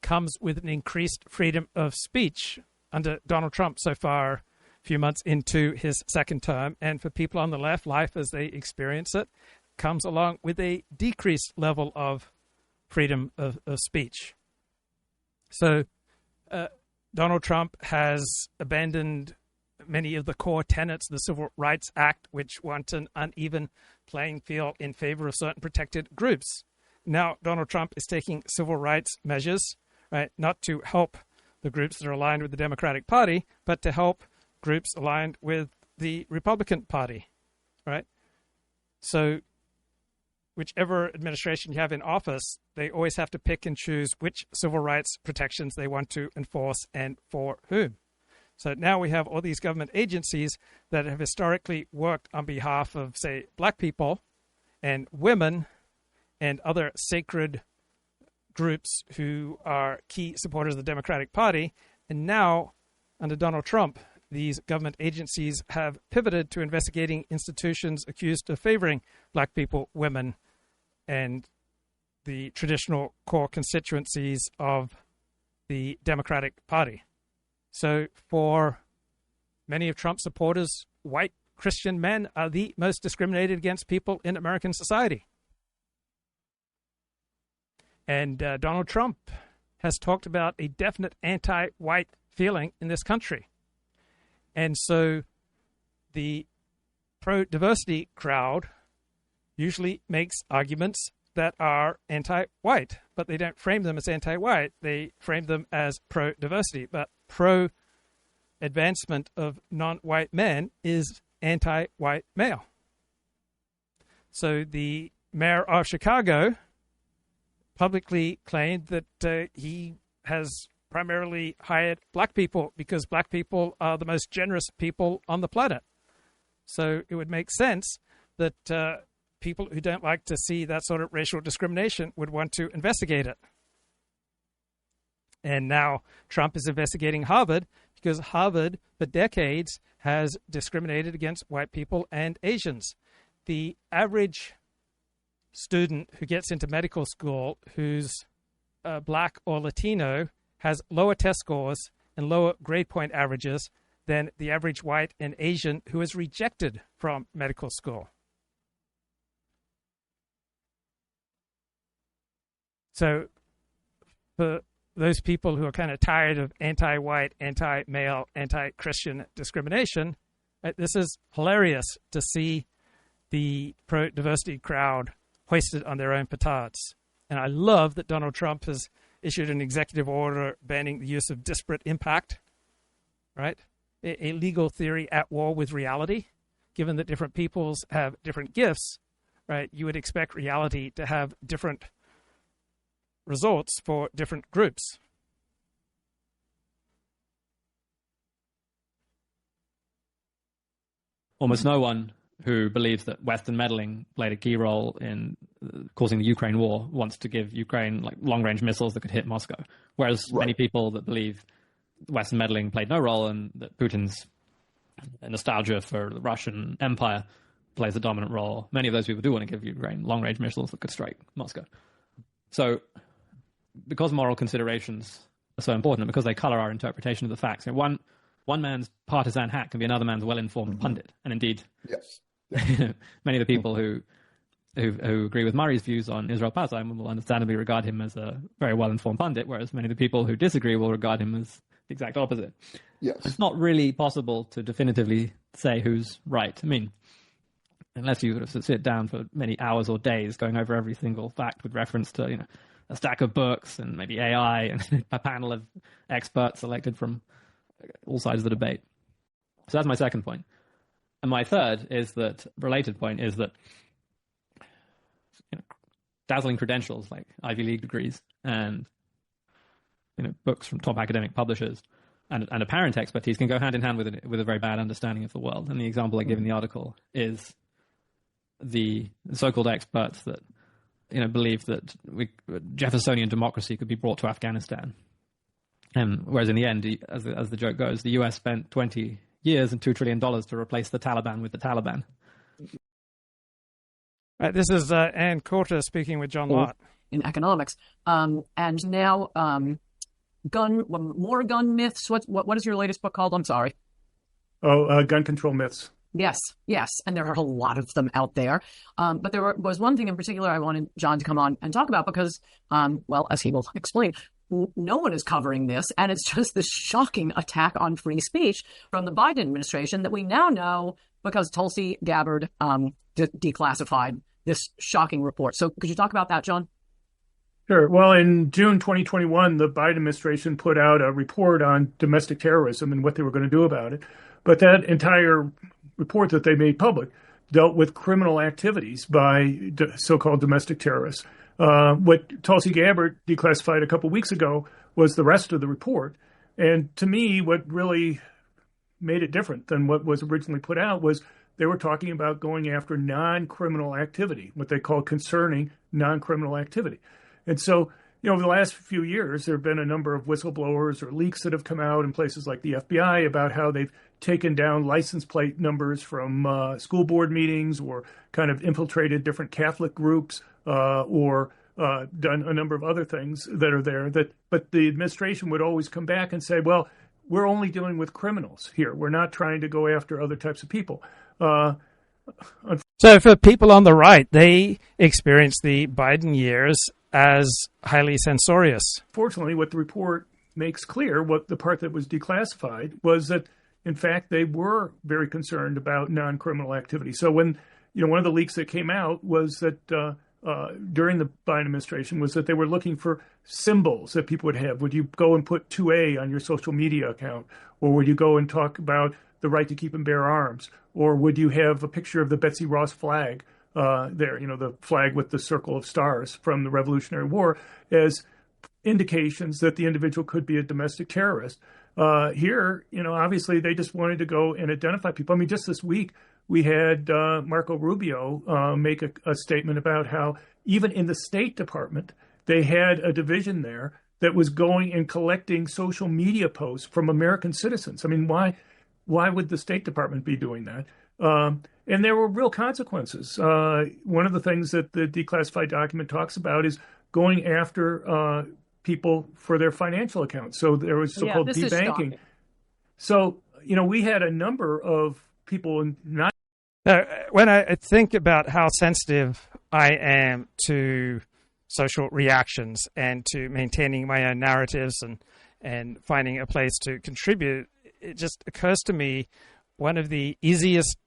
comes with an increased freedom of speech under Donald Trump so far, a few months into his second term. And for people on the left, life as they experience it comes along with a decreased level of freedom of speech. So Donald Trump has abandoned many of the core tenets of the Civil Rights Act, which want an uneven playing field in favor of certain protected groups. Now, Donald Trump is taking civil rights measures, right, not to help the groups that are aligned with the Democratic Party, but to help groups aligned with the Republican Party, right? So whichever administration you have in office, they always have to pick and choose which civil rights protections they want to enforce and for whom. So now we have all these government agencies that have historically worked on behalf of, say, black people and women and other sacred groups who are key supporters of the Democratic Party. And now, under Donald Trump, these government agencies have pivoted to investigating institutions accused of favoring black people, women, and the traditional core constituencies of the Democratic Party. So for many of Trump's supporters, white Christian men are the most discriminated against people in American society. And Donald Trump has talked about a definite anti-white feeling in this country. And so the pro-diversity crowd usually makes arguments that are anti-white, but they don't frame them as anti-white. They frame them as pro-diversity. But pro-advancement of non-white men is anti-white male. So the mayor of Chicago publicly claimed that he has primarily hired black people because black people are the most generous people on the planet. So it would make sense that people who don't like to see that sort of racial discrimination would want to investigate it. And now Trump is investigating Harvard because Harvard, for decades, has discriminated against white people and Asians. The average student who gets into medical school who's black or Latino has lower test scores and lower grade point averages than the average white and Asian who is rejected from medical school. So for those people who are kind of tired of anti-white, anti-male, anti-Christian discrimination, this is hilarious to see the pro-diversity crowd hoisted on their own petards. And I love that Donald Trump has issued an executive order banning the use of disparate impact, right? A legal theory at war with reality. Given that different peoples have different gifts, right, you would expect reality to have different results for different groups. Almost no one who believes that Western meddling played a key role in causing the Ukraine war wants to give Ukraine like long-range missiles that could hit Moscow. Whereas many people that believe Western meddling played no role and that Putin's nostalgia for the Russian Empire plays a dominant role, many of those people do want to give Ukraine long-range missiles that could strike Moscow. So because moral considerations are so important, because they color our interpretation of the facts, one man's partisan hack can be another man's well-informed pundit. And indeed, many of the people who agree with Murray's views on Israel-Palestine will understandably regard him as a very well-informed pundit, whereas many of the people who disagree will regard him as the exact opposite. Yes. It's not really possible to definitively say who's right. I mean, unless you sort of sit down for many hours or days going over every single fact with reference to, a stack of books and maybe AI and a panel of experts selected from all sides of the debate. So that's my second point. And my third related point is that dazzling credentials like Ivy League degrees and books from top academic publishers and apparent expertise can go hand in hand with a very bad understanding of the world. And the example I give in the article is the so-called experts that believe that Jeffersonian democracy could be brought to Afghanistan. Whereas in the end, as the joke goes, the US spent 20 years and $2 trillion to replace the Taliban with the Taliban. This is Ann Coulter speaking with John Lott. In economics. And now more gun myths. What is your latest book called? I'm sorry. Gun control myths. Yes. And there are a lot of them out there. But there was one thing in particular I wanted John to come on and talk about because, as he will explain, no one is covering this. And it's just this shocking attack on free speech from the Biden administration that we now know because Tulsi Gabbard declassified this shocking report. So could you talk about that, John? Sure. Well, in June 2021, the Biden administration put out a report on domestic terrorism and what they were going to do about it. But that entire report that they made public dealt with criminal activities by so-called domestic terrorists. What Tulsi Gabbard declassified a couple weeks ago was the rest of the report. And to me, what really made it different than what was originally put out was they were talking about going after non-criminal activity, what they call concerning non-criminal activity. And so, over the last few years, there have been a number of whistleblowers or leaks that have come out in places like the FBI about how they've taken down license plate numbers from school board meetings or kind of infiltrated different Catholic groups or done a number of other things that are there. But the administration would always come back and say, well, we're only dealing with criminals here. We're not trying to go after other types of people. So for people on the right, they experience the Biden years as highly censorious. Fortunately, what the report makes clear, what the part that was declassified, was that, in fact, they were very concerned about non-criminal activity. So when, one of the leaks that came out was that during the Biden administration was that they were looking for symbols that people would have. Would you go and put 2A on your social media account? Or would you go and talk about the right to keep and bear arms? Or would you have a picture of the Betsy Ross flag there, the flag with the circle of stars from the Revolutionary War as indications that the individual could be a domestic terrorist? Here, obviously they just wanted to go and identify people. I mean, just this week, we had Marco Rubio make a statement about how even in the State Department, they had a division there that was going and collecting social media posts from American citizens. I mean, why would the State Department be doing that? And there were real consequences. One of the things that the declassified document talks about is going after people for their financial accounts. So there was so-called debanking. So, we had a number of people not. When I think about how sensitive I am to social reactions and to maintaining my own narratives and finding a place to contribute, it just occurs to me one of the easiest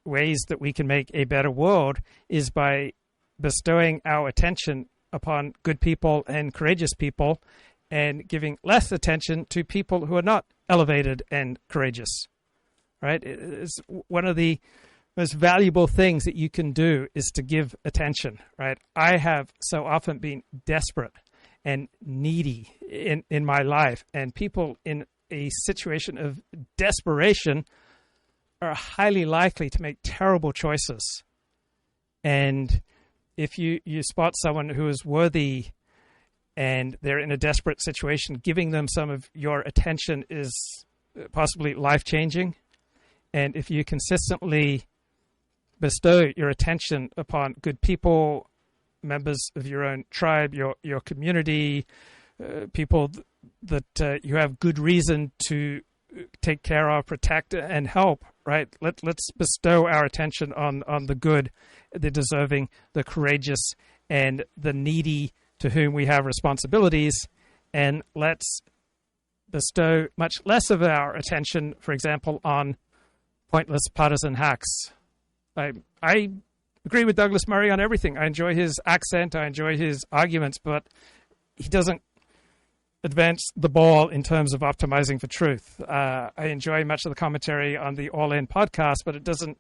ways that we can make a better world is by bestowing our attention upon good people and courageous people and giving less attention to people who are not elevated and courageous, right? It's one of the most valuable things that you can do is to give attention, right? I have so often been desperate and needy in my life, and people in a situation of desperation are highly likely to make terrible choices. And if you spot someone who is worthy and they're in a desperate situation, giving them some of your attention is possibly life-changing. And if you consistently bestow your attention upon good people, members of your own tribe, your community, people that you have good reason to take care of, protect, and help, right? Let's bestow our attention on the good, the deserving, the courageous, and the needy to whom we have responsibilities, and let's bestow much less of our attention, for example, on pointless partisan hacks. I agree with Douglas Murray on everything. I enjoy his accent, I enjoy his arguments, but he doesn't advance the ball in terms of optimizing for truth. I enjoy much of the commentary on the All In podcast, but it doesn't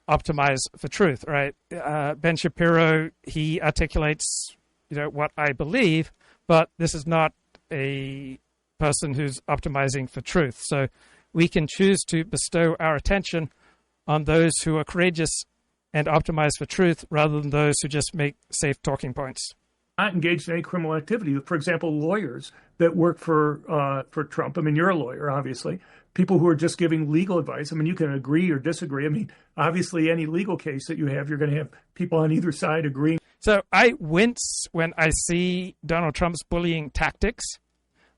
optimize for truth, right? Ben Shapiro, he articulates what I believe, but this is not a person who's optimizing for truth. So we can choose to bestow our attention on those who are courageous and optimize for truth rather than those who just make safe talking points. Not engaged in any criminal activity. For example, lawyers that work for Trump. I mean, you're a lawyer, obviously. People who are just giving legal advice. I mean, you can agree or disagree. I mean, obviously, any legal case that you have, you're going to have people on either side agreeing. So I wince when I see Donald Trump's bullying tactics,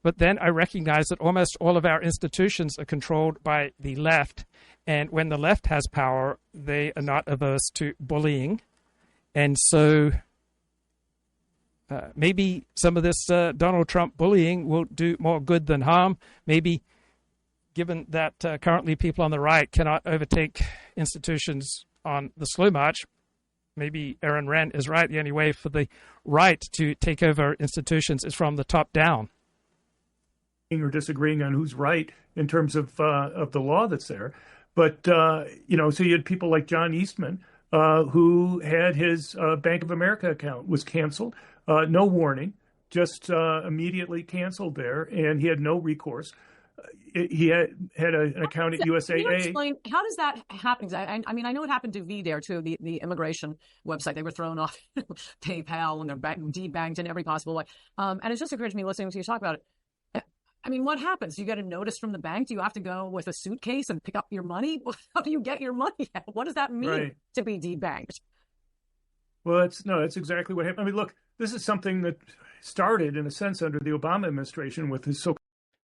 but then I recognize that almost all of our institutions are controlled by the left. And when the left has power, they are not averse to bullying. And so maybe some of this Donald Trump bullying will do more good than harm. Maybe given that currently people on the right cannot overtake institutions on the slow march, maybe Aaron Wren is right. The only way for the right to take over institutions is from the top down. Or disagreeing on who's right in terms of the law that's there. But, so you had people like John Eastman, who had his Bank of America account was canceled. No warning, just immediately canceled there, and he had no recourse. He had an account at USAA. Can you explain, how does that happen? I mean, I know it happened to V there, too, the immigration website. They were thrown off PayPal, and they're debanked in every possible way. And it just occurred to me listening to you talk about it. I mean, what happens? Do you get a notice from the bank? Do you have to go with a suitcase and pick up your money? How do you get your money? What does that mean to be debanked? Well, that's exactly what happened. I mean, look, this is something that started, in a sense, under the Obama administration with his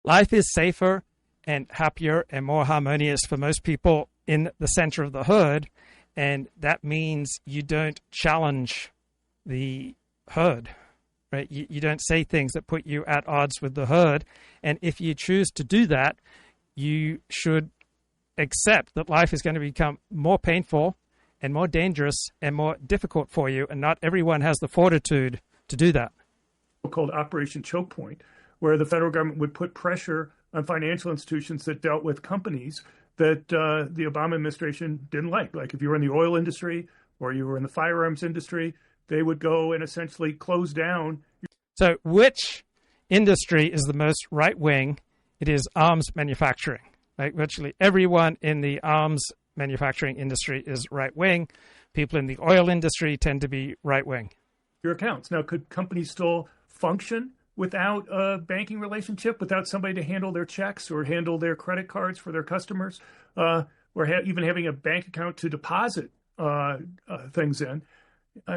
Life is safer and happier and more harmonious for most people in the center of the herd, and that means you don't challenge the herd. Right? You don't say things that put you at odds with the herd. And if you choose to do that, you should accept that life is going to become more painful and more dangerous and more difficult for you. And not everyone has the fortitude to do that. Called Operation Choke Point, where the federal government would put pressure on financial institutions that dealt with companies that the Obama administration didn't like. Like if you were in the oil industry or you were in the firearms industry, they would go and essentially close down. So which industry is the most right-wing? It is arms manufacturing. Like virtually everyone in the arms manufacturing industry is right-wing. People in the oil industry tend to be right-wing. Your accounts. Now, could companies still function without a banking relationship, without somebody to handle their checks or handle their credit cards for their customers, or even having a bank account to deposit things in?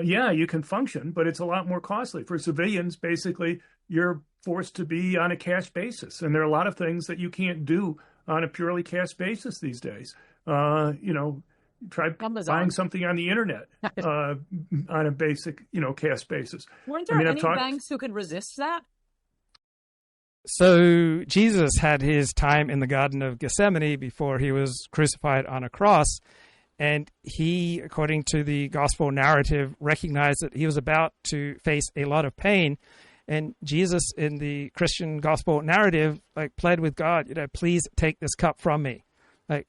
Yeah, you can function, but it's a lot more costly. For civilians, basically, you're forced to be on a cash basis. And there are a lot of things that you can't do on a purely cash basis these days. Try buying something on the internet on a basic, cash basis. Weren't there any banks who could resist that? So Jesus had his time in the Garden of Gethsemane before he was crucified on a cross. And he, according to the gospel narrative, recognized that he was about to face a lot of pain. And Jesus, in the Christian gospel narrative, pled with God, please take this cup from me.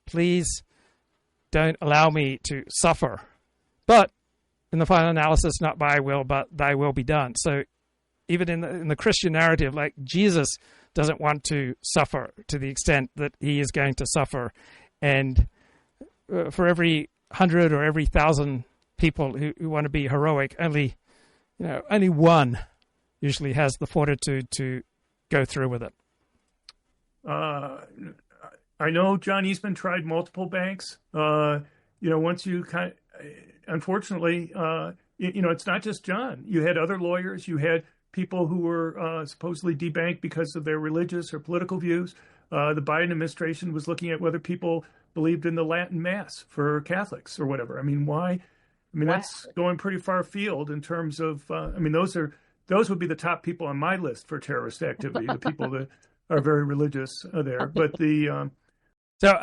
Please don't allow me to suffer. But in the final analysis, not my will, but thy will be done. So even in the Christian narrative, Jesus doesn't want to suffer to the extent that he is going to suffer. And for every 100 or every 1,000 people who want to be heroic, only one usually has the fortitude to go through with it. I know John Eastman tried multiple banks. Once you unfortunately, it's not just John. You had other lawyers. You had people who were supposedly debanked because of their religious or political views. The Biden administration was looking at whether people believed in the Latin Mass for Catholics or whatever. I mean, why? I mean, that's going pretty far afield in terms of, those would be the top people on my list for terrorist activity, the people that are very religious are there. But So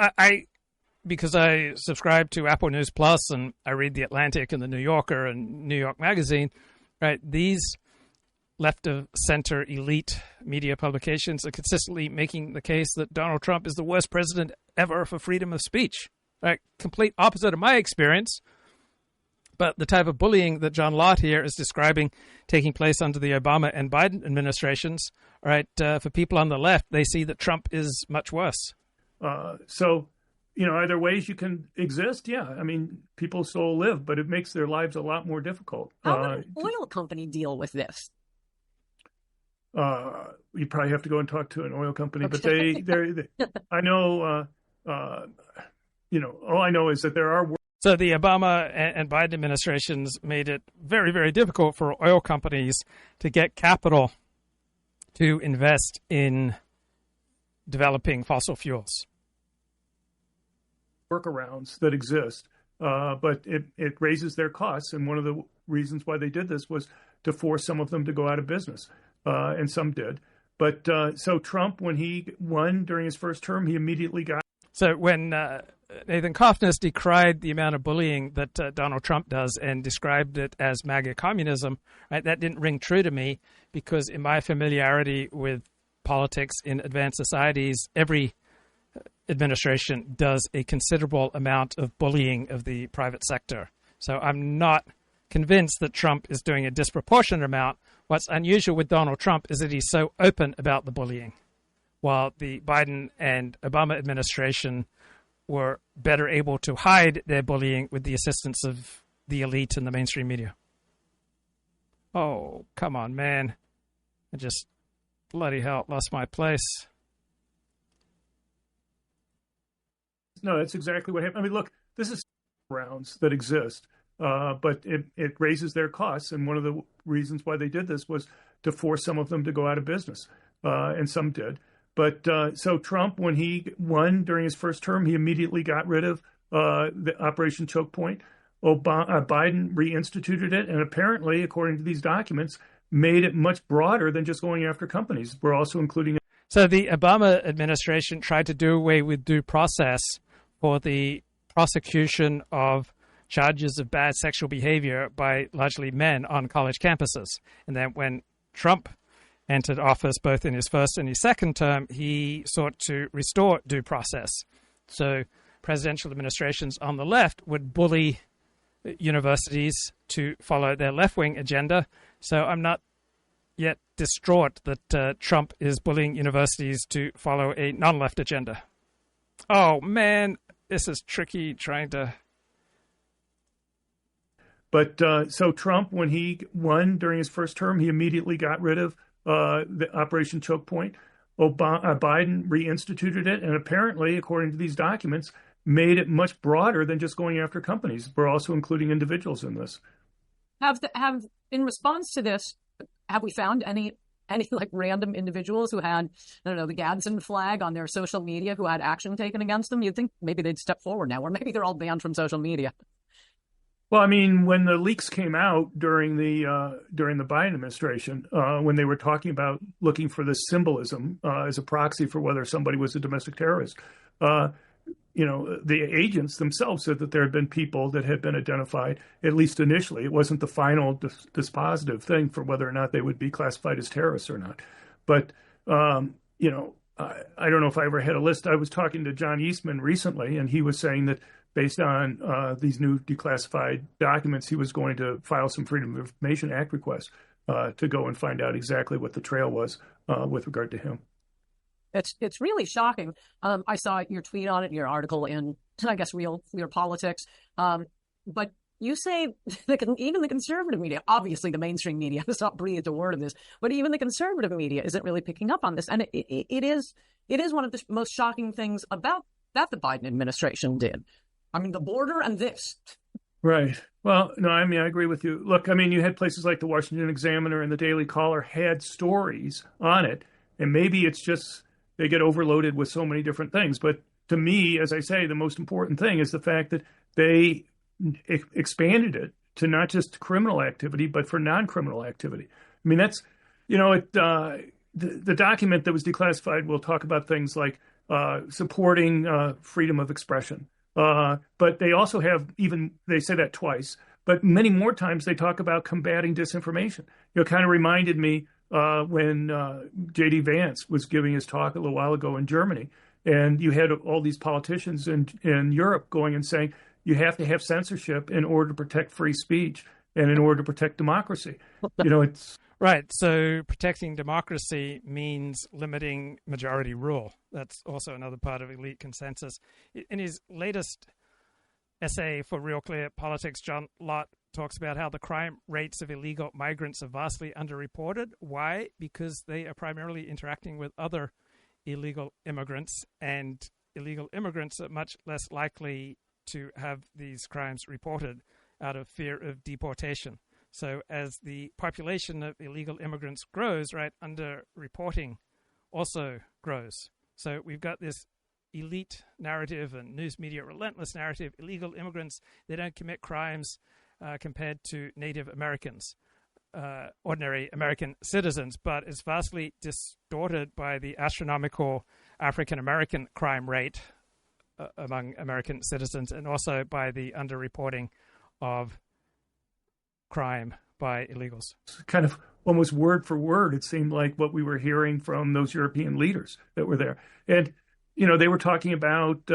because I subscribe to Apple News Plus and I read The Atlantic and The New Yorker and New York Magazine, right? These left-of-center elite media publications are consistently making the case that Donald Trump is the worst president ever for freedom of speech. Right? Complete opposite of my experience. But the type of bullying that John Lott here is describing taking place under the Obama and Biden administrations, right, for people on the left, they see that Trump is much worse. So, are there ways you can exist? Yeah. I mean, people still live, but it makes their lives a lot more difficult. How would an oil company deal with this? You probably have to go and talk to an oil company, okay. But I know, all I know is that there are. So the Obama and Biden administrations made it very, very difficult for oil companies to get capital to invest in developing fossil fuels. Workarounds that exist, but it raises their costs. And one of the reasons why they did this was to force some of them to go out of business, and some did. But so Trump, when he won during his first term, he immediately got. So when Nathan Cofnas decried the amount of bullying that Donald Trump does and described it as MAGA communism, right, that didn't ring true to me because in my familiarity with politics in advanced societies, every administration does a considerable amount of bullying of the private sector. So I'm not convinced that Trump is doing a disproportionate amount. What's unusual with Donald Trump is that he's so open about the bullying, while the Biden and Obama administration were better able to hide their bullying with the assistance of the elite and the mainstream media. Oh, come on, man. I just bloody hell lost my place. No, that's exactly what happened. I mean, look, this is rounds that exist, but it raises their costs. And one of the reasons why they did this was to force some of them to go out of business, and some did. But so Trump, when he won during his first term, he immediately got rid of the Operation Choke Point. Biden reinstituted it, and apparently, according to these documents, made it much broader than just going after companies. We're also including. So the Obama administration tried to do away with due process for the prosecution of charges of bad sexual behavior by largely men on college campuses. And then when Trump entered office, both in his first and his second term, he sought to restore due process. So presidential administrations on the left would bully universities to follow their left-wing agenda. So I'm not yet distraught that Trump is bullying universities to follow a non-left agenda. Oh, man, this is tricky trying to... But so Trump, when he won during his first term, he immediately got rid of the Operation Choke Point. Biden reinstituted it, and apparently, according to these documents, made it much broader than just going after companies. We're also including individuals in this. In response to this, have we found any like random individuals who had, I don't know, the Gadsden flag on their social media who had action taken against them? You'd think maybe they'd step forward now, or maybe they're all banned from social media. Well, I mean, when the leaks came out during the Biden administration, when they were talking about looking for this symbolism as a proxy for whether somebody was a domestic terrorist, the agents themselves said that there had been people that had been identified, at least initially. It wasn't the final dispositive thing for whether or not they would be classified as terrorists or not. But, I don't know if I ever had a list. I was talking to John Eastman recently, and he was saying that based on these new declassified documents, he was going to file some Freedom of Information Act requests to go and find out exactly what the trail was with regard to him. It's really shocking. I saw your tweet on it, your article in, I guess, Real Politics. But you say even the conservative media, obviously the mainstream media has not breathed a word of this, but even the conservative media isn't really picking up on this. And it is one of the most shocking things about that the Biden administration did. I mean, the border and this. Right. Well, no, I mean, I agree with you. Look, I mean, you had places like the Washington Examiner and the Daily Caller had stories on it, and maybe it's just they get overloaded with so many different things. But to me, as I say, the most important thing is the fact that they expanded it to not just criminal activity, but for non-criminal activity. I mean, that's, the document that was declassified will talk about things like supporting freedom of expression. But they also have they say that twice, but many more times they talk about combating disinformation. It kind of reminded me when J.D. Vance was giving his talk a little while ago in Germany, and you had all these politicians in Europe going and saying, you have to have censorship in order to protect free speech and in order to protect democracy. It's right. So protecting democracy means limiting majority rule. That's also another part of elite consensus. In his latest essay for Real Clear Politics, John Lott talks about how the crime rates of illegal migrants are vastly underreported. Why? Because they are primarily interacting with other illegal immigrants, and illegal immigrants are much less likely to have these crimes reported out of fear of deportation. So as the population of illegal immigrants grows, right, underreporting also grows. So we've got this elite narrative and news media relentless narrative. Illegal immigrants, they don't commit crimes compared to Native Americans, ordinary American citizens, but it's vastly distorted by the astronomical African-American crime rate among American citizens, and also by the underreporting of crime by illegals. Kind of almost word for word, it seemed like what we were hearing from those European leaders that were there. And, they were talking about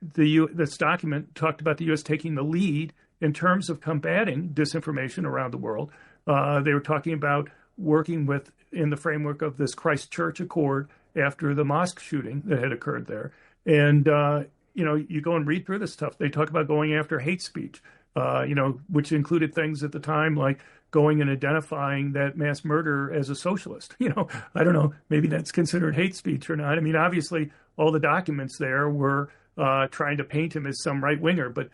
this document talked about the U.S. taking the lead in terms of combating disinformation around the world. They were talking about working in the framework of this Christchurch Accord after the mosque shooting that had occurred there. And, you go and read through this stuff. They talk about going after hate speech, which included things at the time like going and identifying that mass murderer as a socialist. I don't know, maybe that's considered hate speech or not. I mean, obviously, all the documents there were trying to paint him as some right-winger, but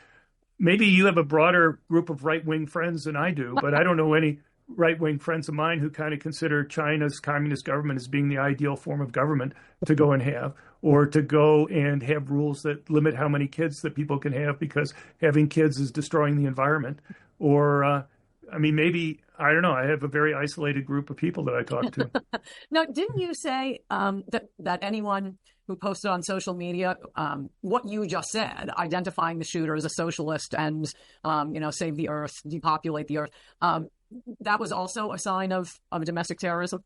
maybe you have a broader group of right-wing friends than I do, but I don't know any right-wing friends of mine who kind of consider China's communist government as being the ideal form of government to go and have, or to go and have rules that limit how many kids that people can have because having kids is destroying the environment. Or, maybe, I don't know, I have a very isolated group of people that I talk to. Now, didn't you say that anyone who posted on social media what you just said, identifying the shooter as a socialist and, save the earth, depopulate the earth, that was also a sign of domestic terrorism?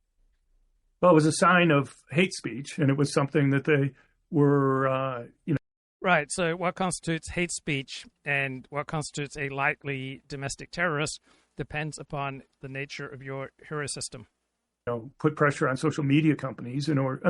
Well, it was a sign of hate speech, and it was something that they were, Right. So what constitutes hate speech and what constitutes a likely domestic terrorist depends upon the nature of your hero system. Put pressure on social media companies in order.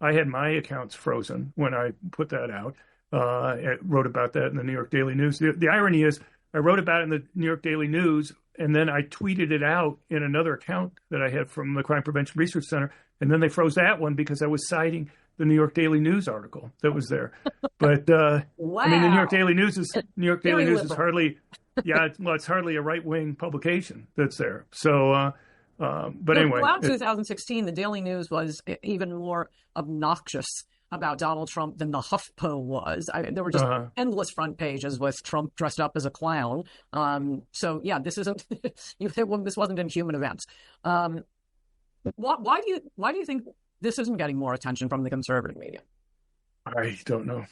I had my accounts frozen when I put that out. I wrote about that in the New York Daily News. The irony is I wrote about it in the New York Daily News, and then I tweeted it out in another account that I had from the Crime Prevention Research Center, and then they froze that one because I was citing the New York Daily News article that was there. But wow. the New York Daily News is hardly, it's hardly a right-wing publication that's there. So, but anyway. Throughout 2016, the Daily News was even more obnoxious about Donald Trump than the HuffPo was. There were just endless front pages with Trump dressed up as a clown. So yeah, this isn't. This wasn't in human events. Why do you think this isn't getting more attention from the conservative media? I don't know.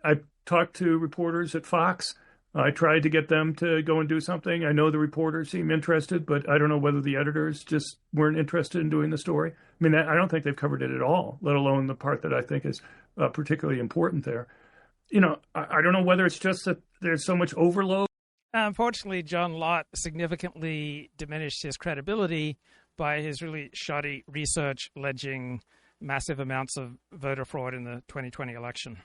I talked to reporters at Fox. I tried to get them to go and do something. I know the reporters seem interested, but I don't know whether the editors just weren't interested in doing the story. I don't think they've covered it at all, let alone the part that I think is particularly important there. I don't know whether it's just that there's so much overload. Unfortunately, John Lott significantly diminished his credibility by his really shoddy research alleging massive amounts of voter fraud in the 2020 election.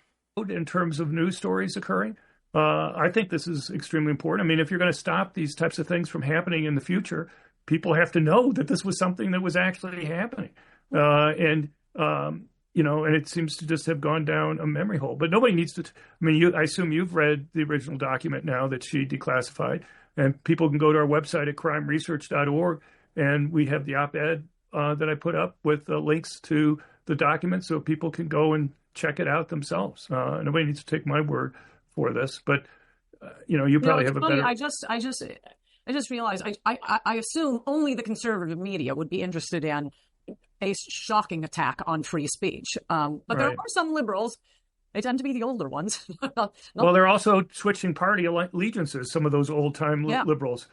In terms of news stories occurring, I think this is extremely important. If you're going to stop these types of things from happening in the future, people have to know that this was something that was actually happening. And it seems to just have gone down a memory hole. But nobody needs to. I assume you've read the original document now that she declassified, and people can go to our website at crimeresearch.org, and we have the op-ed that I put up with links to the document so people can go and check it out themselves. Nobody needs to take my word for this, but you probably have a better. I just realized I assume only the conservative media would be interested in a shocking attack on free speech. But there are some liberals. They tend to be the older ones. Well, they're also switching party allegiances. Some of those old-time liberals,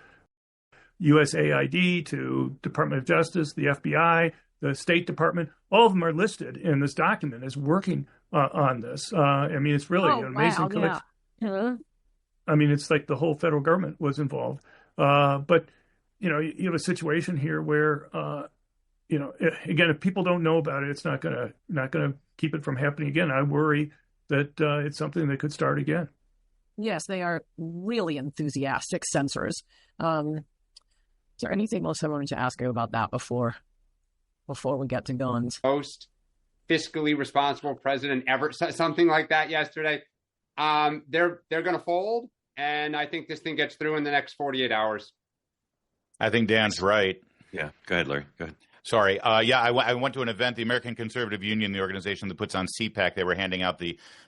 USAID to Department of Justice, the FBI, the State Department, all of them are listed in this document as working on this. It's really an amazing collection. I mean, it's like the whole federal government was involved. But, you have a situation here where, again, if people don't know about it, it's not gonna keep it from happening again. I worry that it's something that could start again. Yes, they are really enthusiastic censors. Is there anything else I wanted to ask you about that before we get to guns? Most fiscally responsible president ever said something like that yesterday. They're going to fold, and I think this thing gets through in the next 48 hours. I think Dan's right. Yeah, go ahead, Larry. Go ahead. Sorry. I went to an event, the American Conservative Union, the organization that puts on CPAC. They were handing out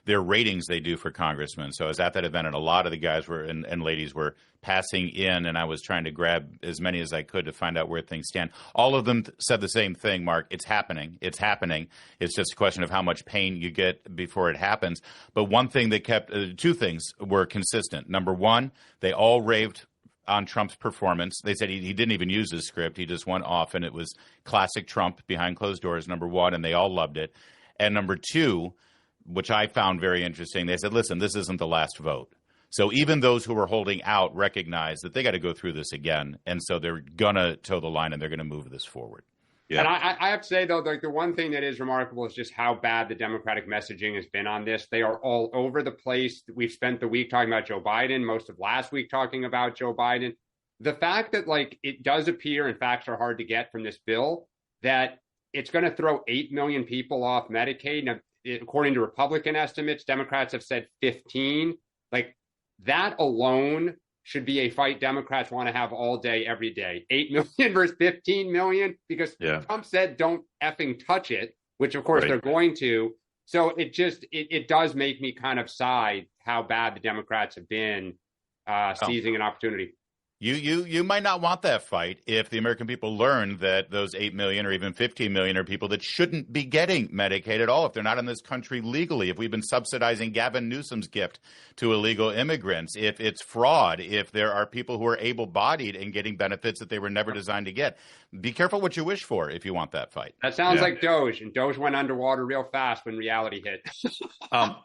their ratings they do for congressmen. So I was at that event, and a lot of the guys and ladies were passing in, and I was trying to grab as many as I could to find out where things stand. All of them said the same thing, Mark. It's happening. It's happening. It's just a question of how much pain you get before it happens. But one thing that two things were consistent. Number one, they all raved on Trump's performance. They said he didn't even use his script. He just went off, and it was classic Trump behind closed doors, number one, and they all loved it. And number two, which I found very interesting, they said, listen, this isn't the last vote. So even those who were holding out recognize that they got to go through this again, and so they're going to toe the line, and they're going to move this forward. Yeah. And I have to say, though, like the one thing that is remarkable is just how bad the Democratic messaging has been on this. They are all over the place. We've spent the week talking about Joe Biden, most of last week talking about Joe Biden. The fact that, like, it does appear, and facts are hard to get from this bill, that it's going to throw 8 million people off Medicaid. Now, according to Republican estimates, Democrats have said 15. Like, that alone should be a fight Democrats want to have all day, every day. 8 million versus 15 million, because Trump said don't effing touch it, which of course they're going to. So it does make me kind of sigh how bad the Democrats have been seizing an opportunity. You might not want that fight if the American people learn that those 8 million or even 15 million are people that shouldn't be getting Medicaid at all if they're not in this country legally, if we've been subsidizing Gavin Newsom's gift to illegal immigrants, if it's fraud, if there are people who are able-bodied and getting benefits that they were never designed to get. Be careful what you wish for if you want that fight. That sounds like Doge, and Doge went underwater real fast when reality hit.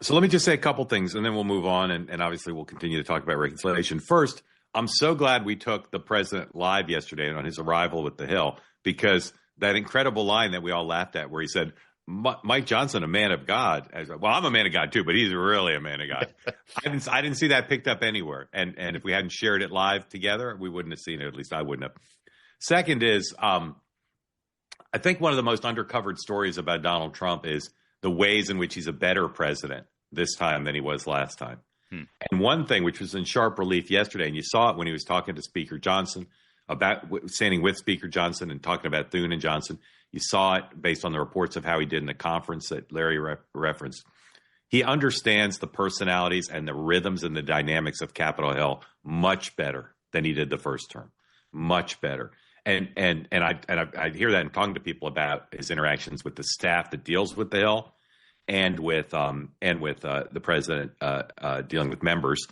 So let me just say a couple things, and then we'll move on, and obviously we'll continue to talk about reconciliation. First, I'm so glad we took the president live yesterday on his arrival with the Hill, because that incredible line that we all laughed at where he said, Mike Johnson, a man of God. I was like, well, I'm a man of God too, but he's really a man of God. I didn't see that picked up anywhere. And if we hadn't shared it live together, we wouldn't have seen it. At least I wouldn't have. Second is, I think one of the most undercovered stories about Donald Trump is the ways in which he's a better president this time than he was last time. And one thing which was in sharp relief yesterday, and you saw it when he was talking to Speaker Johnson, about standing with Speaker Johnson and talking about Thune and Johnson, you saw it based on the reports of how he did in the conference that Larry referenced. He understands the personalities and the rhythms and the dynamics of Capitol Hill much better than he did the first term, much better. And I hear that in talking to people about his interactions with the staff that deals with the Hill. And with the president dealing with members,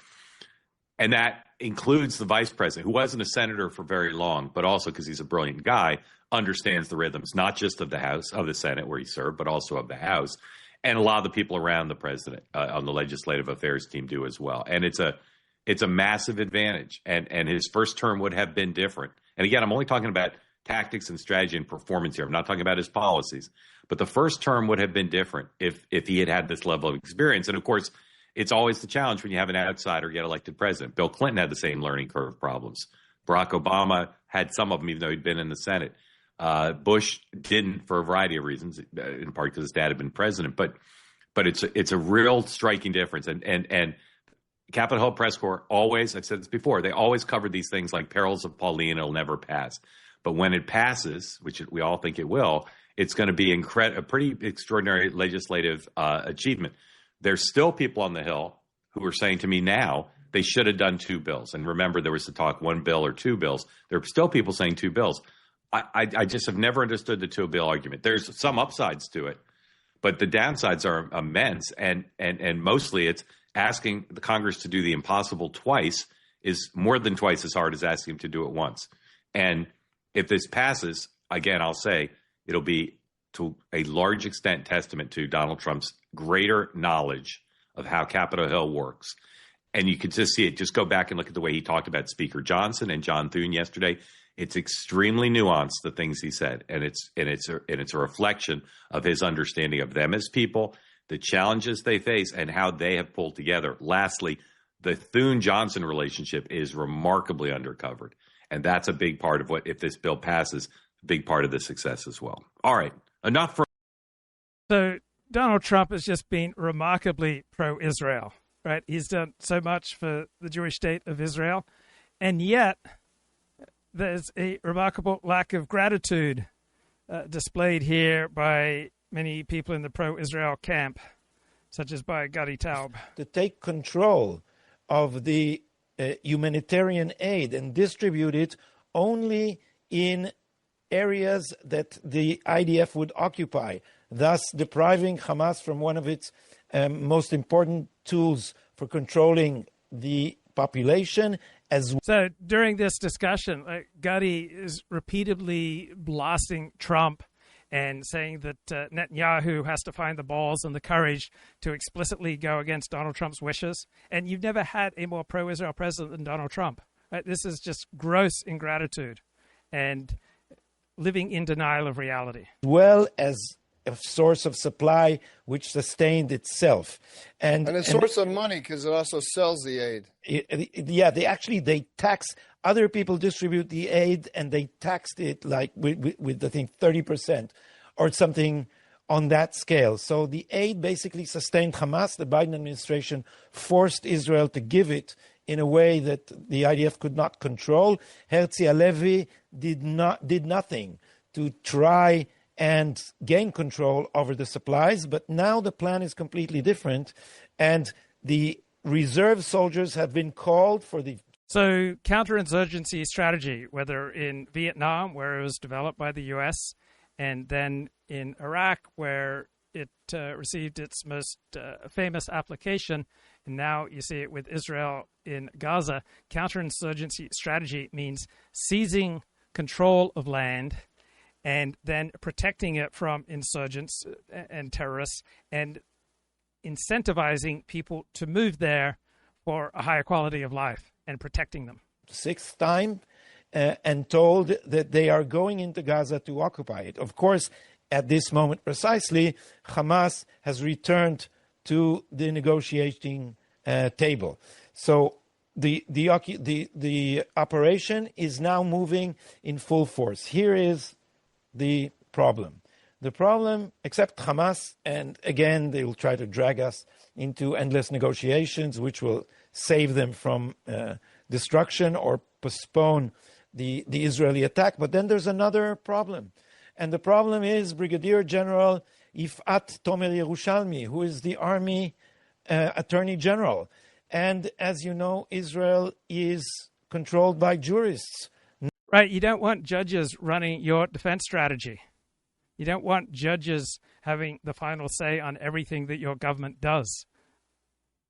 and that includes the vice president, who wasn't a senator for very long, but also because he's a brilliant guy, understands the rhythms not just of the House, of the Senate where he served, but also of the House, and a lot of the people around the president on the legislative affairs team do as well. And it's a massive advantage. And his first term would have been different. And again, I'm only talking about tactics and strategy and performance here. I'm not talking about his policies. But the first term would have been different if he had this level of experience. And, of course, it's always the challenge when you have an outsider get elected president. Bill Clinton had the same learning curve problems. Barack Obama had some of them, even though he'd been in the Senate. Bush didn't for a variety of reasons, in part because his dad had been president. But it's a real striking difference. And Capitol Hill Press Corps always, I've said this before, they always cover these things like perils of Pauline, it'll never pass. But when it passes, which we all think it will, it's going to be a pretty extraordinary legislative achievement. There's still people on the Hill who are saying to me now they should have done 2 bills. And remember, there was the talk 1 bill or 2 bills. There are still people saying 2 bills. I just have never understood the 2 bill argument. There's some upsides to it, but the downsides are immense. And mostly it's asking the Congress to do the impossible twice is more than twice as hard as asking them to do it once. And if this passes, again, I'll say, it'll be to a large extent testament to Donald Trump's greater knowledge of how Capitol Hill works And you could just see it. Just go back and look at the way he talked about Speaker Johnson and John Thune yesterday. It's extremely nuanced, the things he said, and it's a reflection of his understanding of them as people, the challenges they face, and how they have pulled together. Lastly, the Thune-Johnson relationship is remarkably undercovered, and that's a big part of what, if this bill passes, a big part of the success as well. All right, enough for. So Donald Trump has just been remarkably pro-Israel, right? He's done so much for the Jewish state of Israel, and yet there's a remarkable lack of gratitude displayed here by many people in the pro-Israel camp, such as by Gadi Taub. To take control of the humanitarian aid and distribute it only in areas that the IDF would occupy, thus depriving Hamas from one of its most important tools for controlling the population. So during this discussion, Gadi is repeatedly blasting Trump and saying that Netanyahu has to find the balls and the courage to explicitly go against Donald Trump's wishes. And you've never had a more pro-Israel president than Donald Trump. Right? This is just gross ingratitude and living in denial of reality. Well as a source of supply which sustained itself. And a source of money because it also sells the aid. Yeah, they tax. Other people distribute the aid and they taxed it like with I think 30% or something on that scale. So the aid basically sustained Hamas. The Biden administration forced Israel to give it in a way that the IDF could not control. Herzi Halevi did nothing to try and gain control over the supplies. But now the plan is completely different. And the reserve soldiers have been called for the... So counterinsurgency strategy, whether in Vietnam, where it was developed by the U.S., and then in Iraq, where it received its most famous application, and now you see it with Israel in Gaza, counterinsurgency strategy means seizing control of land and then protecting it from insurgents and terrorists and incentivizing people to move there for a higher quality of life and protecting them. Sixth time and told that they are going into Gaza to occupy it. Of course, at this moment precisely, Hamas has returned to the negotiating table. So the operation is now moving in full force. Here is the problem. The problem, except Hamas, and again, they will try to drag us into endless negotiations, which will save them from destruction or postpone the Israeli attack. But then there's another problem. And the problem is Brigadier General Yifat Tomer Yerushalmi, who is the Army Attorney General. And as you know, Israel is controlled by jurists. Right, you don't want judges running your defense strategy. You don't want judges having the final say on everything that your government does.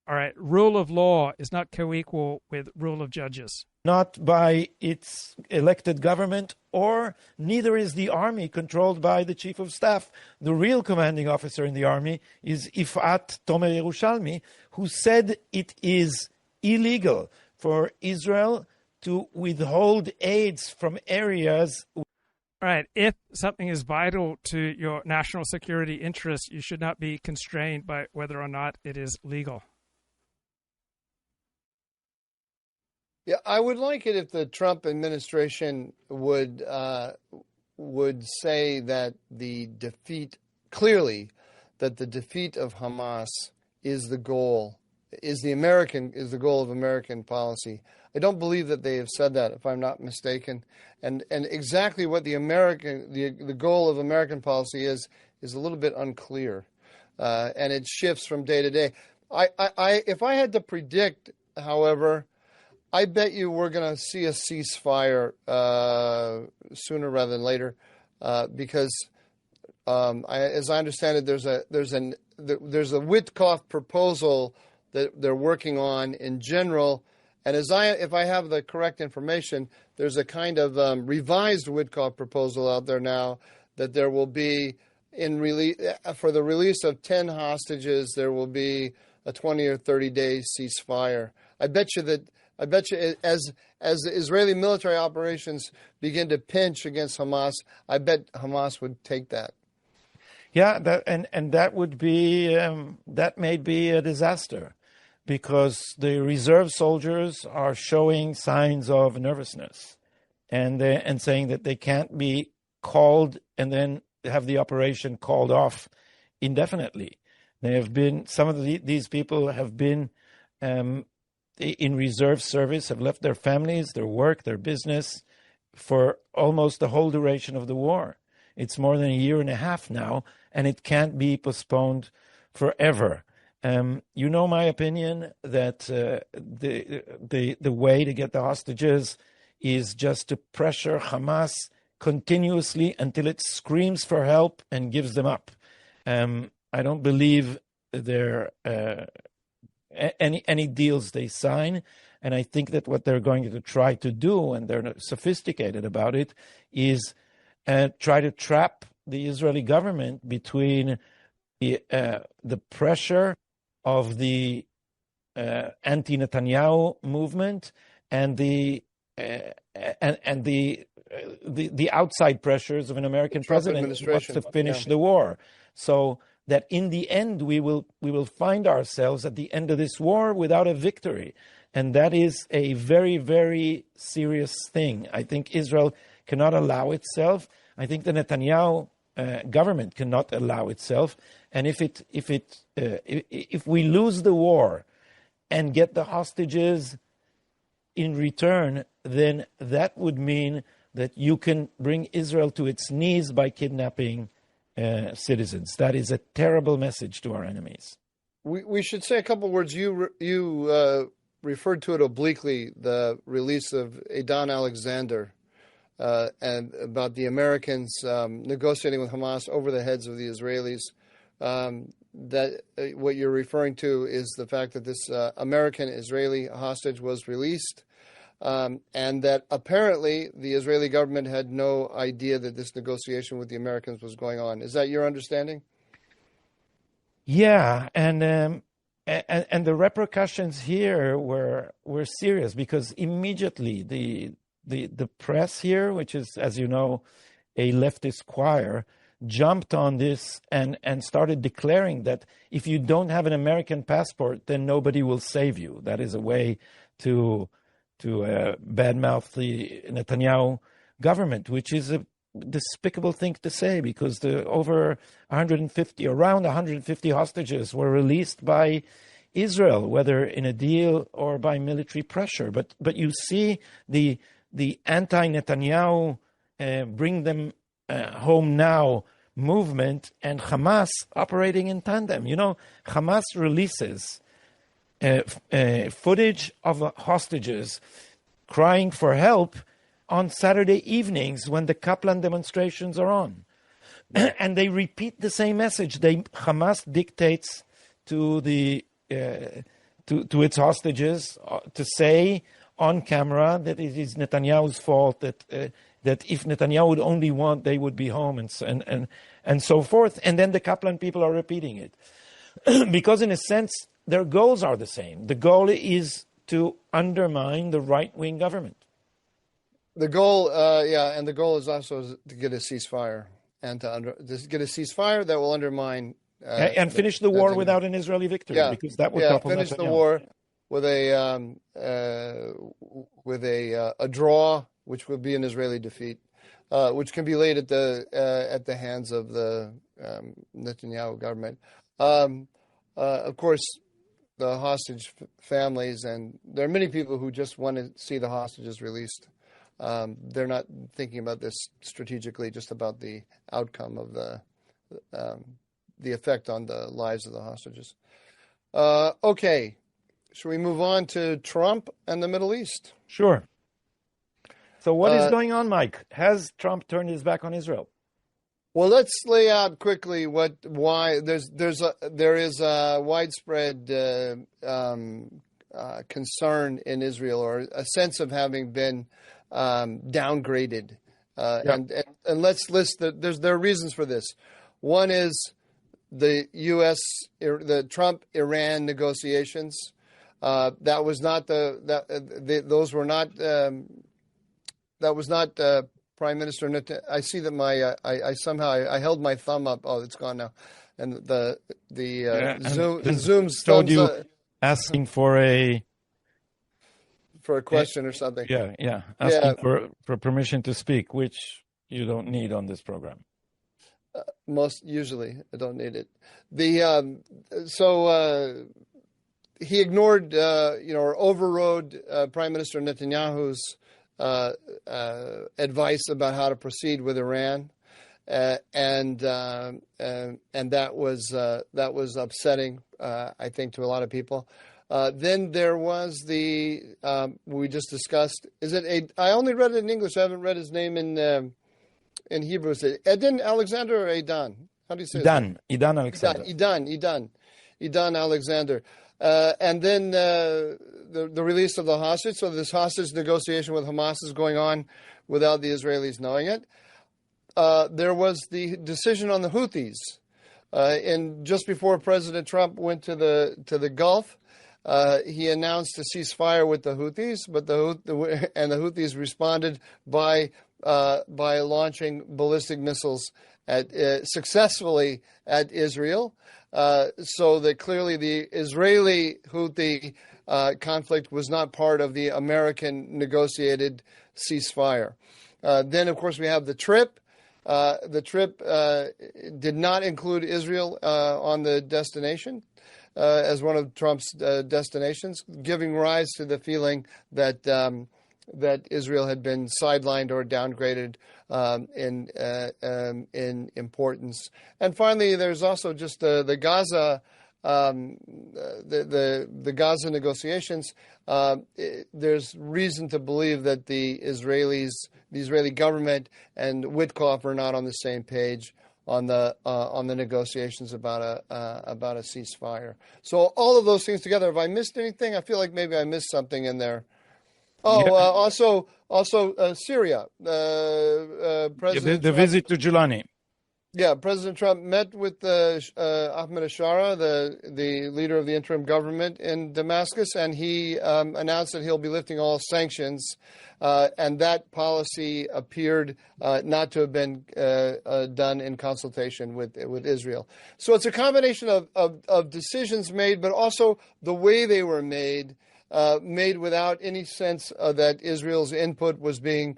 All right, rule of law is not co-equal with rule of judges. Not by its elected government, or neither is the army controlled by the chief of staff. The real commanding officer in the army is Yifat Tomer Yerushalmi, who said it is illegal for Israel to withhold aids from areas. Right. If something is vital to your national security interests, you should not be constrained by whether or not it is legal. Yeah, I would like it if the Trump administration would say that the defeat of Hamas is the goal, is the goal of American policy. I don't believe that they have said that, if I'm not mistaken. And exactly what the goal of American policy is a little bit unclear, and it shifts from day to day. If I had to predict, however, I bet you we're going to see a ceasefire sooner rather than later, because as I understand it, there's a Witkoff proposal that they're working on in general. And if I have the correct information, there's a kind of revised Witkoff proposal out there now that there will be for the release of 10 hostages, there will be a 20 or 30-day ceasefire. I bet you as the Israeli military operations begin to pinch against Hamas, I bet Hamas would take that. Yeah, that would be that may be a disaster, because the reserve soldiers are showing signs of nervousness, and saying that they can't be called and then have the operation called off indefinitely. They have been, some of these people have been in reserve service, have left their families, their work, their business for almost the whole duration of the war. It's more than a year and a half now, and it can't be postponed forever. You know my opinion that the way to get the hostages is just to pressure Hamas continuously until it screams for help and gives them up. I don't believe there any deals they sign, and I think that what they're going to try to do, and they're sophisticated about it, is try to trap the Israeli government between the pressure of the anti-Netanyahu movement and the outside pressures of an American president who wants to finish the war. So that in the end we will find ourselves at the end of this war without a victory, and that is a very, very serious thing. I think Israel cannot allow itself. I think the Netanyahu government cannot allow itself. And if we lose the war and get the hostages in return, then that would mean that you can bring Israel to its knees by kidnapping citizens. That is a terrible message to our enemies. We should say a couple words. You referred to it obliquely, the release of Eidan Alexander, and about the Americans negotiating with Hamas over the heads of the Israelis. That what you're referring to is the fact that this American-Israeli hostage was released, and that apparently the Israeli government had no idea that this negotiation with the Americans was going on. Is that your understanding? Yeah, and the repercussions here were serious, because immediately the press here, which is, as you know, a leftist choir, jumped on this and started declaring that if you don't have an American passport, then nobody will save you. That is a way to badmouth the Netanyahu government, which is a despicable thing to say, because around 150 hostages were released by Israel, whether in a deal or by military pressure. But you see the anti-Netanyahu bring them home now movement and Hamas operating in tandem. You know, Hamas releases footage of hostages crying for help on Saturday evenings when the Kaplan demonstrations are on. And they repeat the same message. Hamas dictates to its hostages to say on camera that it is Netanyahu's fault, that if Netanyahu would only want, they would be home, and so forth. And then the Kaplan people are repeating it. Because in a sense, their goals are the same. The goal is to undermine the right-wing government. The goal, and the goal is also to get a ceasefire, and to get a ceasefire that will undermine and finish the war without an Israeli victory, because that would topple finish Netanyahu. the war with a draw, which would be an Israeli defeat, which can be laid at the hands of the Netanyahu government. Of course, the hostage families, and there are many people who just want to see the hostages released. They're not thinking about this strategically, just about the outcome of the effect on the lives of the hostages. Okay, should we move on to Trump and the Middle East? Sure. So what is going on, Mike? Has Trump turned his back on Israel? Well, let's lay out quickly why there is a widespread concern in Israel, or a sense of having been downgraded, and let's list there are reasons for this. One is the Trump-Iran negotiations. That was not Prime Minister Netanyahu. I see that I somehow held my thumb up. Oh, it's gone now. And the Zoom's told thumbs you up. Asking for a question or something. Asking for permission to speak, which you don't need on this program. Usually I don't need it. He ignored, or overrode Prime Minister Netanyahu's advice about how to proceed with Iran, and that was upsetting, I think, to a lot of people. Then there was we just discussed. I only read it in English. I haven't read his name in Hebrew. Is it Edin Alexander or Edan? How do you say it? Edan Alexander. Edan Alexander. And then the release of the hostage. So this hostage negotiation with Hamas is going on without the Israelis knowing it. There was the decision on the Houthis. And just before President Trump went to the Gulf, he announced a ceasefire with the Houthis, but the Houthis responded by launching ballistic missiles successfully at Israel. So that clearly the Israeli Houthi conflict was not part of the American negotiated ceasefire. Then, of course, we have the trip. The trip did not include Israel on the destination as one of Trump's destinations, giving rise to the feeling that Israel had been sidelined or downgraded in importance. And finally, there's also just the Gaza the Gaza negotiations. There's reason to believe that the Israeli government and Witkoff are not on the same page on the negotiations about a ceasefire. So all of those things together. Have I missed anything? I feel like maybe I missed something in there. Also Syria. President the visit to Giuliani. Yeah, President Trump met with Ahmed Ashara, the leader of the interim government in Damascus, and he announced that he'll be lifting all sanctions. And that policy appeared not to have been done in consultation with Israel. So it's a combination of decisions made, but also the way they were made without any sense that Israel's input was being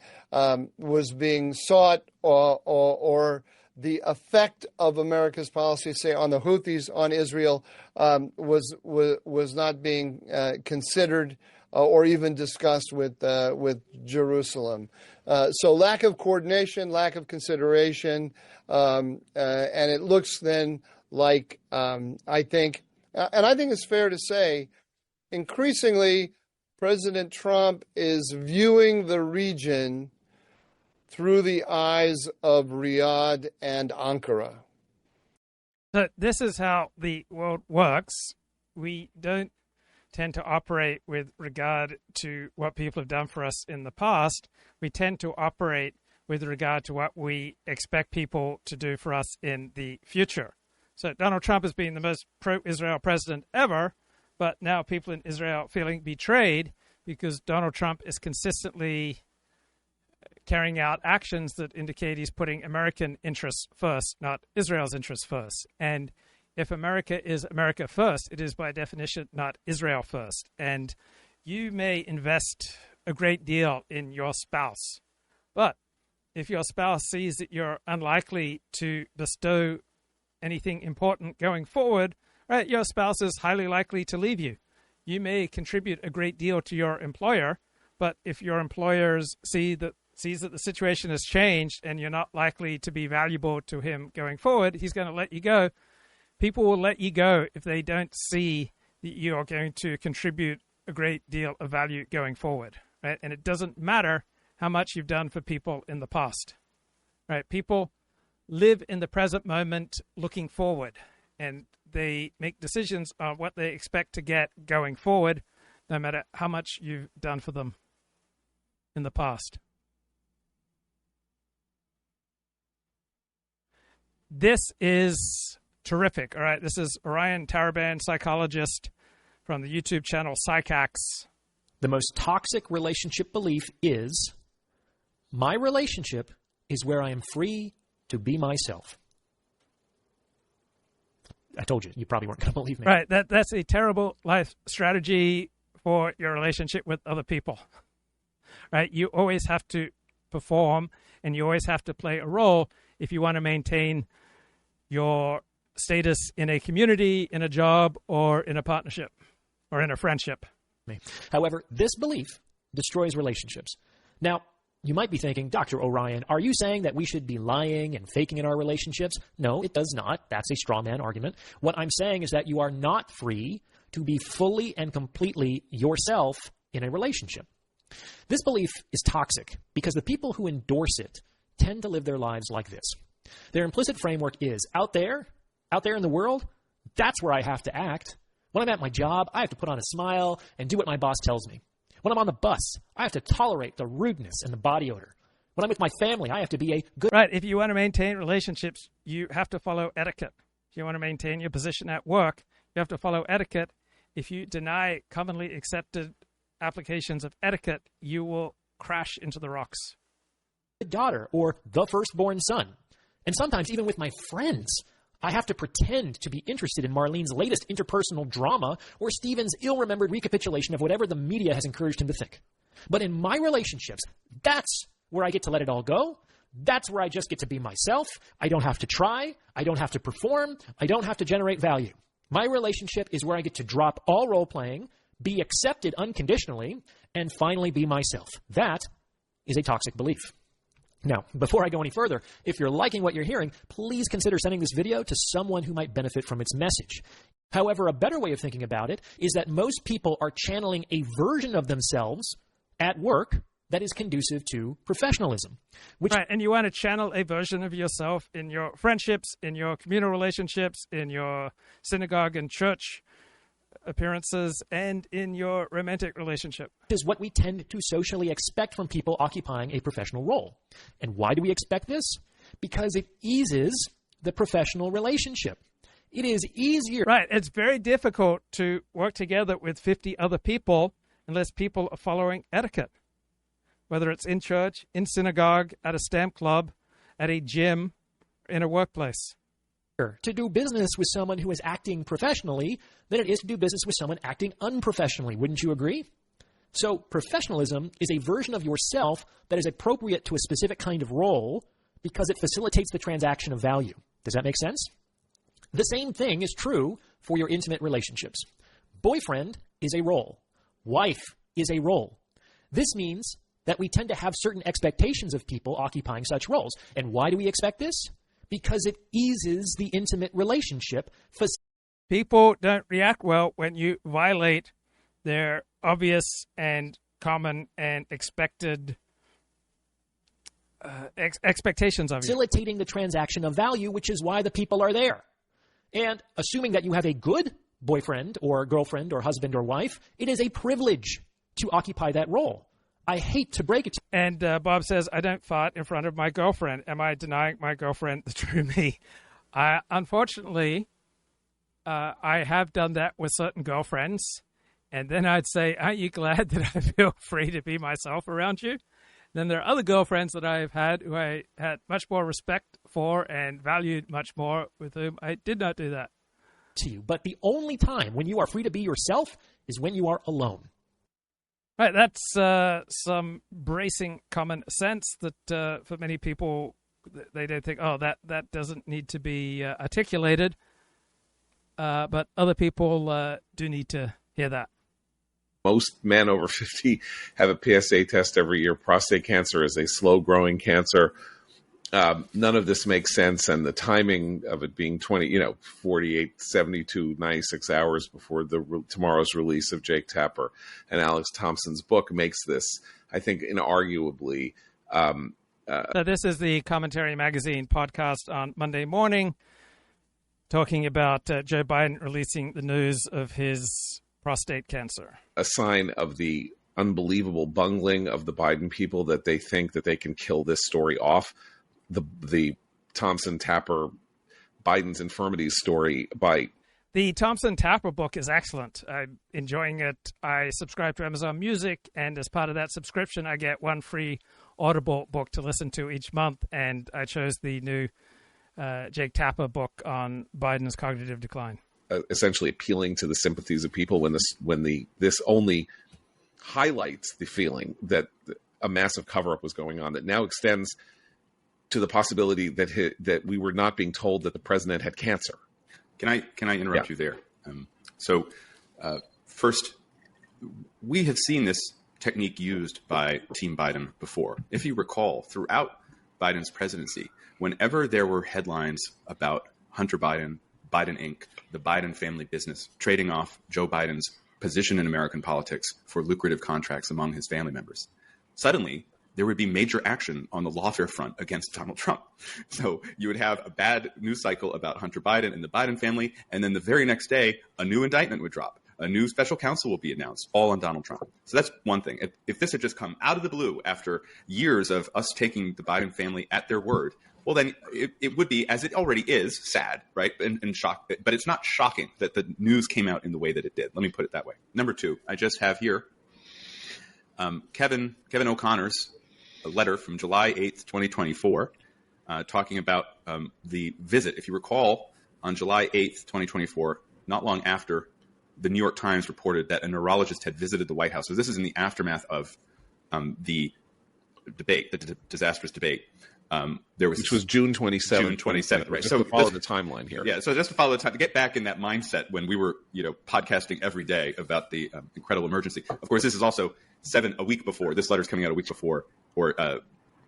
sought or the effect of America's policy, say on the Houthis on Israel, was not being considered or even discussed with Jerusalem. So lack of coordination, lack of consideration, and it looks then like I think it's fair to say, increasingly, President Trump is viewing the region through the eyes of Riyadh and Ankara. So this is how the world works. We don't tend to operate with regard to what people have done for us in the past. We tend to operate with regard to what we expect people to do for us in the future. So Donald Trump has been the most pro-Israel president ever, but now people in Israel feeling betrayed because Donald Trump is consistently carrying out actions that indicate he's putting American interests first, not Israel's interests first. And if America is America first, it is by definition not Israel first. And you may invest a great deal in your spouse, but if your spouse sees that you're unlikely to bestow anything important going forward, right, your spouse is highly likely to leave you. You may contribute a great deal to your employer, but if your employers sees that the situation has changed and you're not likely to be valuable to him going forward, he's going to let you go. People will let you go if they don't see that you are going to contribute a great deal of value going forward, right? And it doesn't matter how much you've done for people in the past, right? People live in the present moment looking forward, and they make decisions on what they expect to get going forward, no matter how much you've done for them in the past. This is terrific. All right, this is Orion Taraban, psychologist from the YouTube channel PsychHacks. The most toxic relationship belief is, my relationship is where I am free to be myself. I told you, you probably weren't going to believe me. Right, that's a terrible life strategy for your relationship with other people. Right, you always have to perform, and you always have to play a role if you want to maintain your status in a community, in a job, or in a partnership, or in a friendship. However, this belief destroys relationships. Now, you might be thinking, Dr. Orion, are you saying that we should be lying and faking in our relationships? No, it does not. That's a straw man argument. What I'm saying is that you are not free to be fully and completely yourself in a relationship. This belief is toxic because the people who endorse it tend to live their lives like this. Their implicit framework is, out there in the world, that's where I have to act. When I'm at my job, I have to put on a smile and do what my boss tells me. When I'm on the bus, I have to tolerate the rudeness and the body odor. When I'm with my family, I have to be a good... Right, if you want to maintain relationships, you have to follow etiquette. If you want to maintain your position at work, you have to follow etiquette. If you deny commonly accepted applications of etiquette, you will crash into the rocks. Daughter or the firstborn son. And sometimes even with my friends, I have to pretend to be interested in Marlene's latest interpersonal drama or Steven's ill-remembered recapitulation of whatever the media has encouraged him to think. But in my relationships, that's where I get to let it all go. That's where I just get to be myself. I don't have to try. I don't have to perform. I don't have to generate value. My relationship is where I get to drop all role-playing, be accepted unconditionally, and finally be myself. That is a toxic belief. Now, before I go any further, if you're liking what you're hearing, please consider sending this video to someone who might benefit from its message. However, a better way of thinking about it is that most people are channeling a version of themselves at work that is conducive to professionalism. Right, and you want to channel a version of yourself in your friendships, in your communal relationships, in your synagogue and church appearances, and in your romantic relationship. Is what we tend to socially expect from people occupying a professional role. And why do we expect this? Because it eases the professional relationship. It is easier. Right. It's very difficult to work together with 50 other people unless people are following etiquette. Whether it's in church, in synagogue, at a stamp club, at a gym, in a workplace. To do business with someone who is acting professionally than it is to do business with someone acting unprofessionally. Wouldn't you agree? So professionalism is a version of yourself that is appropriate to a specific kind of role because it facilitates the transaction of value. Does that make sense? The same thing is true for your intimate relationships. Boyfriend is a role. Wife is a role. This means that we tend to have certain expectations of people occupying such roles. And why do we expect this? Because it eases the intimate relationship. People don't react well when you violate their obvious and common and expected expectations of you. Facilitating the transaction of value, which is why the people are there. And assuming that you have a good boyfriend or girlfriend or husband or wife, it is a privilege to occupy that role. I hate to break it to you. And Bob says, I don't fart in front of my girlfriend. Am I denying my girlfriend the true me? Unfortunately, I have done that with certain girlfriends. And then I'd say, aren't you glad that I feel free to be myself around you? Then there are other girlfriends that I've had who I had much more respect for and valued much more, with whom I did not do that. To you. But the only time when you are free to be yourself is when you are alone. Right, that's some bracing common sense that for many people, they don't think, oh, that doesn't need to be articulated. But other people do need to hear that. Most men over 50 have a PSA test every year. Prostate cancer is a slow-growing cancer. None of this makes sense, and the timing of it being 48, 72, 96 hours before tomorrow's release of Jake Tapper and Alex Thompson's book makes this, I think, inarguably. So this is the Commentary Magazine podcast on Monday morning, talking about Joe Biden releasing the news of his prostate cancer. A sign of the unbelievable bungling of the Biden people that they think that they can kill this story off. The Thompson Tapper Biden's infirmities story by. The Thompson Tapper book is excellent. I'm enjoying it. I subscribe to Amazon Music, and as part of that subscription, I get one free Audible book to listen to each month. And I chose the new Jake Tapper book on Biden's cognitive decline. Essentially appealing to the sympathies of people when this only highlights the feeling that a massive cover-up was going on that now extends to the possibility that we were not being told that the president had cancer. Can I interrupt you there? First, we have seen this technique used by Team Biden before. If you recall, throughout Biden's presidency, whenever there were headlines about Hunter Biden, Biden Inc., the Biden family business, trading off Joe Biden's position in American politics for lucrative contracts among his family members, suddenly there would be major action on the lawfare front against Donald Trump. So you would have a bad news cycle about Hunter Biden and the Biden family, and then the very next day, a new indictment would drop. A new special counsel will be announced, all on Donald Trump. So that's one thing. If this had just come out of the blue after years of us taking the Biden family at their word, well, then it would be, as it already is, sad, right? And shock. But it's not shocking that the news came out in the way that it did. Let me put it that way. Number two, I just have here Kevin O'Connor's a letter from July 8th, 2024, talking about the visit. If you recall, on July 8th, 2024, not long after, the New York Times reported that a neurologist had visited the White House. So this is in the aftermath of the debate, the disastrous debate. Which was June 27th. June 27th, right? Just to follow the timeline here. Yeah, so just to follow the time, to get back in that mindset when we were, podcasting every day about the incredible emergency. Of course, this is also a week before. This letter's coming out a week before, or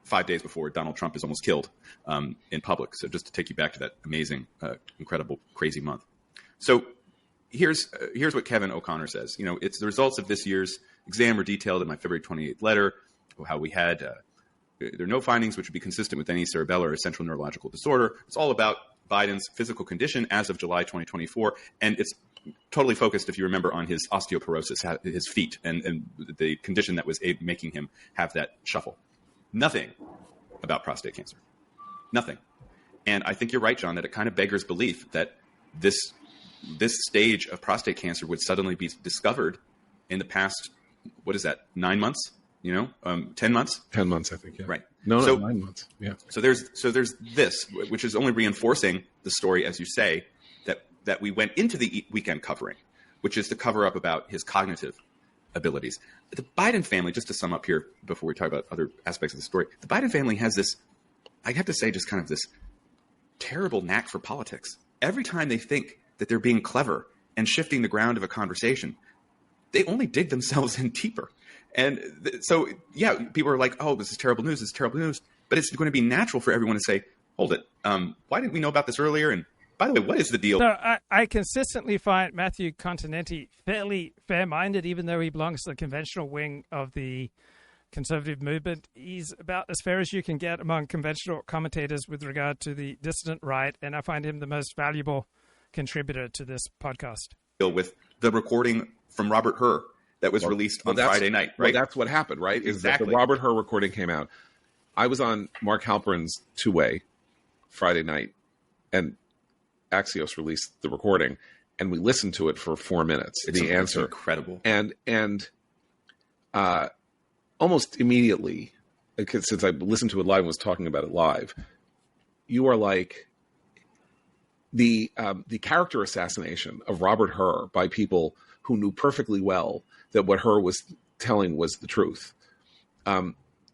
5 days before Donald Trump is almost killed in public. So just to take you back to that amazing, incredible, crazy month. So here's what Kevin O'Connor says. It's the results of this year's exam are detailed in my February 28th letter, how we had there are no findings which would be consistent with any cerebellar or central neurological disorder. It's all about Biden's physical condition as of July 2024. And it's totally focused, if you remember, on his osteoporosis, his feet, and the condition that was making him have that shuffle. Nothing about prostate cancer. Nothing. And I think you're right, John, that it kind of beggars belief that this stage of prostate cancer would suddenly be discovered in the past, 9 months? 10 months? 10 months, I think, yeah. Right. No, 9 months, yeah. So there's this, which is only reinforcing the story, as you say, that we went into the weekend covering, which is to cover up about his cognitive abilities. The Biden family, just to sum up here before we talk about other aspects of the story, the Biden family has this, I have to say, just kind of this terrible knack for politics. Every time they think that they're being clever and shifting the ground of a conversation, they only dig themselves in deeper. And so, yeah, people are like, oh, this is terrible news. This is terrible news. But it's going to be natural for everyone to say, hold it. Why didn't we know about this earlier? And by the way, what is the deal? So I consistently find Matthew Continenti fairly fair-minded, even though he belongs to the conventional wing of the conservative movement. He's about as fair as you can get among conventional commentators with regard to the dissident right. And I find him the most valuable contributor to this podcast. With the recording from Robert Hur that was released on Friday night, right? Well, that's what happened, right? Exactly. Is that the Robert Hur recording came out. I was on Mark Halperin's two-way Friday night, and Axios released the recording, and we listened to it for 4 minutes. It's answer, incredible, and almost immediately, since I listened to it live and was talking about it live, you are like the character assassination of Robert Hur by people who knew perfectly well that what Hur was telling was the truth.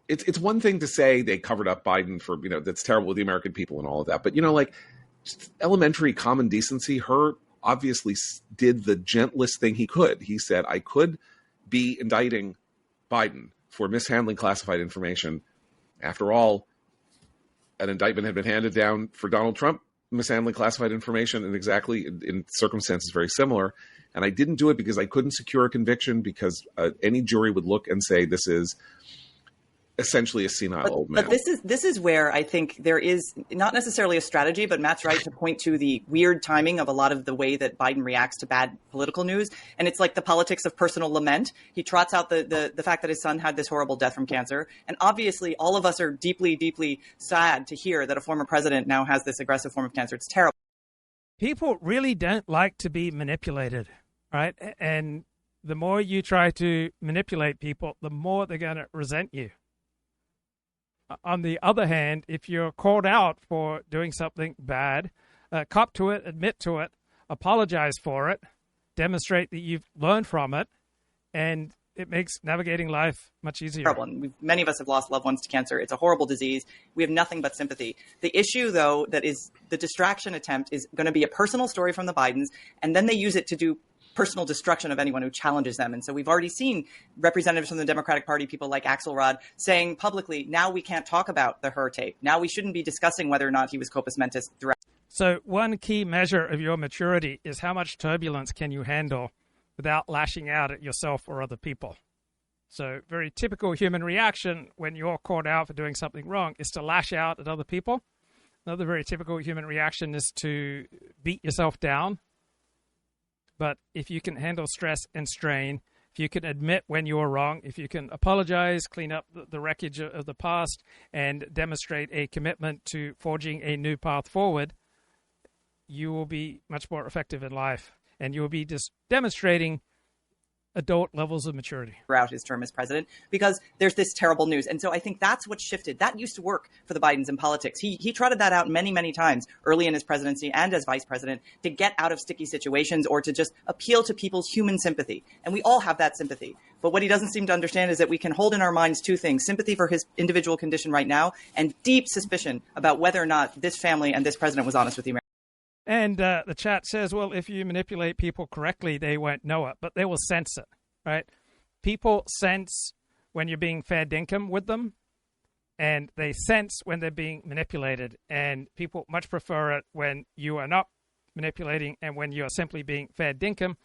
It's one thing to say they covered up Biden for, that's terrible with the American people and all of that. But, just elementary common decency, Hur obviously did the gentlest thing he could. He said, I could be indicting Biden for mishandling classified information. After all, an indictment had been handed down for Donald Trump mishandling classified information, and exactly in circumstances very similar. And I didn't do it because I couldn't secure a conviction, because any jury would look and say this is essentially a senile old man. But this is where I think there is not necessarily a strategy, but Matt's right to point to the weird timing of a lot of the way that Biden reacts to bad political news. And it's like the politics of personal lament. He trots out the fact that his son had this horrible death from cancer. And obviously all of us are deeply, deeply sad to hear that a former president now has this aggressive form of cancer. It's terrible. people really don't like to be manipulated, right? And the more you try to manipulate people, the more they're going to resent you. On the other hand, if you're called out for doing something bad, cop to it, admit to it, apologize for it, demonstrate that you've learned from it, and it makes navigating life much easier. Problem. Many of us have lost loved ones to cancer. It's a horrible disease. We have nothing but sympathy. The issue, though, that is the distraction attempt is going to be a personal story from the Bidens, and then they use it to do personal destruction of anyone who challenges them. And so we've already seen representatives from the Democratic Party, people like Axelrod, saying publicly, now we can't talk about the Her tape. Now we shouldn't be discussing whether or not he was corpus mentis throughout. So one key measure of your maturity is how much turbulence can you handle without lashing out at yourself or other people. So very typical human reaction when you're called out for doing something wrong is to lash out at other people. Another very typical human reaction is to beat yourself down. But if you can handle stress and strain, if you can admit when you're wrong, if you can apologize, clean up the wreckage of the past, and demonstrate a commitment to forging a new path forward, you will be much more effective in life. And you will be just demonstrating adult levels of maturity throughout his term as president, because there's this terrible news. And so I think that's what shifted. That used to work for the Bidens in politics. He trotted that out many, many times early in his presidency and as vice president to get out of sticky situations or to just appeal to people's human sympathy. And we all have that sympathy. But what he doesn't seem to understand is that we can hold in our minds two things: sympathy for his individual condition right now and deep suspicion about whether or not this family and this president was honest with the American. And the chat says, well, if you manipulate people correctly, they won't know it, but they will sense it, right? People sense when you're being fair dinkum with them, and they sense when they're being manipulated. And people much prefer it when you are not manipulating and when you're simply being fair dinkum,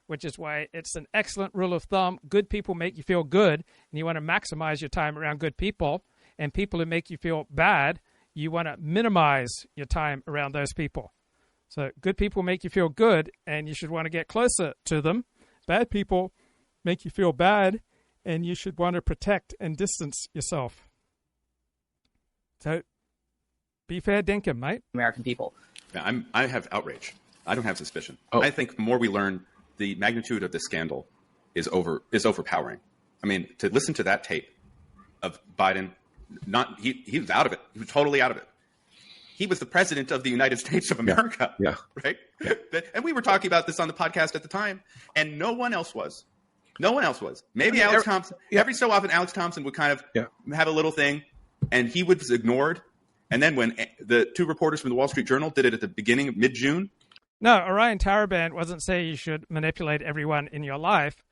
which is why it's an excellent rule of thumb. Good people make you feel good, and you want to maximize your time around good people. And people who make you feel bad, you want to minimize your time around those people. So good people make you feel good, and you should want to get closer to them. Bad people make you feel bad, and you should want to protect and distance yourself. So be fair dinkum, mate. American people. Yeah, I have outrage. I don't have suspicion. I think the more we learn, the magnitude of this scandal is overpowering. I mean, to listen to that tape of Biden, he was out of it. He was totally out of it. He was the president of the United States of America, right? Yeah. And we were talking about this on the podcast at the time, and no one else was. No one else was. Maybe Alex Thompson. Yeah. Every so often, Alex Thompson would kind of have a little thing, and he was ignored. And then when the two reporters from the Wall Street Journal did it at the beginning of mid-June. No, Orion Taraban wasn't saying you should manipulate everyone in your life.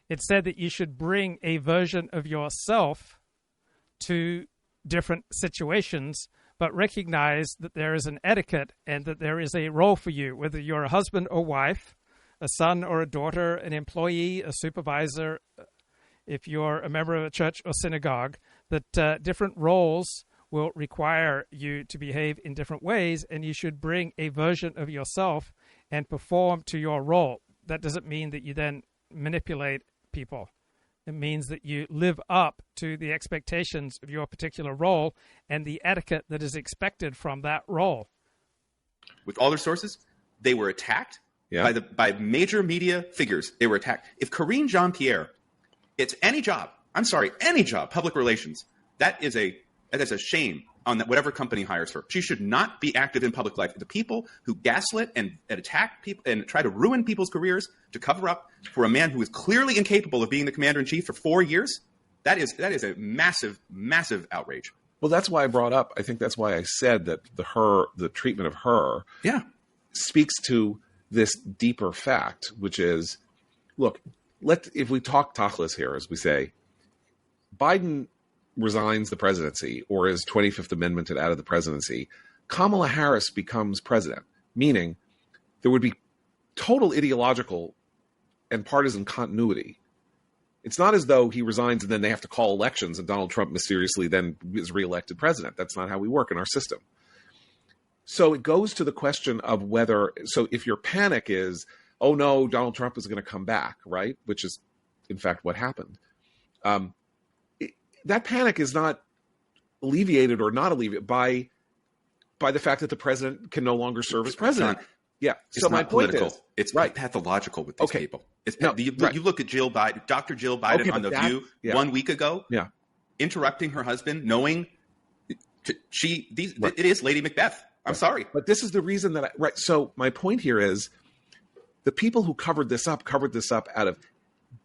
It said that you should bring a version of yourself to different situations, but recognize that there is an etiquette and that there is a role for you, whether you're a husband or wife, a son or a daughter, an employee, a supervisor, if you're a member of a church or synagogue, that different roles will require you to behave in different ways, and you should bring a version of yourself and perform to your role. That doesn't mean that you then manipulate people. It means that you live up to the expectations of your particular role and the etiquette that is expected from that role. With all their sources, they were attacked by major media figures. They were attacked. If Karine Jean-Pierre, it's any job, public relations, that is a shame on whatever company hires her. She should not be active in public life. The people who gaslit and attack people and try to ruin people's careers to cover up for a man who is clearly incapable of being the commander-in-chief for 4 years, that is a massive, massive outrage. Well, that's why I brought up, I think that's why I said that the treatment of her speaks to this deeper fact, which is, look, if we talk tachlis here, as we say, Biden resigns the presidency or is 25th Amendmented out of the presidency, Kamala Harris becomes president, meaning there would be total ideological and partisan continuity. It's not as though he resigns and then they have to call elections and Donald Trump mysteriously then is reelected president. That's not how we work in our system. So it goes to the question of whether, so if your panic is, oh no, Donald Trump is going to come back, right? Which is in fact what happened. That panic is not alleviated or not alleviated by the fact that the president can no longer serve as president. Yeah. It's so not my point political. is, it's pathological with these people. It's you look at Jill Biden, Dr. Jill Biden on The View 1 week ago, interrupting her husband, knowing it is Lady Macbeth. I'm sorry. But this is the reason that so my point here is the people who covered this up out of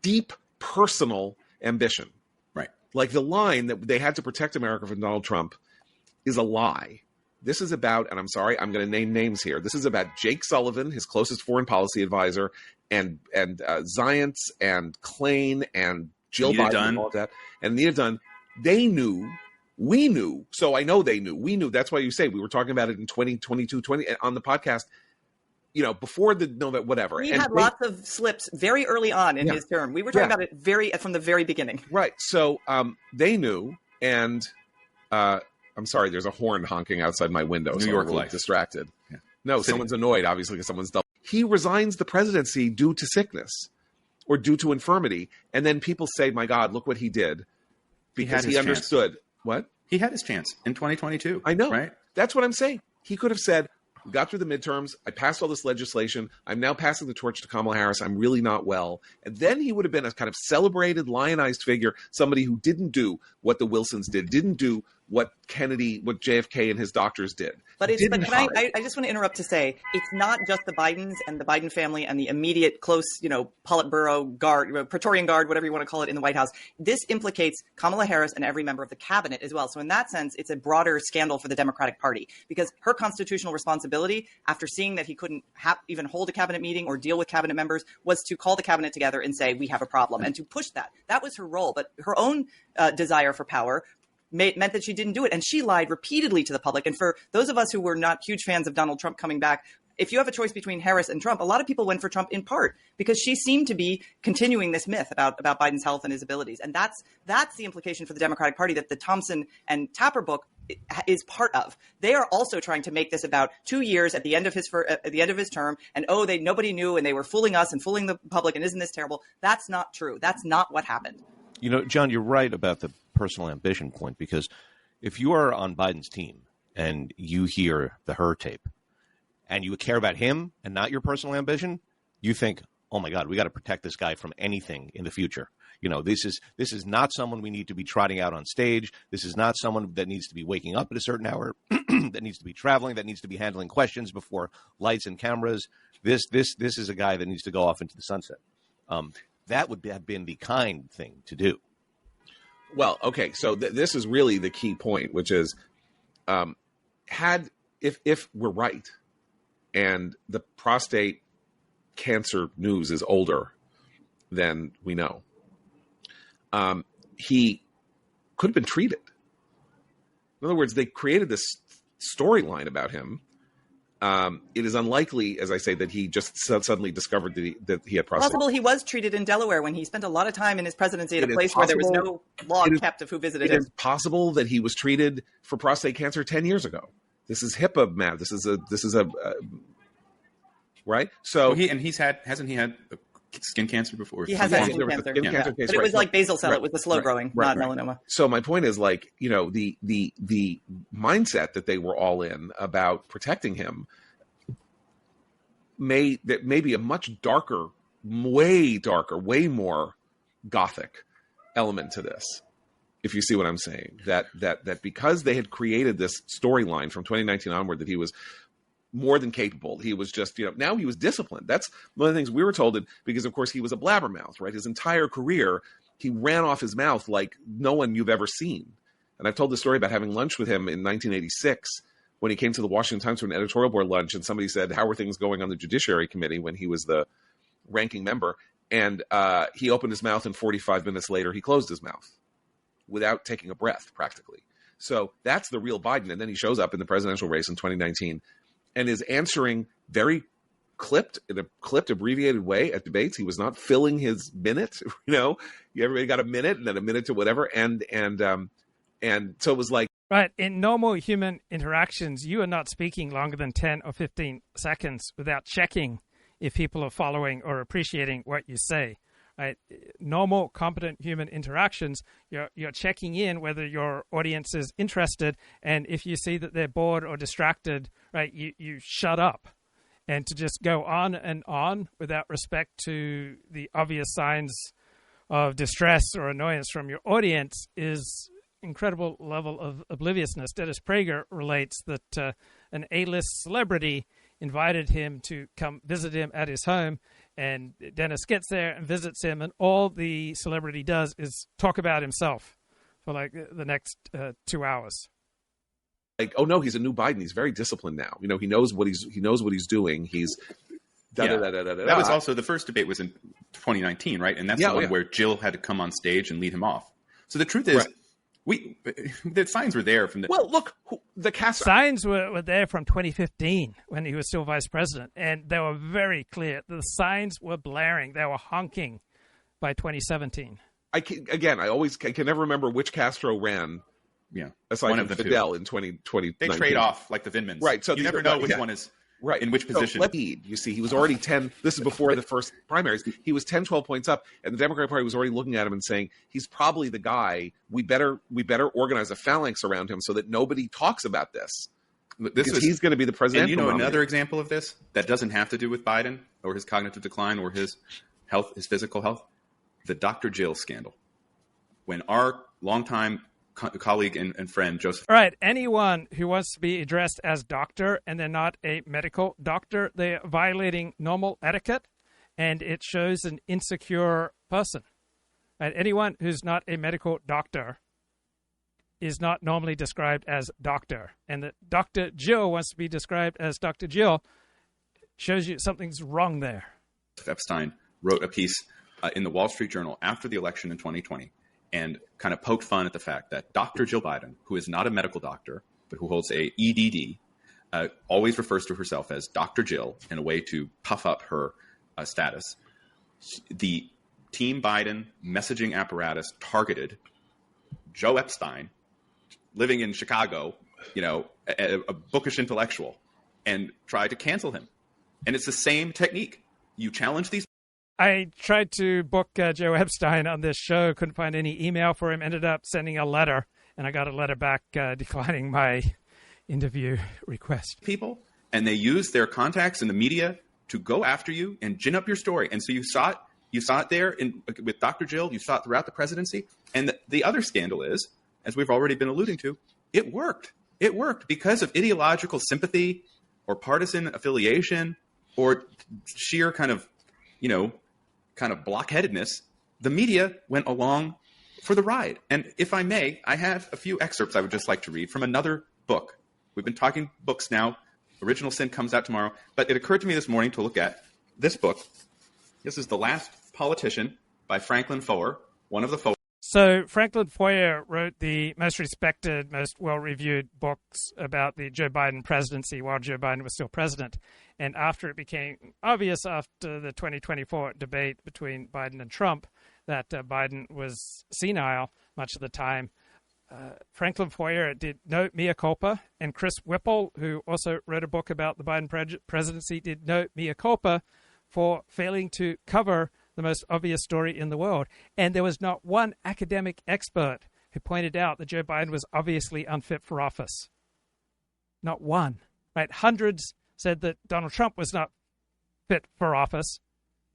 deep personal ambition. Right. Like the line that they had to protect America from Donald Trump is a lie. This is about, and I'm sorry, I'm going to name names here. This is about Jake Sullivan, his closest foreign policy advisor, and Zients and Klain and Jill Anita Biden Dunn. and all of that. And Anita Dunn, they knew, we knew, so I know they knew. We knew. That's why you say we were talking about it in 2022 on the podcast, before the whatever. He had lots of slips very early on in his term. We were talking about it from the very beginning. Right. So they knew, and I'm sorry, there's a horn honking outside my window. New so York I'm really life. distracted. Yeah. No, City. someone's annoyed, obviously, because someone's double. He resigns the presidency due to sickness or due to infirmity. And then people say, my God, look what he did. Because he understood. Chance. What? He had his chance in 2022. I know. Right? That's what I'm saying. He could have said, we got through the midterms. I passed all this legislation. I'm now passing the torch to Kamala Harris. I'm really not well. And then he would have been a kind of celebrated, lionized figure, somebody who didn't do what the Wilsons did, didn't do what JFK and his doctors did. But I just want to interrupt to say, it's not just the Bidens and the Biden family and the immediate close, Politburo guard, Praetorian Guard, whatever you want to call it in the White House. This implicates Kamala Harris and every member of the cabinet as well. So in that sense, it's a broader scandal for the Democratic Party because her constitutional responsibility, after seeing that he couldn't even hold a cabinet meeting or deal with cabinet members, was to call the cabinet together and say, we have a problem, and to push that. That was her role. But her own desire for power meant that she didn't do it. And she lied repeatedly to the public. And for those of us who were not huge fans of Donald Trump coming back, if you have a choice between Harris and Trump, a lot of people went for Trump in part because she seemed to be continuing this myth about Biden's health and his abilities. And that's the implication for the Democratic Party that the Thompson and Tapper book is part of. They are also trying to make this about 2 years at the end of his term. And nobody knew and they were fooling us and fooling the public. And isn't this terrible? That's not true. That's not what happened. John, you're right about the personal ambition point, because if you are on Biden's team and you hear the Her tape and you care about him and not your personal ambition, you think, oh my God, we got to protect this guy from anything in the future. This is not someone we need to be trotting out on stage. This is not someone that needs to be waking up at a certain hour, that needs to be traveling, that needs to be handling questions before lights and cameras. This is a guy that needs to go off into the sunset. That would have been the kind thing to do. Well, okay, so this is really the key point, which is, if we're right, and the prostate cancer news is older than we know, he could have been treated. In other words, they created this storyline about him. It is unlikely, as I say, that he just suddenly discovered that he had prostate. Possible he was treated in Delaware when he spent a lot of time in his presidency at a place where there was no log kept of who visited him. It is possible that he was treated for prostate cancer 10 years ago. This is HIPAA math. This is a right. So hasn't he had skin cancer before? He has had skin cancer. But it was like basal cell. It was the slow growing, not melanoma. So my point is, the mindset that they were all in about protecting him may be a much darker, way more gothic element to this. If you see what I'm saying, that because they had created this storyline from 2019 onward that he was more than capable. He was just, now he was disciplined. That's one of the things we were told, because of course he was a blabbermouth, right? His entire career, he ran off his mouth like no one you've ever seen. And I've told the story about having lunch with him in 1986 when he came to the Washington Times for an editorial board lunch, and somebody said, how are things going on the Judiciary Committee, when he was the ranking member? And he opened his mouth, and 45 minutes later, he closed his mouth without taking a breath, practically. So that's the real Biden. And then he shows up in the presidential race in 2019 and is answering very in a clipped, abbreviated way at debates. He was not filling his minute. Everybody got a minute and then a minute to whatever. And so it was like, right. In normal human interactions, you are not speaking longer than 10 or 15 seconds without checking if people are following or appreciating what you say. Right? Normal, competent human interactions, you're checking in whether your audience is interested, and if you see that they're bored or distracted, right, you shut up. And to just go on and on without respect to the obvious signs of distress or annoyance from your audience is incredible level of obliviousness. Dennis Prager relates that an A-list celebrity invited him to come visit him at his home, and Dennis gets there and visits him, and all the celebrity does is talk about himself for like the next 2 hours. Like, oh no, he's a new Biden. He's very disciplined now. You know, he knows what he's doing. He's That was also the first debate was in 2019, right? And that's the one where Jill had to come on stage and lead him off. So the truth is, the signs were there from the. Well, look, the signs were there from 2015 when he was still vice president, and they were very clear. The signs were blaring. They were honking by 2017. I can never remember which Castro ran. Yeah, aside one from of the Fidel two. In 2020. They trade off like the Vindmans. Right. So you never know which one is in which position. So you see, he was already 10. This is before the first primaries. He was 10, 12 points up, and the Democratic Party was already looking at him and saying, he's probably the guy. We better organize a phalanx around him so that nobody talks about this. He's going to be the president. And another example of this that doesn't have to do with Biden or his cognitive decline or his health, his physical health, the Dr. Jill scandal. When our longtime colleague and friend Joseph. All right. Anyone who wants to be addressed as doctor and they're not a medical doctor, they're violating normal etiquette, and it shows an insecure person. Right? Anyone who's not a medical doctor is not normally described as doctor, and that Dr. Jill wants to be described as Dr. Jill shows you something's wrong there. Epstein wrote a piece in the Wall Street Journal after the election in 2020. And kind of poked fun at the fact that Dr. Jill Biden, who is not a medical doctor, but who holds a EDD, always refers to herself as Dr. Jill in a way to puff up her status. The Team Biden messaging apparatus targeted Joe Epstein, living in Chicago, a bookish intellectual, and tried to cancel him. And it's the same technique. You challenge these. I tried to book Joe Epstein on this show, couldn't find any email for him, ended up sending a letter, and I got a letter back declining my interview request. People, and they use their contacts in the media to go after you and gin up your story. And so you saw it there with Dr. Jill, you saw it throughout the presidency. And the other scandal is, as we've already been alluding to, it worked. It worked because of ideological sympathy or partisan affiliation or sheer kind of blockheadedness. The media went along for the ride. And if I may, I have a few excerpts I would just like to read from another book. We've been talking books now. Original Sin comes out tomorrow. But it occurred to me this morning to look at this book. This is The Last Politician by Franklin Foer, one of the Foer. So Franklin Foer wrote the most respected, most well-reviewed books about the Joe Biden presidency while Joe Biden was still president. And after it became obvious after the 2024 debate between Biden and Trump that Biden was senile much of the time, Franklin Foer did no mea culpa, and Chris Whipple, who also wrote a book about the Biden presidency, did no mea culpa for failing to cover the most obvious story in the world. And there was not one academic expert who pointed out that Joe Biden was obviously unfit for office. Not one. Right? Hundreds said that Donald Trump was not fit for office,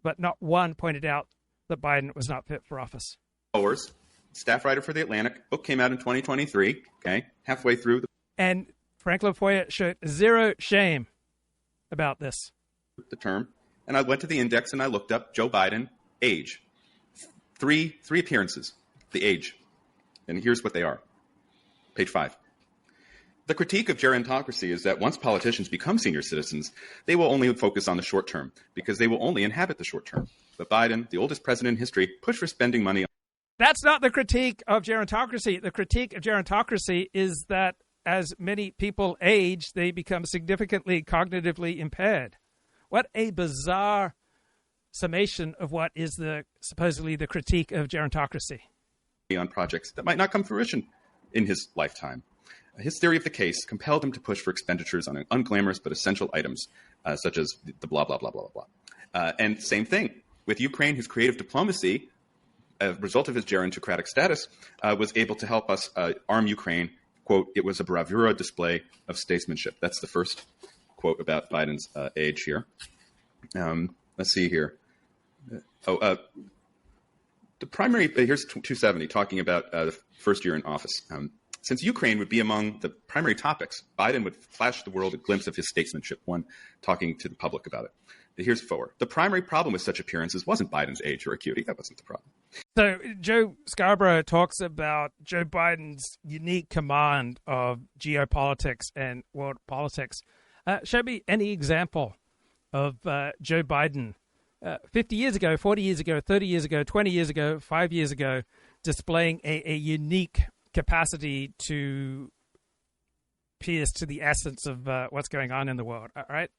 but not one pointed out that Biden was not fit for office. Foers, staff writer for The Atlantic. Book came out in 2023, halfway through. And Franklin Foer showed zero shame about this. The term. And I went to the index and I looked up Joe Biden, age. Three appearances, the age. And here's what they are. Page 5. The critique of gerontocracy is that once politicians become senior citizens, they will only focus on the short term because they will only inhabit the short term. But Biden, the oldest president in history, pushed for spending money. That's not the critique of gerontocracy. The critique of gerontocracy is that as many people age, they become significantly cognitively impaired. What a bizarre summation of what is supposedly the critique of gerontocracy. On projects that might not come to fruition in his lifetime. His theory of the case compelled him to push for expenditures on unglamorous but essential items, such as the blah, blah, blah, blah, blah. And same thing with Ukraine, whose creative diplomacy, as a result of his gerontocratic status, was able to help us arm Ukraine. Quote, it was a bravura display of statesmanship. That's the first quote about Biden's age here. Let's see here. The primary, here's 270 talking about the first year in office. Since Ukraine would be among the primary topics, Biden would flash the world a glimpse of his statesmanship, one talking to the public about it. Here's forward. The primary problem with such appearances wasn't Biden's age or acuity. That wasn't the problem. So Joe Scarborough talks about Joe Biden's unique command of geopolitics and world politics. Show me any example of Joe Biden 50 years ago, 40 years ago, 30 years ago, 20 years ago, 5 years ago, displaying a unique capacity to pierce to the essence of what's going on in the world. All right.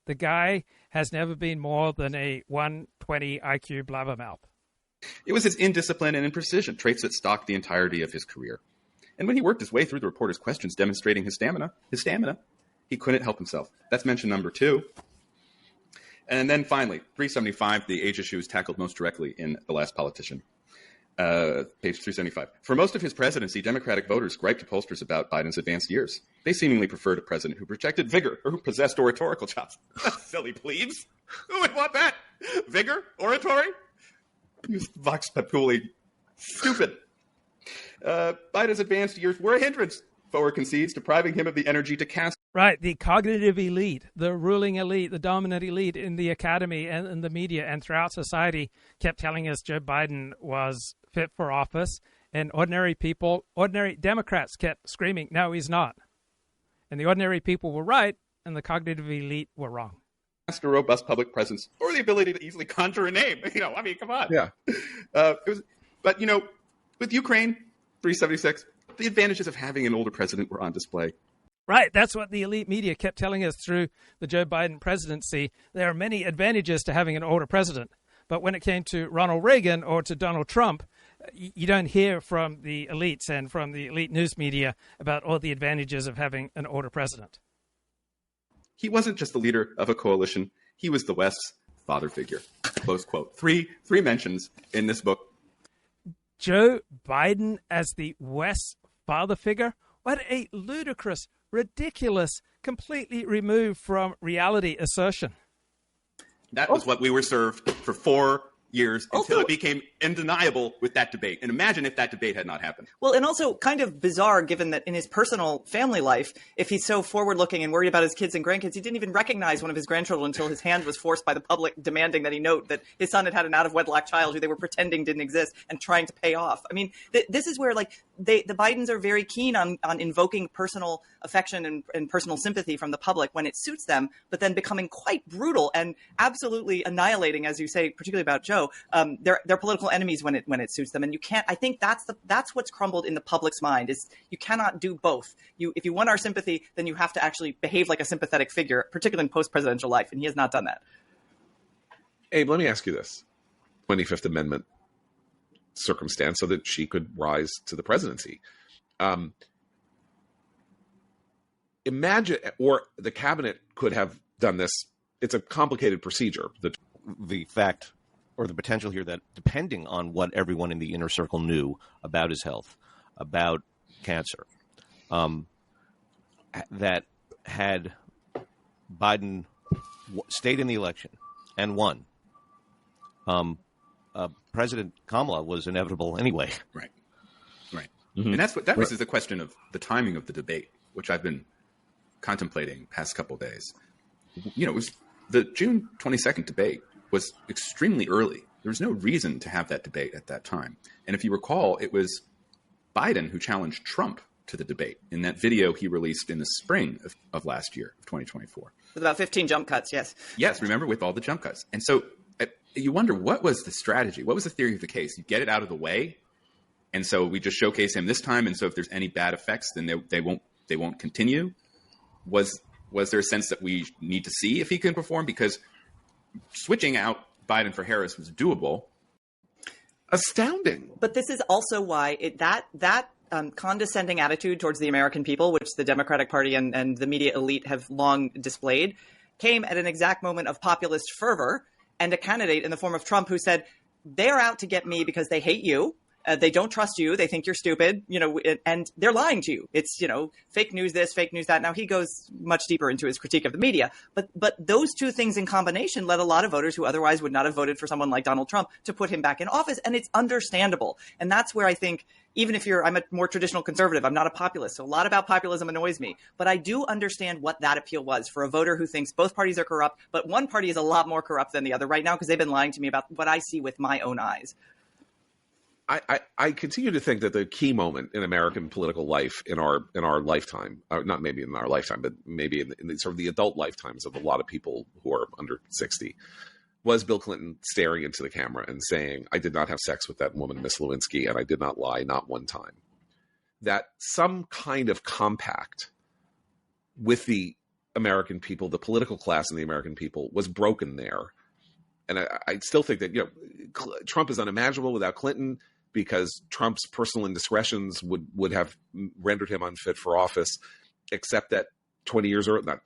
The guy has never been more than a 120 IQ blabbermouth. It was his indiscipline and imprecision, traits that stalked the entirety of his career. And when he worked his way through the reporters' questions demonstrating his stamina, he couldn't help himself. That's mention number 2. And then finally, 375, the age issue is tackled most directly in The Last Politician. Page 375. For most of his presidency, Democratic voters griped to pollsters about Biden's advanced years. They seemingly preferred a president who projected vigor or who possessed oratorical chops. Silly plebes. Who would want that? Vigor? Oratory? You vox populi. Stupid. Biden's advanced years were a hindrance, Foer concedes, depriving him of the energy to cast. Right, the cognitive elite, the ruling elite, the dominant elite in the academy and in the media and throughout society kept telling us Joe Biden was fit for office, and ordinary people, ordinary Democrats kept screaming, no, he's not. And the ordinary people were right, and the cognitive elite were wrong. A robust public presence or the ability to easily conjure a name. Come on. Yeah. But, with Ukraine, 376, the advantages of having an older president were on display. Right. That's what the elite media kept telling us through the Joe Biden presidency. There are many advantages to having an older president. But when it came to Ronald Reagan or to Donald Trump, you don't hear from the elites and from the elite news media about all the advantages of having an older president. He wasn't just the leader of a coalition. He was the West's father figure. Close quote. Three mentions in this book. Joe Biden as the West's father figure? What a ludicrous, ridiculous, completely removed from reality assertion. That was what we were served for 4 years until it became undeniable with that debate. And imagine if that debate had not happened. Well, and also kind of bizarre given that in his personal family life, if he's so forward-looking and worried about his kids and grandkids, he didn't even recognize one of his grandchildren until his hand was forced by the public demanding that he note that his son had an out-of-wedlock child who they were pretending didn't exist and trying to pay off. I mean, this is where the Bidens are very keen on invoking personal affection and personal sympathy from the public when it suits them, but then becoming quite brutal and absolutely annihilating, as you say, particularly about Joe. They're political enemies when it suits them, and you can't. I think that's what's crumbled in the public's mind is you cannot do both. If you want our sympathy, then you have to actually behave like a sympathetic figure, particularly in post-presidential life, and he has not done that. Abe, let me ask you this: 25th Amendment circumstance, so that she could rise to the presidency. Imagine, or the cabinet could have done this. It's a complicated procedure. The fact or the potential here that depending on what everyone in the inner circle knew about his health, about cancer, that had Biden stayed in the election and won, President Kamala was inevitable anyway. Right. Mm-hmm. And that raises the question of the timing of the debate, which I've been contemplating past couple days. It was the June 22nd debate was extremely early. There was no reason to have that debate at that time. And if you recall, it was Biden who challenged Trump to the debate in that video he released in the spring of last year, of 2024. With about 15 jump cuts, yes. Yes, remember, with all the jump cuts. And so you wonder, what was the strategy? What was the theory of the case? You get it out of the way, and so we just showcase him this time, and so if there's any bad effects, then they won't continue? Was there a sense that we need to see if he can perform? Because switching out Biden for Harris was doable. Astounding. But this is also why that condescending attitude towards the American people, which the Democratic Party and the media elite have long displayed, came at an exact moment of populist fervor and a candidate in the form of Trump who said, they're out to get me because they hate you. They don't trust you. They think you're stupid, and they're lying to you. It's, fake news this, fake news that. Now, he goes much deeper into his critique of the media. But those two things in combination led a lot of voters who otherwise would not have voted for someone like Donald Trump to put him back in office. And it's understandable. And that's where I think, even if I'm a more traditional conservative, I'm not a populist. So a lot about populism annoys me. But I do understand what that appeal was for a voter who thinks both parties are corrupt, but one party is a lot more corrupt than the other right now because they've been lying to me about what I see with my own eyes. I continue to think that the key moment in American political life in our lifetime, not maybe in our lifetime, but maybe in the sort of the adult lifetimes of a lot of people who are under 60, was Bill Clinton staring into the camera and saying, "I did not have sex with that woman, Miss Lewinsky, and I did not lie, not one time." That some kind of compact with the American people, the political class and the American people, was broken there. And I still think that Trump is unimaginable without Clinton, because Trump's personal indiscretions would have rendered him unfit for office, except that 20 years or not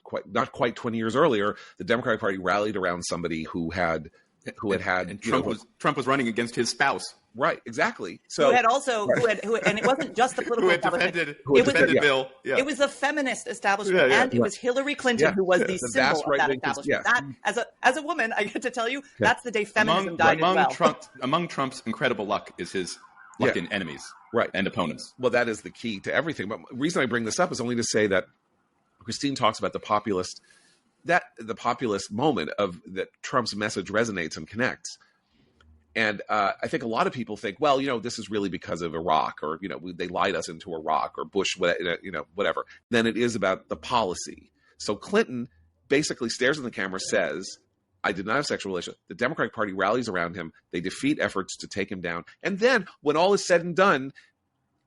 quite 20 years earlier, the Democratic Party rallied around somebody who had and Trump was running against his spouse. Right, exactly. So who had and it wasn't just the political establishment. Who defended Bill. Yeah. It was the feminist establishment, and it was Hillary Clinton who was the symbol of that establishment. Yes. That, as a woman, I get to tell you, that's the day feminism died as well. Among Trump's incredible luck is his luck in enemies, and opponents. Well, that is the key to everything. But the reason I bring this up is only to say that Christine talks about the populist moment of that Trump's message resonates and connects. And I think a lot of people think, well, this is really because of Iraq, or, they lied us into Iraq, or Bush, whatever. Then it is about the policy. So Clinton basically stares in the camera, says, "I did not have sexual relations." The Democratic Party rallies around him. They defeat efforts to take him down. And then when all is said and done,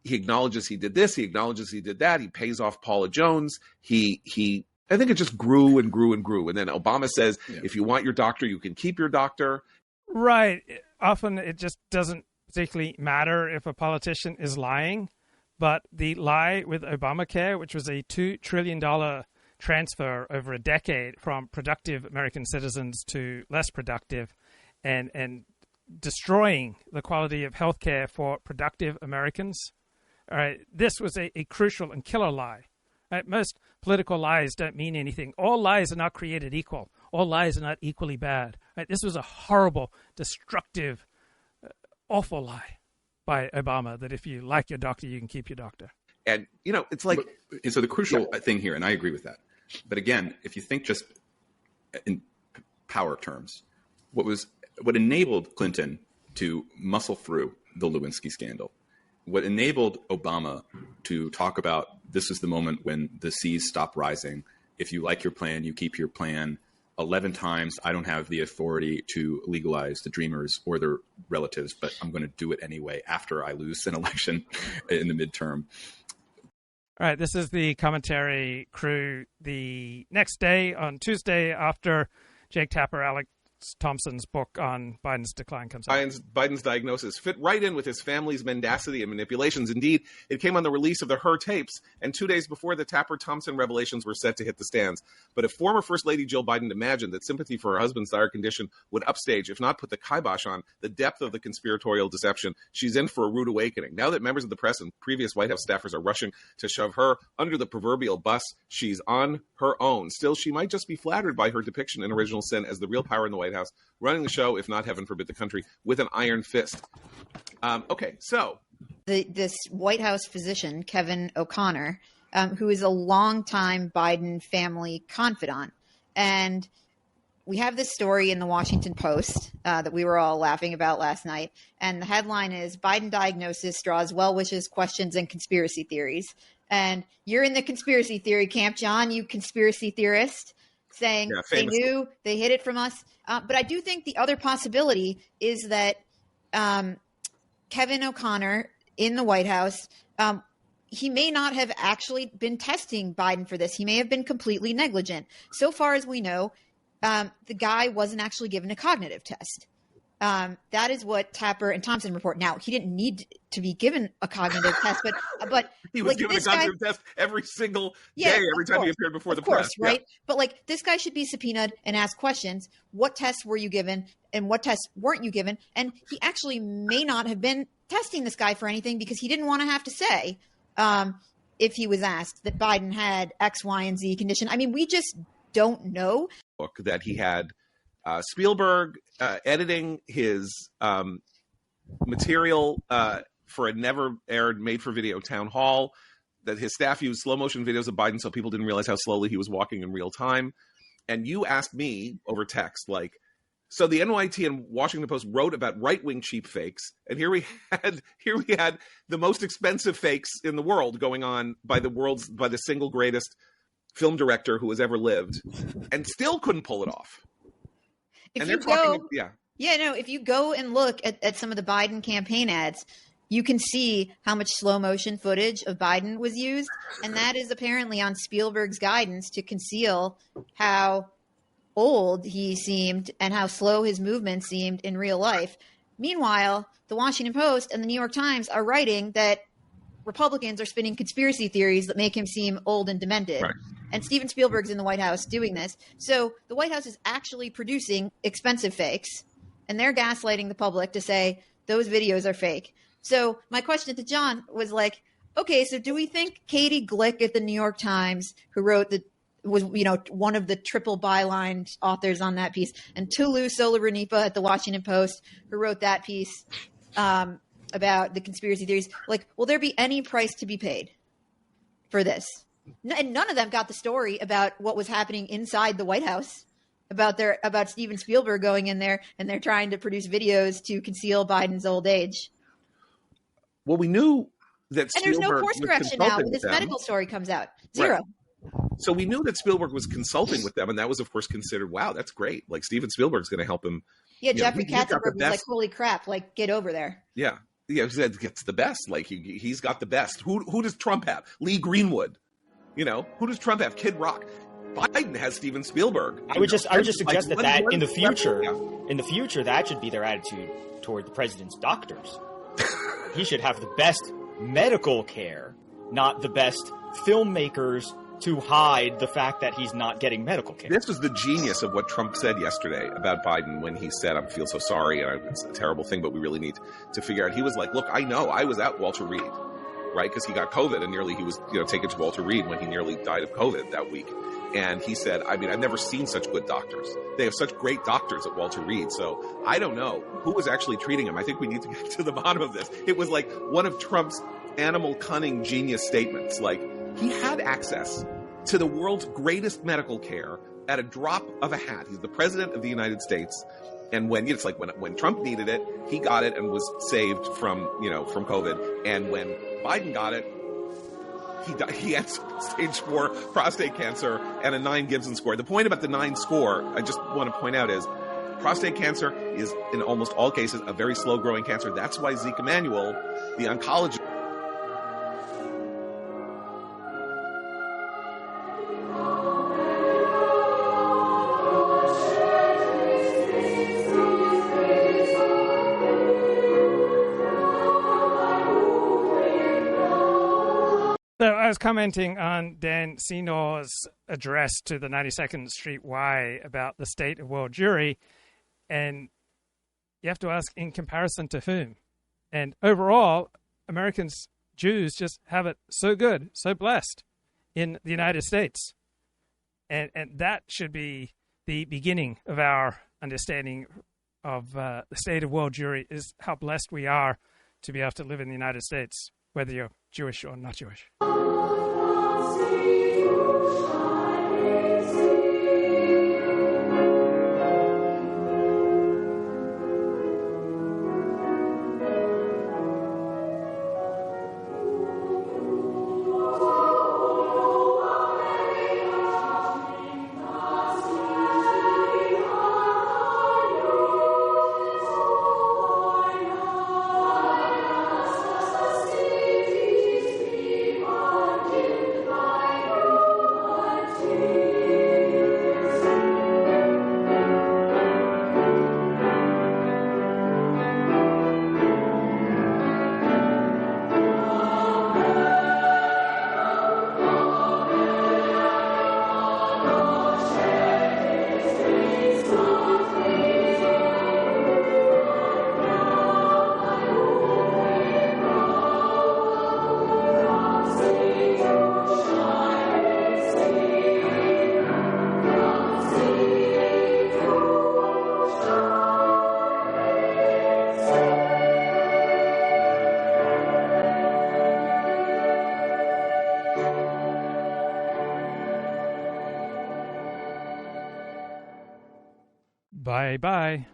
he acknowledges he did this. He acknowledges he did that. He pays off Paula Jones. I think it just grew and grew and grew. And then Obama says, if you want your doctor, you can keep your doctor. Right. Often it just doesn't particularly matter if a politician is lying. But the lie with Obamacare, which was a $2 trillion transfer over a decade from productive American citizens to less productive, and destroying the quality of healthcare for productive Americans. All right, this was a crucial and killer lie. Right? Most political lies don't mean anything. All lies are not created equal. All lies are not equally bad. Right? This was a horrible, destructive, awful lie by Obama, that if you like your doctor, you can keep your doctor. And, it's like... And so the crucial thing here, and I agree with that, but again, if you think just in power terms, what enabled Clinton to muscle through the Lewinsky scandal, what enabled Obama to talk about this is the moment when the seas stop rising. If you like your plan, you keep your plan. 11 times, I don't have the authority to legalize the Dreamers or their relatives, but I'm going to do it anyway after I lose an election in the midterm. All right, this is the commentary crew the next day, on Tuesday, after Jake Tapper Alex Thompson's book on Biden's decline comes out. Biden's diagnosis fit right in with his family's mendacity and manipulations. Indeed, it came on the release of the Her tapes, and 2 days before the Tapper-Thompson revelations were set to hit the stands. But if former First Lady Jill Biden imagined that sympathy for her husband's dire condition would upstage, if not put the kibosh on, the depth of the conspiratorial deception, she's in for a rude awakening. Now that members of the press and previous White House staffers are rushing to shove her under the proverbial bus, she's on her own. Still, she might just be flattered by her depiction in Original Sin as the real power in the White House, running the show, if not, heaven forbid, the country, with an iron fist. Okay, so. This White House physician, Kevin O'Connor, who is a longtime Biden family confidant. And we have this story in the Washington Post that we were all laughing about last night. And the headline is, Biden diagnosis draws well wishes, questions, and conspiracy theories. And you're in the conspiracy theory camp, John, you conspiracy theorist, saying they knew, they hid it from us. But I do think the other possibility is that Kevin O'Connor in the White House, he may not have actually been testing Biden for this. He may have been completely negligent. So far as we know, the guy wasn't actually given a cognitive test. That is what Tapper and Thompson report. Now, he didn't need to be given a cognitive test, but he was given a cognitive test every single day, every time he appeared before the press. Right? Yeah. But like, this guy should be subpoenaed and asked questions. What tests were you given, and what tests weren't you given? And he actually may not have been testing this guy for anything, because he didn't want to have to say, if he was asked, that Biden had X, Y, and Z condition. I mean, we just don't know. Book that he had Spielberg editing his material for a never aired made-for-video town hall, that his staff used slow motion videos of Biden so people didn't realize how slowly he was walking in real time. And you asked me over text, like, so the NYT and Washington Post wrote about right-wing cheap fakes, and here we had the most expensive fakes in the world going on by the single greatest film director who has ever lived, and still couldn't pull it off. If you go and look at some of the Biden campaign ads, you can see how much slow motion footage of Biden was used. And that is apparently on Spielberg's guidance to conceal how old he seemed and how slow his movements seemed in real life. Meanwhile, the Washington Post and the New York Times are writing that Republicans are spinning conspiracy theories that make him seem old and demented. Right. And Steven Spielberg's in the White House doing this. So the White House is actually producing expensive fakes, and they're gaslighting the public to say those videos are fake. So my question to John was like, okay, so do we think Katie Glick at the New York Times, who was one of the triple byline authors on that piece, and Tulu Solaranipa at the Washington Post, who wrote that piece about the conspiracy theories, like, will there be any price to be paid for this? And none of them got the story about what was happening inside the White House, about Steven Spielberg going in there and they're trying to produce videos to conceal Biden's old age. Well, we knew that and there's no course correction now when this medical story comes out. Zero. Right. So we knew that Spielberg was consulting with them, and that was, of course, considered, wow, that's great. Like, Steven Spielberg's going to help him. Yeah, Jeffrey Katzenberg was like, holy crap, like, get over there. Yeah. Yeah, he said gets the best. Like, he's got the best. Who does Trump have? Lee Greenwood. Who does Trump have? Kid Rock. Biden has Steven Spielberg. I would just suggest that in the future, that should be their attitude toward the president's doctors. He should have the best medical care, not the best filmmakers to hide the fact that he's not getting medical care. This was the genius of what Trump said yesterday about Biden when he said, I feel so sorry, and it's a terrible thing, but we really need to figure out. He was like, look, I know I was at Walter Reed, right? Because he got COVID, and nearly he was taken to Walter Reed when he nearly died of COVID that week. And he said, I've never seen such good doctors. They have such great doctors at Walter Reed. So I don't know who was actually treating him. I think we need to get to the bottom of this. It was like one of Trump's animal cunning genius statements. Like, he had access to the world's greatest medical care at a drop of a hat. He's the president of the United States. And when Trump needed it, he got it and was saved from COVID. And when Biden got it, he had stage 4 prostate cancer and a 9 Gibson score. The point about the 9 score, I just want to point out, is prostate cancer is, in almost all cases, a very slow-growing cancer. That's why Zeke Emanuel, the oncologist, So I was commenting on Dan Senor's address to the 92nd Street Y about the state of world Jewry, and you have to ask, in comparison to whom? And overall, Americans, Jews, just have it so good, so blessed in the United States. And that should be the beginning of our understanding of the state of world Jewry, is how blessed we are to be able to live in the United States, whether you're Jewish or not Jewish. Bye-bye.